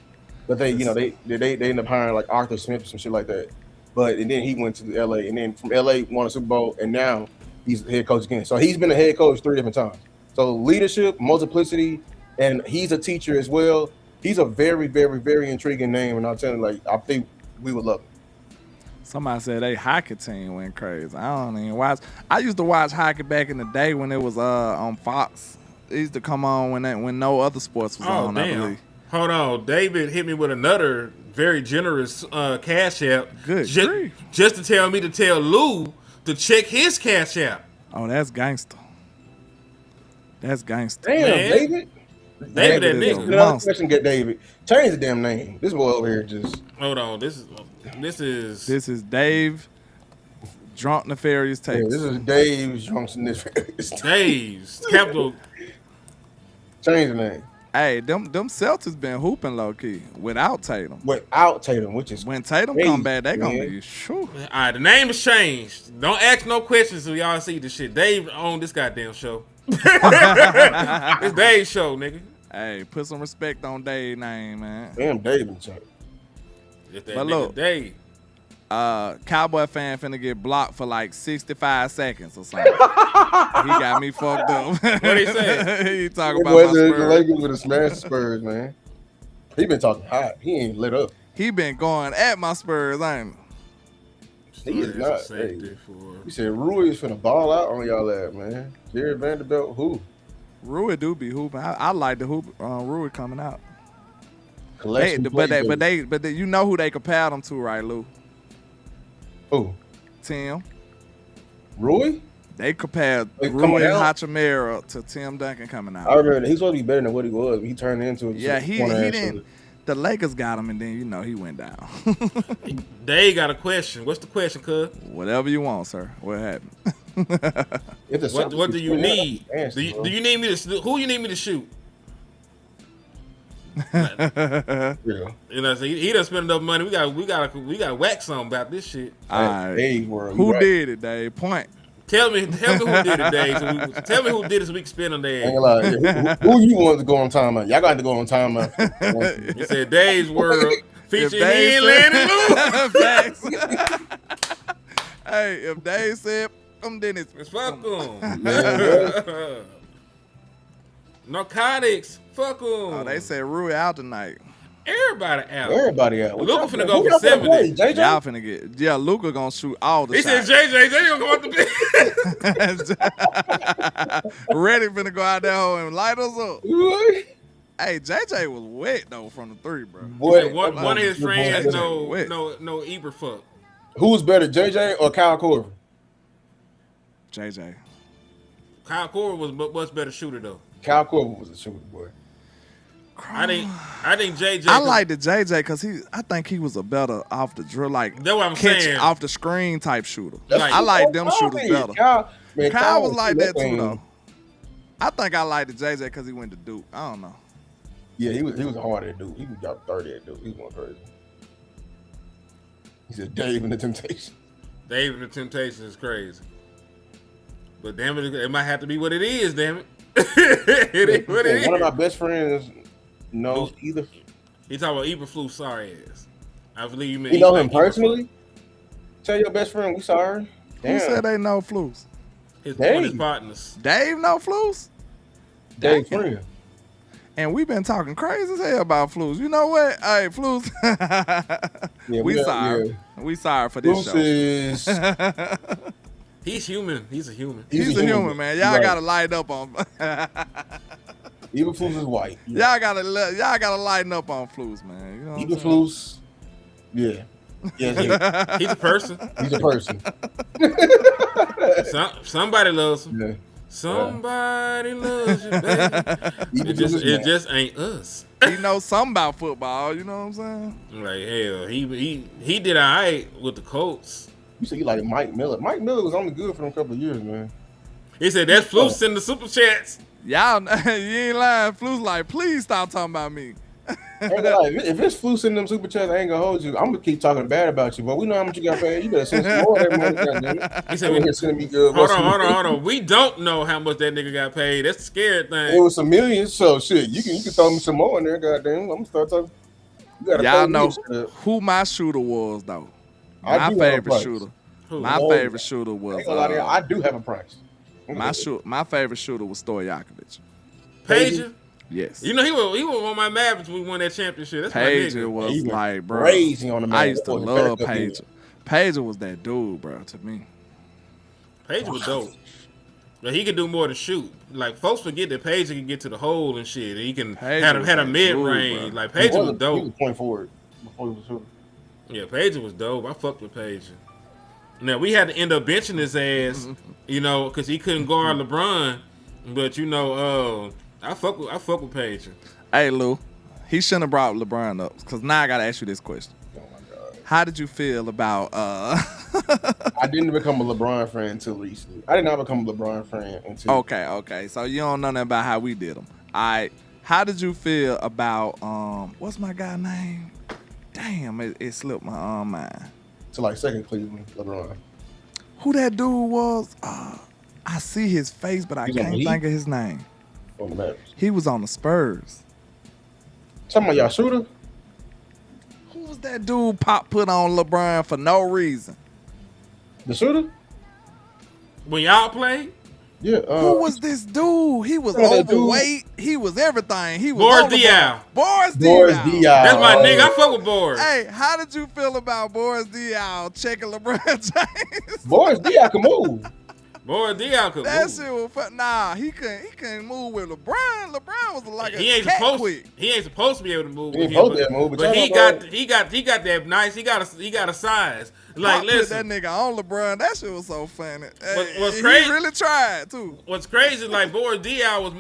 But they ended up hiring like Arthur Smith and shit like that. And then he went to the LA, and then from LA won a Super Bowl, and now he's the head coach again. So he's been a head coach 3 different times. So leadership, multiplicity, and he's a teacher as well. He's a very, very, very intriguing name, and I'll tell you, like I think we would love him. Somebody said they hockey team went crazy. I don't even watch. I used to watch hockey back in the day when it was on Fox. It used to come on when no other sports was on. Damn. I believe. Hold on, David hit me with another very generous cash app. Good grief. Just to tell me to tell Lou to check his cash app. Oh, that's gangster. That's gangster. Damn, man. David that nigga. Another question, get David. Change the damn name. This boy over here just. Hold on, this is Dave Drunk Nefarious Takes. Yeah, this is Dave's Drunk Nefarious. Dave's capital. Change the name. Hey, them Celtics been hooping low key without Tatum. Without Tatum, which is when Tatum crazy, come back, they gonna be shoo. All right, the name has changed. Don't ask no questions so y'all see this shit. Dave owned this goddamn show. It's Dave's show, nigga. Hey, put some respect on Dave's name, man. Damn, Dave in chat. If that But nigga look. Dave. Cowboy fan finna get blocked for like 65 seconds or something. He got me fucked up. What he say? He talking It about my wasn't the Spurs. Lakers with a smash Spurs, man. He been talking hot. He ain't lit up. He been going at my Spurs, ain't He is That's a not. safety Hey. for. He said Rui is finna ball out on y'all that, man. Jared Vanderbilt, who? Rui do be hooping. I like the hoop. Rui coming out. Collection But you know who they compared him to, right, Lou? Who? Tim. Rui? They compared Wait, coming Rui out? Hachimura to Tim Duncan coming out. I remember that. He's supposed to be better than what he was. He turned into a Yeah, he corner-ass didn't. shooter. The Lakers got him, and then he went down. Dave got a question. What's the question, cuz? Whatever you want, sir. What happened? If the Celtics What do could you win, need? that's Do nasty, you need me to? Who you need me to shoot? bro. Yeah. You know, so he done spent enough money. We got whack something about this shit. All right. Dave World, Who you right. did it, Dave? Point. Tell me who did it, Dave. Tell me who did it so we can spin on I ain't there. gonna lie. Who you want to go on timeout? Y'all got to go on timeout. He said Dave's World featuring Dave Ian Landon Lou. Facts. Hey, if Dave said, then it's Fuck them. Man, Narcotics. Fuck them. Oh, they said Rui out tonight. Everybody out. Everybody out. Luka finna go Who for y'all finna 70. play? JJ? Y'all finna get. Yeah, Luka gonna shoot all the He said shots. JJ gonna come out the bench. Ready finna go out there hole and light us up. What? Hey, JJ was wet though from the three, bro. Boy, One of his friends Wait. no Eber fuck. Who's better, JJ or Kyle Korver? JJ. Kyle Korver was a much better shooter though. Kyle Korver was a shooter, boy. I think JJ. I like the JJ because I think he was a better off the drill, like That's what I'm catch saying. off the screen type shooter. Like- I like them shooters better. Kyle was was like that too though. I think I like the JJ because he went to Duke. I don't know. Yeah, he was hard at Duke. He was dropped 30 at Duke. He was going crazy. He said Dave and the Temptation. Dave and the Temptations is crazy. But damn it might have to be what it is, damn it. It is what it One of is. my best friends knows either. He talking about Eberflus sorry ass. I believe you mean You know him personally? Tell your best friend we sorry. Who said they know Flus? His Dave. one of his partners. Dave know Flus? Dave friend. And we've been talking crazy as hell about Flus. You know what? Hey, Flus. Yeah, we got- sorry. yeah. We sorry for this Bruce show. is He's human. He's a human. He's a human, man. Y'all Right. gotta lighten up on. Eberflus is white. y'all gotta lighten up on Flus, man. You know what I'm saying? Eberflus, yeah. Yes, He's a person. he's a person. Somebody loves him. Yeah. Somebody loves you, baby. It just ain't us. He knows something about football. You know what I'm saying? Like hell, he did all right with the Colts. You say you like Mike Miller. Mike Miller was only good for them couple of years, man. He said that's Flus in the super chats. Y'all, you ain't lying. Flus like, please stop talking about me. Ain't gonna lie, if it's Flus in them super chats, I ain't gonna hold you. I'm gonna keep talking bad about you, but we know how much you got paid. You better send some more of that money, goddammit. He said, Over here sending me good. hold on. We don't know how much that nigga got paid. That's the scary It thing. was some millions, so shit. You can throw me some more in there, goddamn. I'm gonna start talking. You gotta Y'all pay me know shit. who my shooter was though. I My do have a favorite price. shooter. Who? My Oh, favorite shooter I was ain't gonna lie to you, I do have a price. my favorite shooter was Stojakovic. Pager. Yes. You know he was on my Mavericks when we won that championship. That's my Pager nigga. was He went like, bro. crazy on the I man. used to That was love the backup Pager. Pager was that dude, bro, to me. Pager was dope. But he could do more than shoot. Like folks forget that Pager can get to the hole and shit. And he can Pager was had a that mid dude, range. bro. Like He Pager was He was dope. point forward before he was shooting. Yeah, Pager was dope. I fucked with Pager. Now we had to end up benching his ass, you know, because he couldn't guard LeBron. But you know, I fuck with Pager. Hey, Lou, he shouldn't have brought LeBron up because now I got to ask you this question. Oh my god. How did you feel about I didn't become a LeBron fan until recently. I did not become a LeBron fan until Okay. So you don't know nothing about how we did them. All right. How did you feel about what's my guy name? Damn, it slipped my mind. to like second Cleveland LeBron. Who that dude was? I see his face, but I He's on can't the Heat? think of his name. On the Mavericks. He was on the Spurs. Talking about y'all shooter? Who was was that dude Pop put on LeBron for no reason? The shooter? When y'all played, Yeah. Who was this dude? He was that dude? overweight. He was everything. He was Boris on LeBron. Diaw. Boris Boris Diaw. Diaw? that's my nigga. I fuck with Boris. Hey, how did you feel about Boris Diaw checking LeBron James? Boris Diaw can move. Boris Diaw could That move. shit was fun. Nah, he couldn't move with LeBron. LeBron was like He a ain't cat supposed. quick. He ain't supposed to be able to move. He with ain't him, supposed to move, but but he y'all got that nice. He got a size. Like Pop put listen, that nigga on LeBron. That shit was so funny. What's He crazy- really tried too. what's crazy is like Boris Diaw was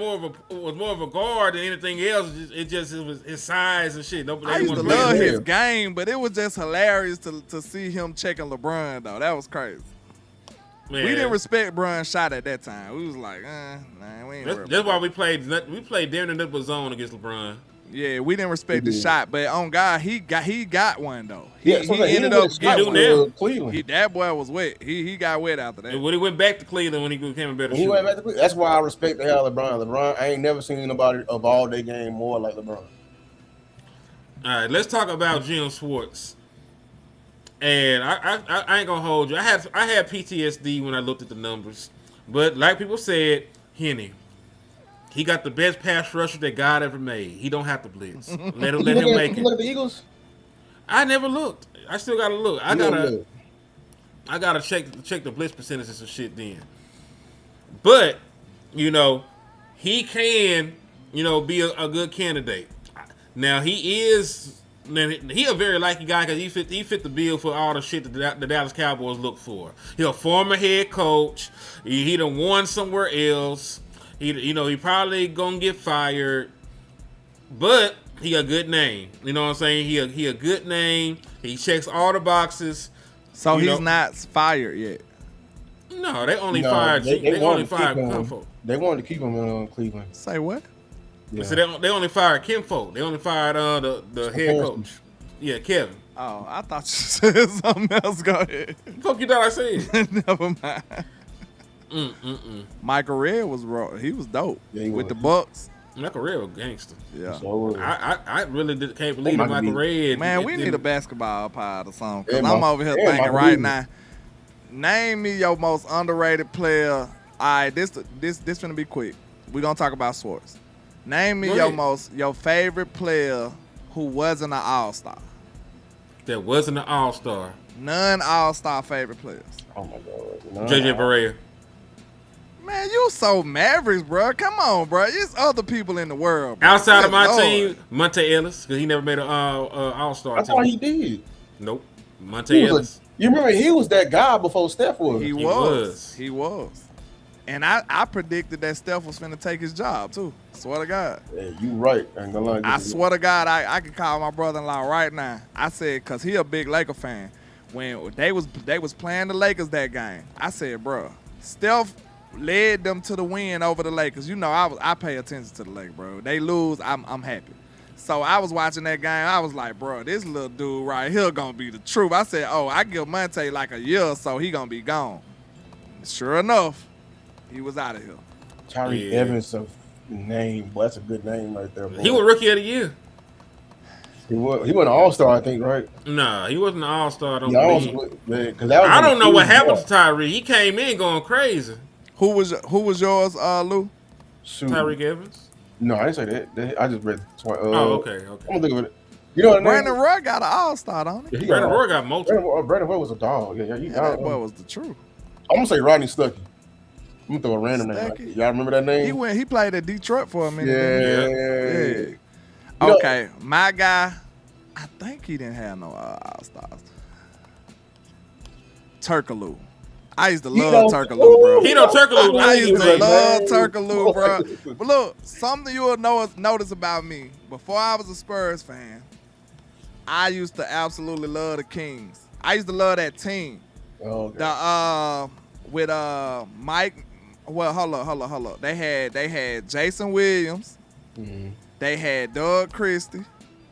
more of a guard than anything else. It was his size and shit. Nobody I used to wanna play love him. his game, but it was just hilarious to see him checking LeBron though. That was crazy. Man, We didn't respect Bron's shot at that time. We was like, nah, we ain't worried That's about why we played damn near the zone against LeBron. that. Yeah, we didn't respect the shot, but on God, he got one though. Yeah, He so like, ended up He getting do one. now. Cleveland. That boy was wet. He got wet after that. And when he went back to Cleveland, when he became a better When he shooter. went back to Cleveland, that's why I respect the hell out of LeBron. LeBron, I ain't never seen nobody of all their game more like LeBron. All right, let's talk about Jim Schwartz. And I ain't gonna hold you. I had PTSD when I looked at the numbers, but like people said, Henny, he got the best pass rusher that God ever made. He don't have to blitz. Let him make You look it. at the Eagles. I never looked. I still gotta look. I gotta check the blitz percentages and shit then. But he can be a good candidate. Now he a very likely guy because he fit the bill for all the shit that the Dallas Cowboys look for. He a former head coach. He done won somewhere else. He probably gonna get fired, but he a good name. You know what I'm saying? He a good name. He checks all the boxes. So he's not fired yet. No, they only fired. They only fired Kinfolk. They wanted to keep him in Cleveland. Say what? Yeah. So they only fired Kinfolk. They only fired the head coach. Yeah, Kevin. Oh, I thought you said something else. Go ahead. Fuck you thought I said? Never mind. Michael Red was raw. He was dope with the Bucks. Like a real gangster. Yeah. So, I really can't believe that Michael Red. Man, we need a basketball pod or something. Because Yeah, I'm over here thinking Michael right Reed. now. Name me your most underrated player. All right, this finna be quick. We're gonna talk about Schwartz. Name me Go ahead. your favorite player who wasn't an all-star. That wasn't an all-star. None all-star favorite players. oh my God. JJ Barea. Man, you so Mavericks, bro. Come on, bro. There's other people in the world, bro. Outside of Good my Lord. team, Monte Ellis, because he never made an all-star I team. thought he did. Nope. Monte He was Ellis. you remember he was that guy before Steph was. He was. was. And I predicted that Steph was finna take his job, too. Swear to God. Yeah, you right. I ain't gonna lie. I swear to God, I can call my brother-in-law right now. I said, because he a big Laker fan. When they was playing the Lakers that game, I said, bro, Steph led them to the win over the Lakers. You know, I pay attention to the Lakers, bro. They lose, I'm happy. So I was watching that game. I was like, bro, this little dude right here gonna be the truth. I said, oh, I give Monte like a year or so, he gonna be gone. Sure enough, he was out of here. Tyreke Yeah. Evans of name. Boy, that's a good name right there. Boy. He was Rookie of the Year. He was an all-star, I think, right? Nah, he wasn't an all-star. I don't Yeah, believe. I don't know what happened to Tyree. He came in going crazy. Who was yours, Lou? Tyreek Evans. No, I didn't say that. I just read. Oh, okay. I'm gonna think of it. You know what Brandon Roy got an all-star, don't he? Yeah, he Brandon got Roy got multiple. Brandon Roy was a dog. Yeah, That boy was the truth. I'm gonna say Rodney Stuckey. I'm gonna throw a random name. Stuckey? Y'all remember that name? He played at Detroit for a minute. Yeah. didn't he? You Yeah. know- Okay, my guy, I think he didn't have no all-stars. Turkaloo. I used to love Turkaloo, bro. He don't Turkaloo. I used to Right, love man. Turkaloo, bro. But look, something you will notice about me. Before I was a Spurs fan, I used to absolutely love the Kings. I used to love that team. Oh, okay. The with Mike. Well, hold up. They had Jason Williams. Mhm. They had Doug Christie.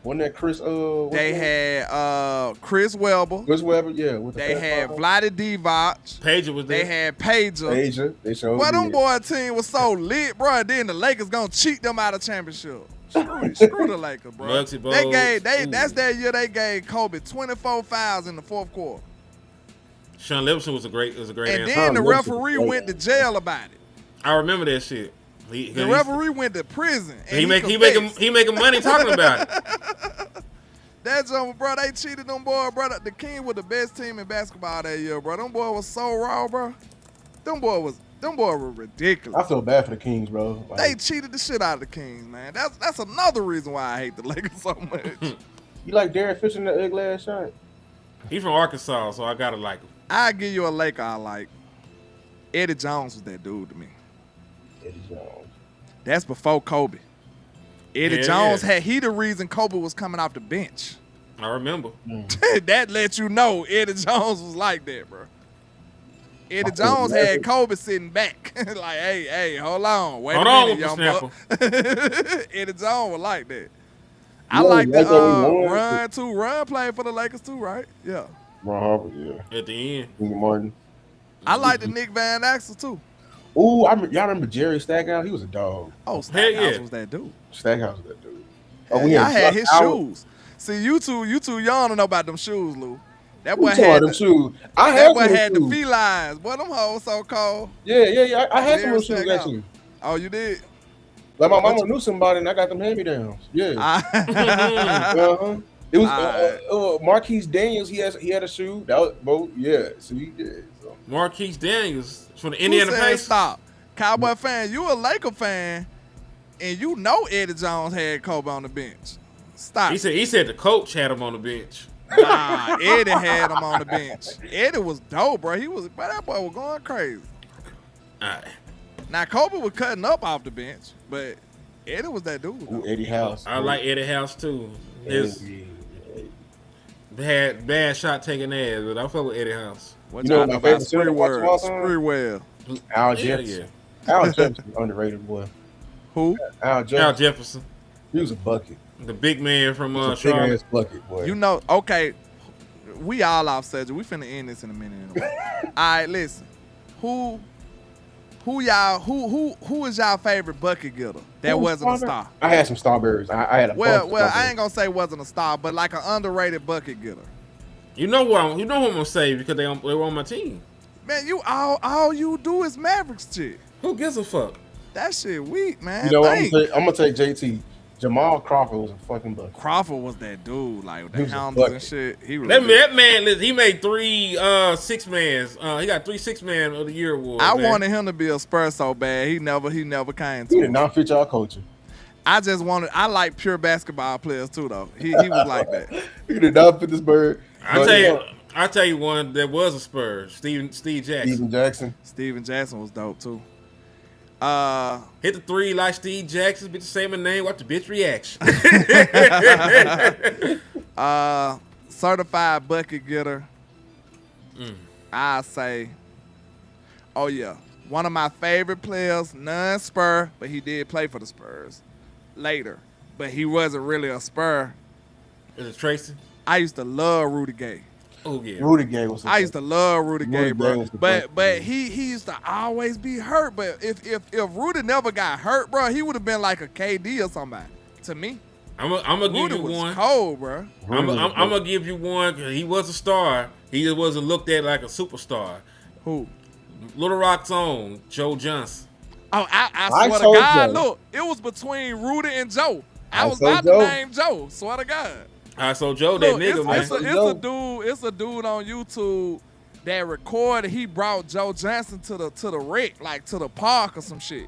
Wasn't that Chris? They had Chris Webber. Chris Webber. Yeah. With the They fast had ball. Vlade Divac. Pager was They there. had Pager. Asia. They showed. Well, them did. boy team was so lit, bro. Then the Lakers gonna cheat them out of championship. Screw the Lakers, bro. Muggsy They Bogues. gave Ooh. that's that year they gave Kobe 24 fouls in the fourth quarter. Sean Livingston was a great And answer. then the Livingston was referee great. went to jail about it. I remember that shit. The referee went to prison. And he making money talking about it. That jump, bro, they cheated them boy, bro. The King was the best team in basketball that year, bro. Them boy was so raw, bro. Them boy were ridiculous. I feel bad for the Kings, bro. Like, They cheated the shit out of the Kings, man. That's another reason why I hate the Lakers so much. you like Derek Fisher in the ugly ass shot? He's from Arkansas, so I gotta like him. I give you a Laker I like. Eddie Jones was that dude to me. Eddie Jones. That's before Kobe. Eddie Yeah, Jones yeah. he the reason Kobe was coming off the bench. I remember. That let you know Eddie Jones was like that, bro. Eddie Jones had Kobe sitting back. Like, hey, hold on. Wait Hold a on minute, with young the buck. Eddie Jones was like that. I Yeah, like the that's what we want. Run too. Run playing for the Lakers too, right? Yeah. Ron Harper, yeah. At the end. Nick Martin. I like the Nick Van Axel too. Ooh, y'all remember Jerry Stackhouse? He was a dog. Oh, Stackhouse yeah. was that dude. Stackhouse was that dude. I had his Howard. shoes. See, you too young to know about them shoes, Lou. That Who boy talking had about them shoes? I that had boy some of had them the shoes. felines. Boy, them hoes so cold. Yeah. I had some Jerry of them shoes Stackhouse. actually. Oh, you did? Like my mama knew somebody, and I got them hand-me-downs. Yeah. Uh-huh. It was Marquise Daniels. He had a shoe. That was both. Yeah. So he did. So. Marquise Daniels from the Who Indiana said Pacers. stop? Cowboy fan, you a Laker fan, and you know Eddie Jones had Kobe on the bench. Stop. He said the coach had him on the bench. Nah, Eddie had him on the bench. Eddie was dope, bro. That boy was going crazy. All right. Now Kobe was cutting up off the bench, but Eddie was that dude. Ooh, though. Eddie House. I like Eddie House too. His Yeah. had bad shot taking ass, but I fuck with Eddie House. What You know y'all my know favorite about center to watch of all time? Spreewell? Al Yeah, Jefferson. yeah. Al Jefferson, underrated boy. Who? Al Al Jefferson. Jefferson, He was a bucket. the big man from He was a big Charlotte. ass bucket, boy. You know, okay, we all off subject. We finna end this in a minute. Anyway. All right, listen. Who is y'all favorite bucket getter that Who wasn't a Starberry? star? I had some Starberries. I had a Well, bunch of I ain't gonna say wasn't a star, but like an underrated bucket getter. You know who I'm gonna say because they were on my team. Man, you all you do is Mavericks shit. Who gives a fuck? That shit weak, man. You know, Think. I'm gonna take JT. Jamal Crawford was a fucking bucket. Crawford was that dude, like with He the was a helmets and bucket. shit. He was That man, listen, he made 3 6-mans. He got 3 6-man of the year awards. I man. wanted him to be a Spur so bad. He never came He to did it. not fit y'all culture. I like pure basketball players too, though. He was like that. He did not fit this bird. I tell you one that was a Spurs. Steve Jackson. Steven Jackson. Steven Jackson was dope too. Hit the 3 like Steve Jackson. Bitch, say my name. Watch the bitch reaction. Certified bucket getter. I say, oh yeah, one of my favorite players, non-Spur, but he did play for the Spurs later, but he wasn't really a Spur. Is it Tracy? I used to love Rudy Gay. Oh yeah. Rudy Gay was. I used to love Rudy Gay, Rudy Gay bro. was the But best, he used to always be hurt. But if Rudy never got hurt, bro, he would have been like a KD or somebody. To me, I'm gonna give Rudy you was one. cold, bro. I'm gonna give you one. 'Cause he was a star. He just wasn't looked at like a superstar. Who? Little Rock's own Joe Johnson. Oh, I I swear to told God, Joe. look, it was between Rudy and Joe. I I was told about Joe. to name Joe. Swear to God. All right, so Joe, that Look, nigga, man. it's a dude on YouTube that recorded. He brought Joe Johnson to the wreck, like to the park or some shit.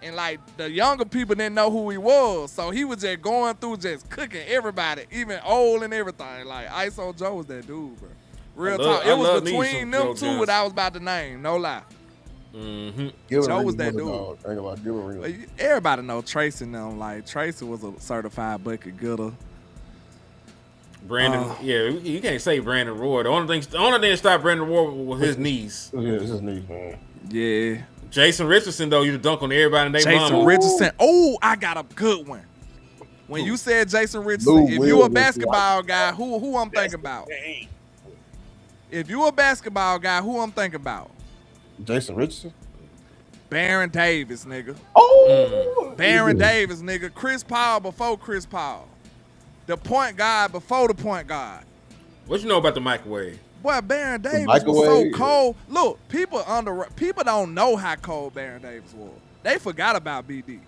And like the younger people didn't know who he was, so he was just going through, just cooking everybody, even old and everything. Like ISO Joe was that dude, bro. Real talk. It was between them two that I was about to name. No lie. Mm-hmm. Joe was that dude. Ain't gonna lie, give a ring. But everybody know Tracy and them. Like Tracy was a certified bucket getter. Brandon, yeah, you can't say Brandon Roy. The only thing that stopped Brandon Roy was his knees. Yeah, this is neat, man. Yeah. Jason Richardson, though, you to dunk on everybody and they Jason mama. Richardson. Oh, I got a good one. When you said Jason Richardson, Lou if Will you a was basketball guy, who I'm thinking about? If you a basketball guy, who I'm thinking about? Jason Richardson. Baron Davis, nigga. Oh, Baron Davis, nigga. Chris Paul before Chris Paul. The point guard before the point guard. What you know about the microwave? Boy, Baron Davis was so microwave. cold. Look, people don't know how cold Baron Davis was. They forgot about BD.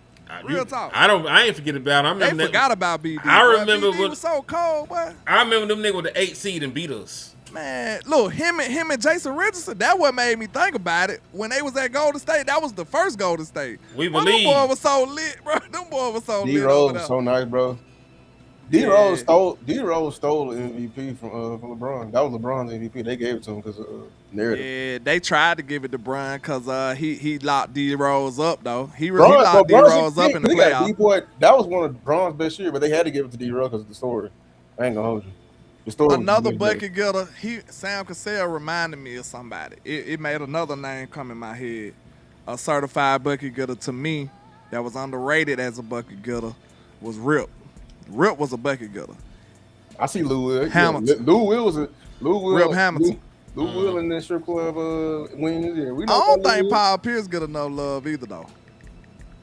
Real talk. I ain't forget about him. I They remember forgot about BD. I Boy, remember BD was so cold, boy. I remember them niggas with the 8 seed and beat us. Man, look, him and Jason Richardson, that what made me think about it. When they was at Golden State, that was the first Golden State. We Boy, believe. them boy was so lit, bro. Them boy was so D lit Rose over was there. so nice, bro. D Rose stole the MVP from LeBron. That was LeBron's MVP. They gave it to him because of narrative. Yeah, they tried to give it to Bron because he locked D Rose up though. He Bron- locked D Bron's Rose up in the they got playoffs. D-Boy. That was one of Bron's best years, but they had to give it to D Rose because of the story. I ain't gonna hold you. The story. Another was bucket getter. Sam Cassell reminded me of somebody. It made another name come in my head. A certified bucket getter to me that was underrated as a bucket getter was Rip. Rip was a bucket getter. I see Lou Will. Hamilton. Yeah, Lou Will was a Lou Will. Rip Hamilton. Lou Will in that strip club wins. Yeah, we I know don't about Lou think Will. Paul Pierce get enough love either though.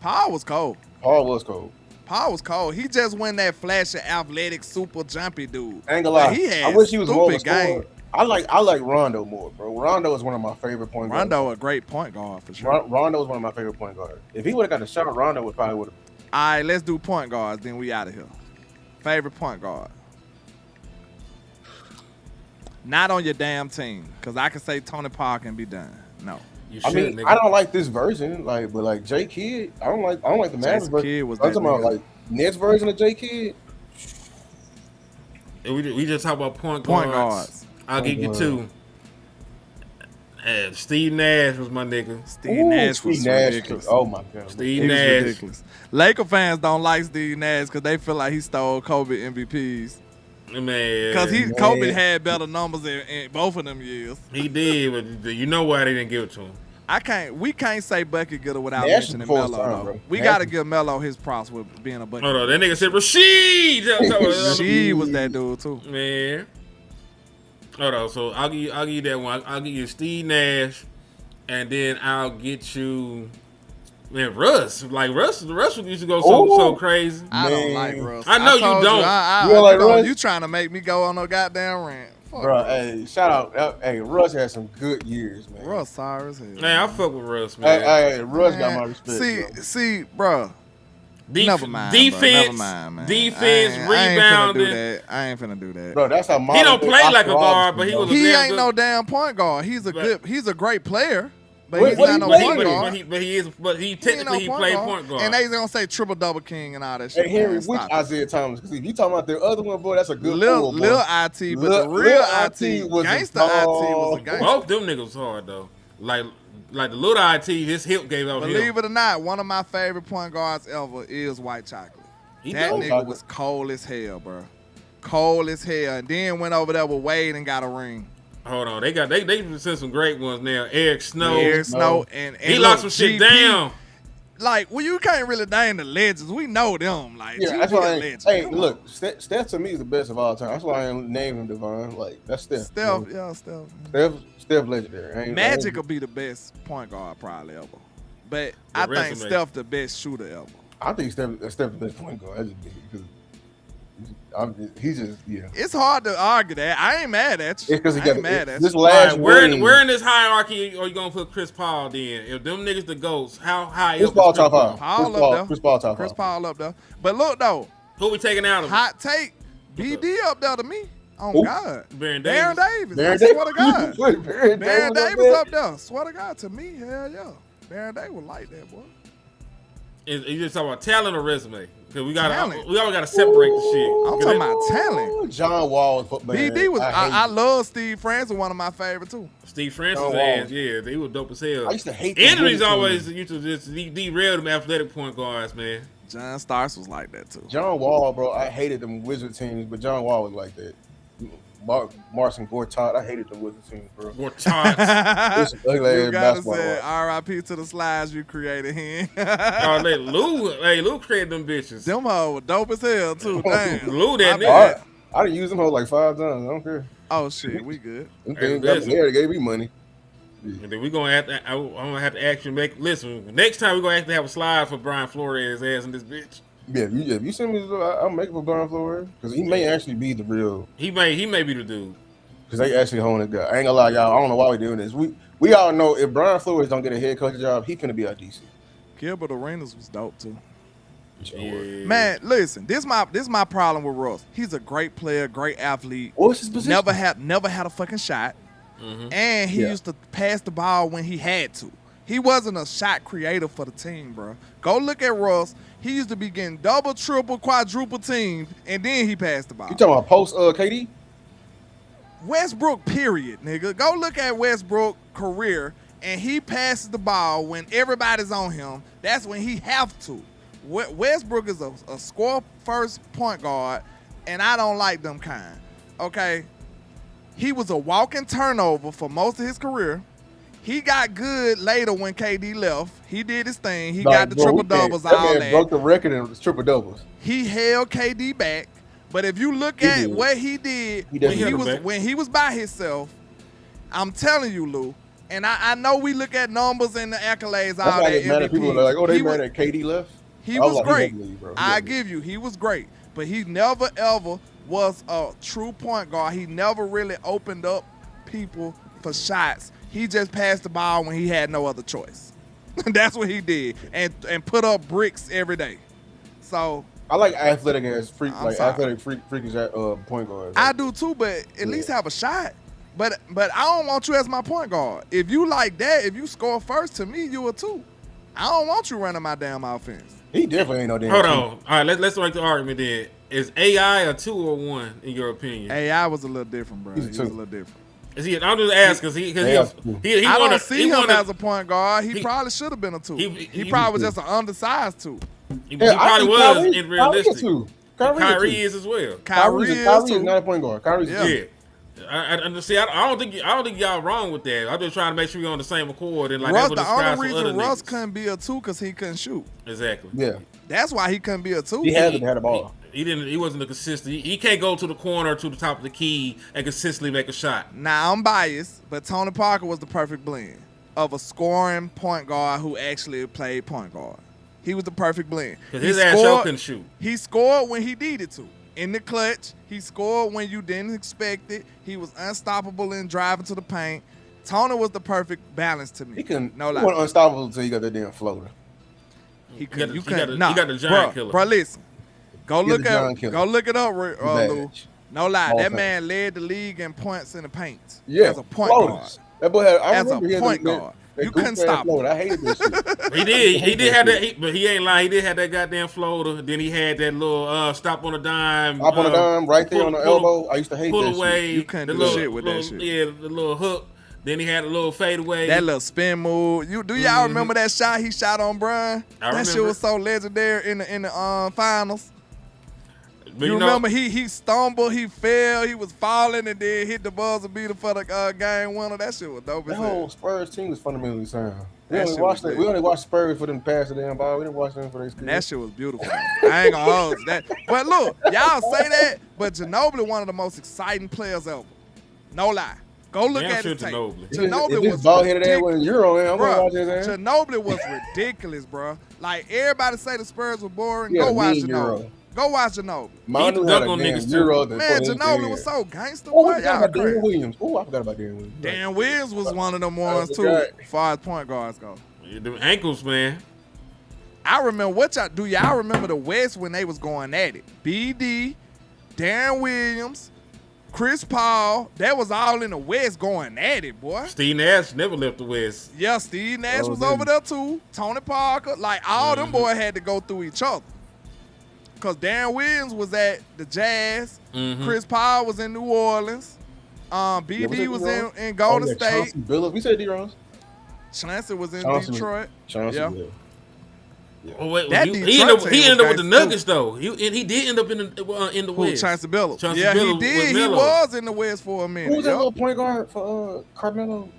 Paul was cold. Paul was cold. Paul was cold. He just went that flashy, athletic, super jumpy dude. I ain't gonna lie. Like, he had I wish he was more of a stupid game. scorer. I like Rondo more, bro. Rondo is one of my favorite point guards. Rondo a great point guard for sure. Rondo is one of my favorite point guards. If he would have got a shot, Rondo would probably would have. All right, let's do point guards. Then we out of here. Favorite point guard. Not on your damn team, because I can say Tony Parker can be done. No. You I should, mean, nigga. I don't like this version, but like J Kidd, I don't like the Mavericks Jason version. Kidd was I'm that talking about nigga. like Nets version of J Kidd. And we just talk about point Point guards. guards. I'll give you two. And Steve Nash was my nigga. Steve Nash was Steve Nash. ridiculous. Oh my god. Steve He was Nash. ridiculous. Laker fans don't like Steve Nash because they feel like he stole Kobe MVPs. Man. Because Kobe had better numbers in both of them years. He did, but you know why they didn't give it to him. We can't say bucket getter without Nash mentioning before his Melo. time, though. bro. We Nash got to was- give Melo his props with being a bucket. Hold on, that nigga said Rasheed. She was that dude too. Man. Hold on, so I'll give you that one. I'll give you Steve Nash, and then I'll get you, man, Russ. Like Russ used to go so crazy. I don't Man. like Russ. I know you told don't. You don't like you Russ? You trying to make me go on a goddamn rant. Fuck Bro, Russ. hey, shout out. Hey, Russ had some good years, man. Russ sorry as hell. Man, I fuck with Russ, man. Hey, Russ got Man, my respect. bro. See, bro. Never mind. Defense, bro. Never mind, man. defense, I rebounding. I ain't finna do that. Bro, that's how He don't play like a guard, but he was a He damn ain't good- no damn point guard. He's a great player, but What- he's what not he no play point with? guard. But he ain't technically no played point guard. And they gonna say triple double king and all that shit. Hey, Henry, man. which Stop it. Isaiah Thomas? Because if you talking about the other one, boy, that's a good Lil boy. IT, but the Lil real IT IT, was a gangster IT was a dog. gangster. Both them niggas was hard though. Like the little IT, his hip gave out him. Believe it or not, one of my favorite point guards ever is White Chocolate. He That dope. nigga was cold as hell, bro. Cold as hell. And then went over there with Wade and got a ring. Hold on, they sent some great ones now. Eric Snow, Eric Snow and he look, locked some shit GP, down. Like, well, you can't really name the legends. We know them. Like, Yeah, GP that's a why. legend. Hey, Come on. look, Steph to me is the best of all time. That's why I ain't named him Divine. Like that's Steph. Steph, You know, yeah, Steph. Steph legendary. Magic will be the best point guard probably ever. But I think resume. Steph the best shooter ever. I think Steph the best point guard. I just think because he's just It's hard to argue that. I ain't mad at you. It's because he I got ain't mad at this you. last All right, ring. where in this hierarchy are you gonna put Chris Paul then? If them niggas the GOATs, how high Chris up Paul is top Chris five. Paul up there. Chris Paul top Chris five. Paul up there. But look though, Who we taking out of it? hot take, BD up there to me. Oh Who? God. Baron Baron Davis. Davis. I swear to God. Baron Baron Davis Davis up there. Swear to God, to me, hell yeah. Baron Davis was like that, boy. You just talking about talent or resume? Because we Talent. always gotta separate the shit. I'm talking about talent. Ooh, John Wall was man, BD was. I hate- love Steve Francis, one of my favorite too. Steve Francis John ass, Wall. yeah, they was dope as hell. I used to hate them Injuries Bulls always teams. used to just derail them athletic point guards, man. John Starks was like that too. John Wall, bro. I hated them Wizard teams, but John Wall was like that. Marcin Gortat, I hated them Wizard teams, bro. Or tots. It's ugly You ass gotta basketball. say Bro. R.I.P. to the slides you created here. Oh, Lou created them bitches. Them hoes were dope as hell too. Damn. Lou that My nigga. bad. I done used them hoes like 5 times. I don't care. Oh shit, we good. Them Hey, things listen. up there, they gave me money. And then we're gonna have to. I'm gonna have to actually listen. Next time we're gonna actually have a slide for Brian Flores ass in this bitch. Yeah, if you send me, I'll make it for Brian Flores because he may actually be the real. He may be the dude. Because they actually holding it good. I ain't gonna lie, y'all. I don't know why we doing this. We all know if Brian Flores don't get a head coaching job, he finna be our DC. Gilbert Arenas was dope too. Yeah. Man, listen, this my problem with Russ. He's a great player, great athlete. What's his position? Never had a fucking shot. And he used to pass the ball when he had to. He wasn't a shot creator for the team, bro. Go look at Russ. He used to be getting double, triple, quadruple teamed, and then he passed the ball. You talking about post KD? Westbrook, period, nigga. Go look at Westbrook career, and he passes the ball when everybody's on him. That's when he have to. Westbrook is a score first point guard, and I don't like them kind. Okay, he was a walking turnover for most of his career. He got good later when KD left. He did his thing. He got the triple doubles, all that. Broke the record in triple doubles. He held KD back. But if you look at what he did when he was by himself, I'm telling you, Lou, and I know we look at numbers and the accolades, all that. Mad at people like, oh, they mad at KD left. He was great. I give you, he was great. But he never ever was a true point guard. He never really opened up people for shots. He just passed the ball when he had no other choice. That's what he did, and put up bricks every day. So. I like athletic freakish point guards. I do too, but at least have a shot. But I don't want you as my point guard. If you like that, if you score first, to me, you a two. I don't want you running my damn offense. He definitely ain't no damn. Hold on. All right, let's make the argument then. Is AI a 2 or 1 in your opinion? AI was a little different, bro. He was a little different. Is he? I'm just asking because he I don't see him as a point guard. He probably should have been a 2. He probably was just an undersized 2. He probably was in realistic. Kyrie is as well. Kyrie is not a point guard. Kyrie's yeah. I see. I don't think y'all wrong with that. I'm just trying to make sure we're on the same accord. And like Russ, the only reason Russ couldn't be a 2 because he couldn't shoot. Exactly. Yeah. That's why he couldn't be a 2. He hasn't had a ball. He didn't. He wasn't a consistent. He can't go to the corner to the top of the key and consistently make a shot. Now I'm biased, but Tony Parker was the perfect blend of a scoring point guard who actually played point guard. He was the perfect blend. Because his ass show couldn't shoot. He scored when he needed to. In the clutch, he scored when you didn't expect it. He was unstoppable in driving to the paint. Tony was the perfect balance to me. He couldn't. No lie. He wasn't unstoppable until he got that damn floater. He couldn't. He got the giant killer. Bro, listen. Go look it up, Lou. No lie. That man led the league in points in the paint. Yeah. As a point guard. That boy had. As a point guard. You couldn't stop him. I hated this shit. He did have that, but he ain't lying. He did have that goddamn floater. Then he had that little stop on a dime. Up on a dime, right there on the elbow. I used to hate that shit. Pull away. You couldn't do shit with that shit. Yeah, the little hook. Then he had a little fadeaway. That little spin move. Do y'all remember that shot he shot on Brian? That shit was so legendary in the finals. But you remember he stumbled, he fell, he was falling, and then hit the buzzer beater for the game winner. That shit was dope as hell. The whole Spurs team was fundamentally sound. We only watched Spurs for them to pass the damn ball. We didn't watch them for their skill. That shit was beautiful. I ain't gonna hold that. But look, y'all say that, but Ginobili one of the most exciting players ever. No lie. Go look at his tape. Ginobili was ball-headed ass with a Euro in. I'm gonna watch his ass. Ginobili was ridiculous, bro. Like everybody say the Spurs were boring. Go watch Ginobili. Go watch Ginobili. Manu had a damn Euro. Man, Ginobili was so gangster. Oh, I forgot about Darren Williams. I forgot about Darren Williams. Darren Williams was one of them ones too, as far as point guards go. The ankles, man. I remember y'all remember the West when they was going at it? BD, Darren Williams, Chris Paul, that was all in the West going at it, boy. Steve Nash never left the West. Yeah, Steve Nash was over there too. Tony Parker, like all them boys had to go through each other. Because Darren Williams was at the Jazz. Chris Paul was in New Orleans. BD was in Golden State. We said D-Rose. Chancellor was in Detroit. Yeah. Oh, wait, he ended up with the Nuggets though. He did end up in the West. Chancellor Billups. He did. He was in the West for a minute. Who was that little point guard for Carmelo?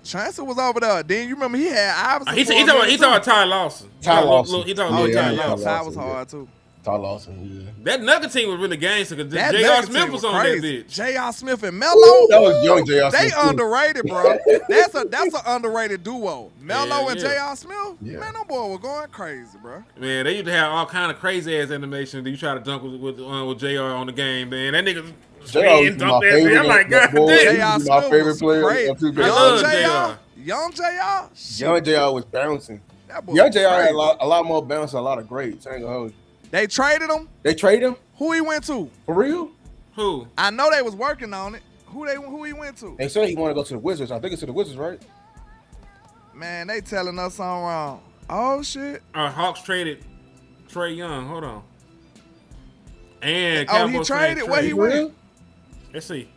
Chancellor was over there. Then you remember he had Iverson. He talking about Ty Lawson. Ty Lawson. He talking about Ty Lawson. Ty was hard too. Ty Lawson, yeah. That Nugget team was really gangster because That J.R. Nuggets Smith team was was on crazy. that bitch. J.R. Smith and Melo. That was young J.R. They Smith, too. underrated, bro. That's an underrated duo. Melo and Yeah. J.R. Smith. Yeah. Man, them boy was going crazy, bro. Man, they used to have all kind of crazy ass animation that you try to dunk with J.R. on the game, man. That nigga J.R. swing, was dunk my that shit. favorite. I'm like, that God boy, damn. J.R. he's my Smith favorite was player. great. of 2K. I Young love J.R. J.R. Young J.R. Young J.R. was bouncing. That boy Young was J.R. had crazy. a lot more bounce and a lot of greats. I ain't gonna hold you. They traded him. They trade him? Who he went to? For real? Who? I know they was working on it. Who he went to? They said he wanted to go to the Wizards. I think it's to the Wizards, right? Man, they telling us something wrong. Oh shit. Hawks traded Trae Young. Hold on. And Oh, he Cowboys traded? Where he Trae. went? Real? Let's see.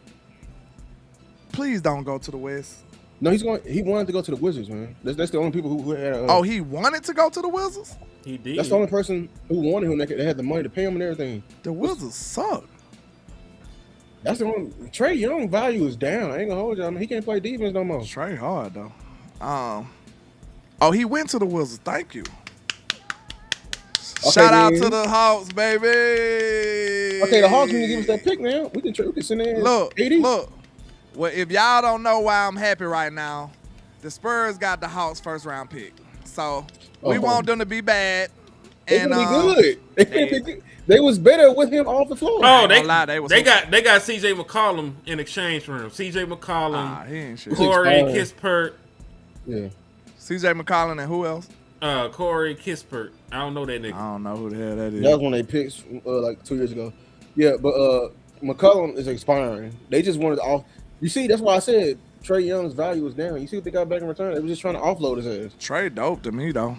Please don't go to the West. No, he wanted to go to the Wizards, man. That's the only people who had. Oh, he wanted to go to the Wizards? He did. That's the only person who wanted him. They had the money to pay him and everything. The Wizards suck. That's the one. Trae Young value is down. I ain't gonna hold you. I mean, he can't play defense no more. Trey hard though. Oh, he went to the Wizards. Thank you. Shout out then. to the Hawks, baby. Okay, the Hawks need to give us that pick now. We can send in Look, 80. look. Well, if y'all don't know why I'm happy right now, the Spurs got the Hawks first round pick. So we want them to be bad. They And gonna be good. They was better with him off the floor. Oh, Ain't gonna lie, they got CJ McCollum in exchange for him. CJ McCollum, he ain't shit. Corey expired. Kispert, Yeah. CJ McCollum and who else? Corey Kispert. I don't know that nigga. I don't know who the hell that is. That was one they picked like 2 years ago. Yeah, but McCollum is expiring. They just wanted to off. You see, that's why I said Trae Young's value was down. You see what they got back in return? They was just trying to offload his ass. Trey dope to me though.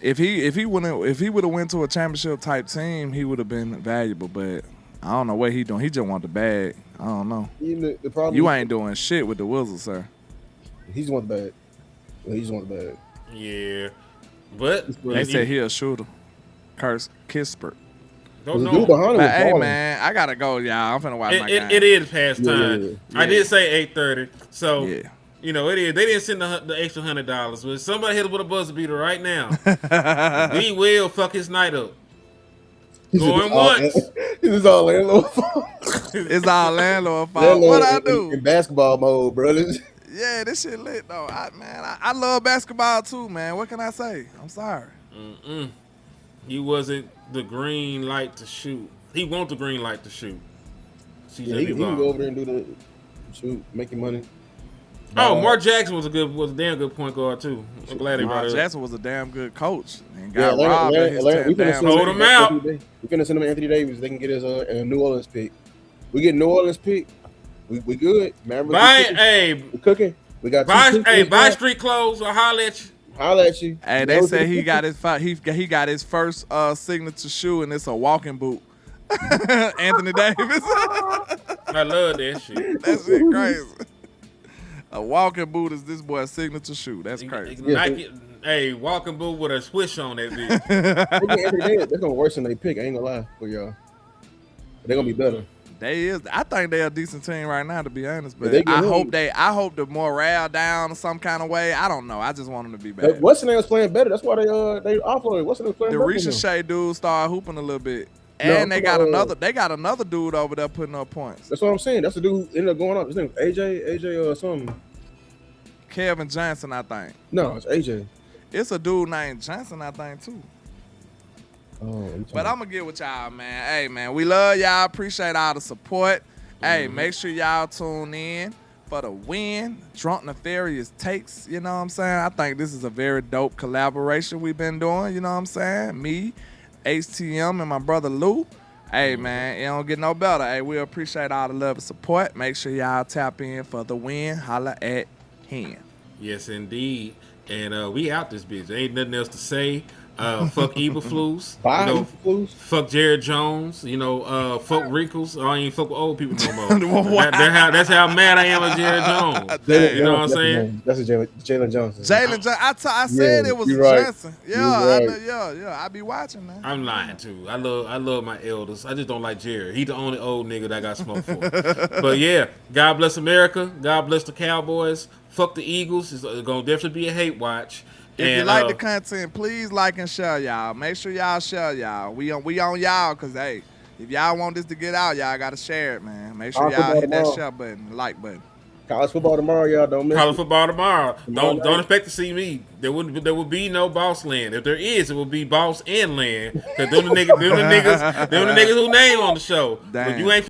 If he would have went to a championship type team, he would have been valuable. But I don't know what he doing. He just want the bag. I don't know. The problem You ain't doing shit with the Wizards, sir. He just want the bag. He just want the bag. Yeah, but They said he a shooter. Curse Kispert. don't The dude know. behind him But was hey balling. man, I gotta go, y'all. I'm finna watch my game. It is past time. Yeah. I did say 8:30, so Yeah. you know it is. They didn't send the extra $100, but somebody hit him with a buzzer beater right now. He will fuck his night up. Going once. This is all landlord. It's all landlord fault. What I do? In basketball mode, bro. Yeah, this shit lit though. I love basketball too, man. What can I say? I'm sorry. He wasn't the green light to shoot. He want the green light to shoot. Yeah, he can go over there and do the shoot, making money. Oh, Mark Jackson was a damn good point guard too. I'm glad he brought Mark it up. Jackson was a damn good coach and Yeah, got robbed of his we 10 finna damn send Hold him out. We finna send him Anthony Davis. They can get his New Orleans pick. We get New Orleans pick. We good. Remember, we cooking. We got buy street clothes or holler at you. Holla at you. Hey, they say he got he got his first signature shoe and it's a walking boot. Anthony Davis. I love that shit. That shit crazy. A walking boot is this boy's signature shoe. That's crazy. Nike, hey, walking boot with a swish on that bitch. They're gonna worsen they pick. I ain't gonna lie for y'all. They're gonna be better. I think they're a decent team right now, to be honest. But they get I hope the morale down some kind of way. I don't know. I just want them to be bad. What's the name was playing better? That's why they offloaded. What's the name playing The better? Risha Shea dude started hooping a little bit. And they got another dude over there putting up points. That's what I'm saying. That's the dude who ended up going up. His name was AJ or something. Kevin Johnson, I think. No, it's AJ. It's a dude named Johnson, I think, too. Oh, But I'm going to get with y'all, man. Hey, man, we love y'all. Appreciate all the support. Hey, make sure y'all tune in for the win. Drunk Nefarious takes, you know what I'm saying? I think this is a very dope collaboration we've been doing, you know what I'm saying? Me, HTM, and my brother Lou. Hey, man, it don't get no better. Hey, we appreciate all the love and support. Make sure y'all tap in for the win. Holla at him. Yes, indeed. And we out this bitch. Ain't nothing else to say. Fuck Eberflus. Fuck Jared Jones. Fuck Wrinkles. I ain't fuck with old people no more. That's how mad I am at Jared Jones. You know what I'm saying? That's Jalen Johnson. Jalen Johnson. I said it was right. Johnson. Yeah, I be watching, man. I'm lying too. I love my elders. I just don't like Jared. He the only old nigga that I got smoked for. But yeah, God bless America. God bless the Cowboys. Fuck the Eagles. It's gonna definitely be a hate watch. If you like the content, please like and share, y'all. Make sure y'all share, y'all. We on y'all, cause hey, if y'all want this to get out, y'all gotta share it, man. Make sure y'all hit that share button, like button. College football tomorrow, y'all. Don't miss College it. football tomorrow. Don't expect to see me. There will be no boss land. If there is, it will be boss and land. Cause them the niggas who name on the show. Damn. But you ain't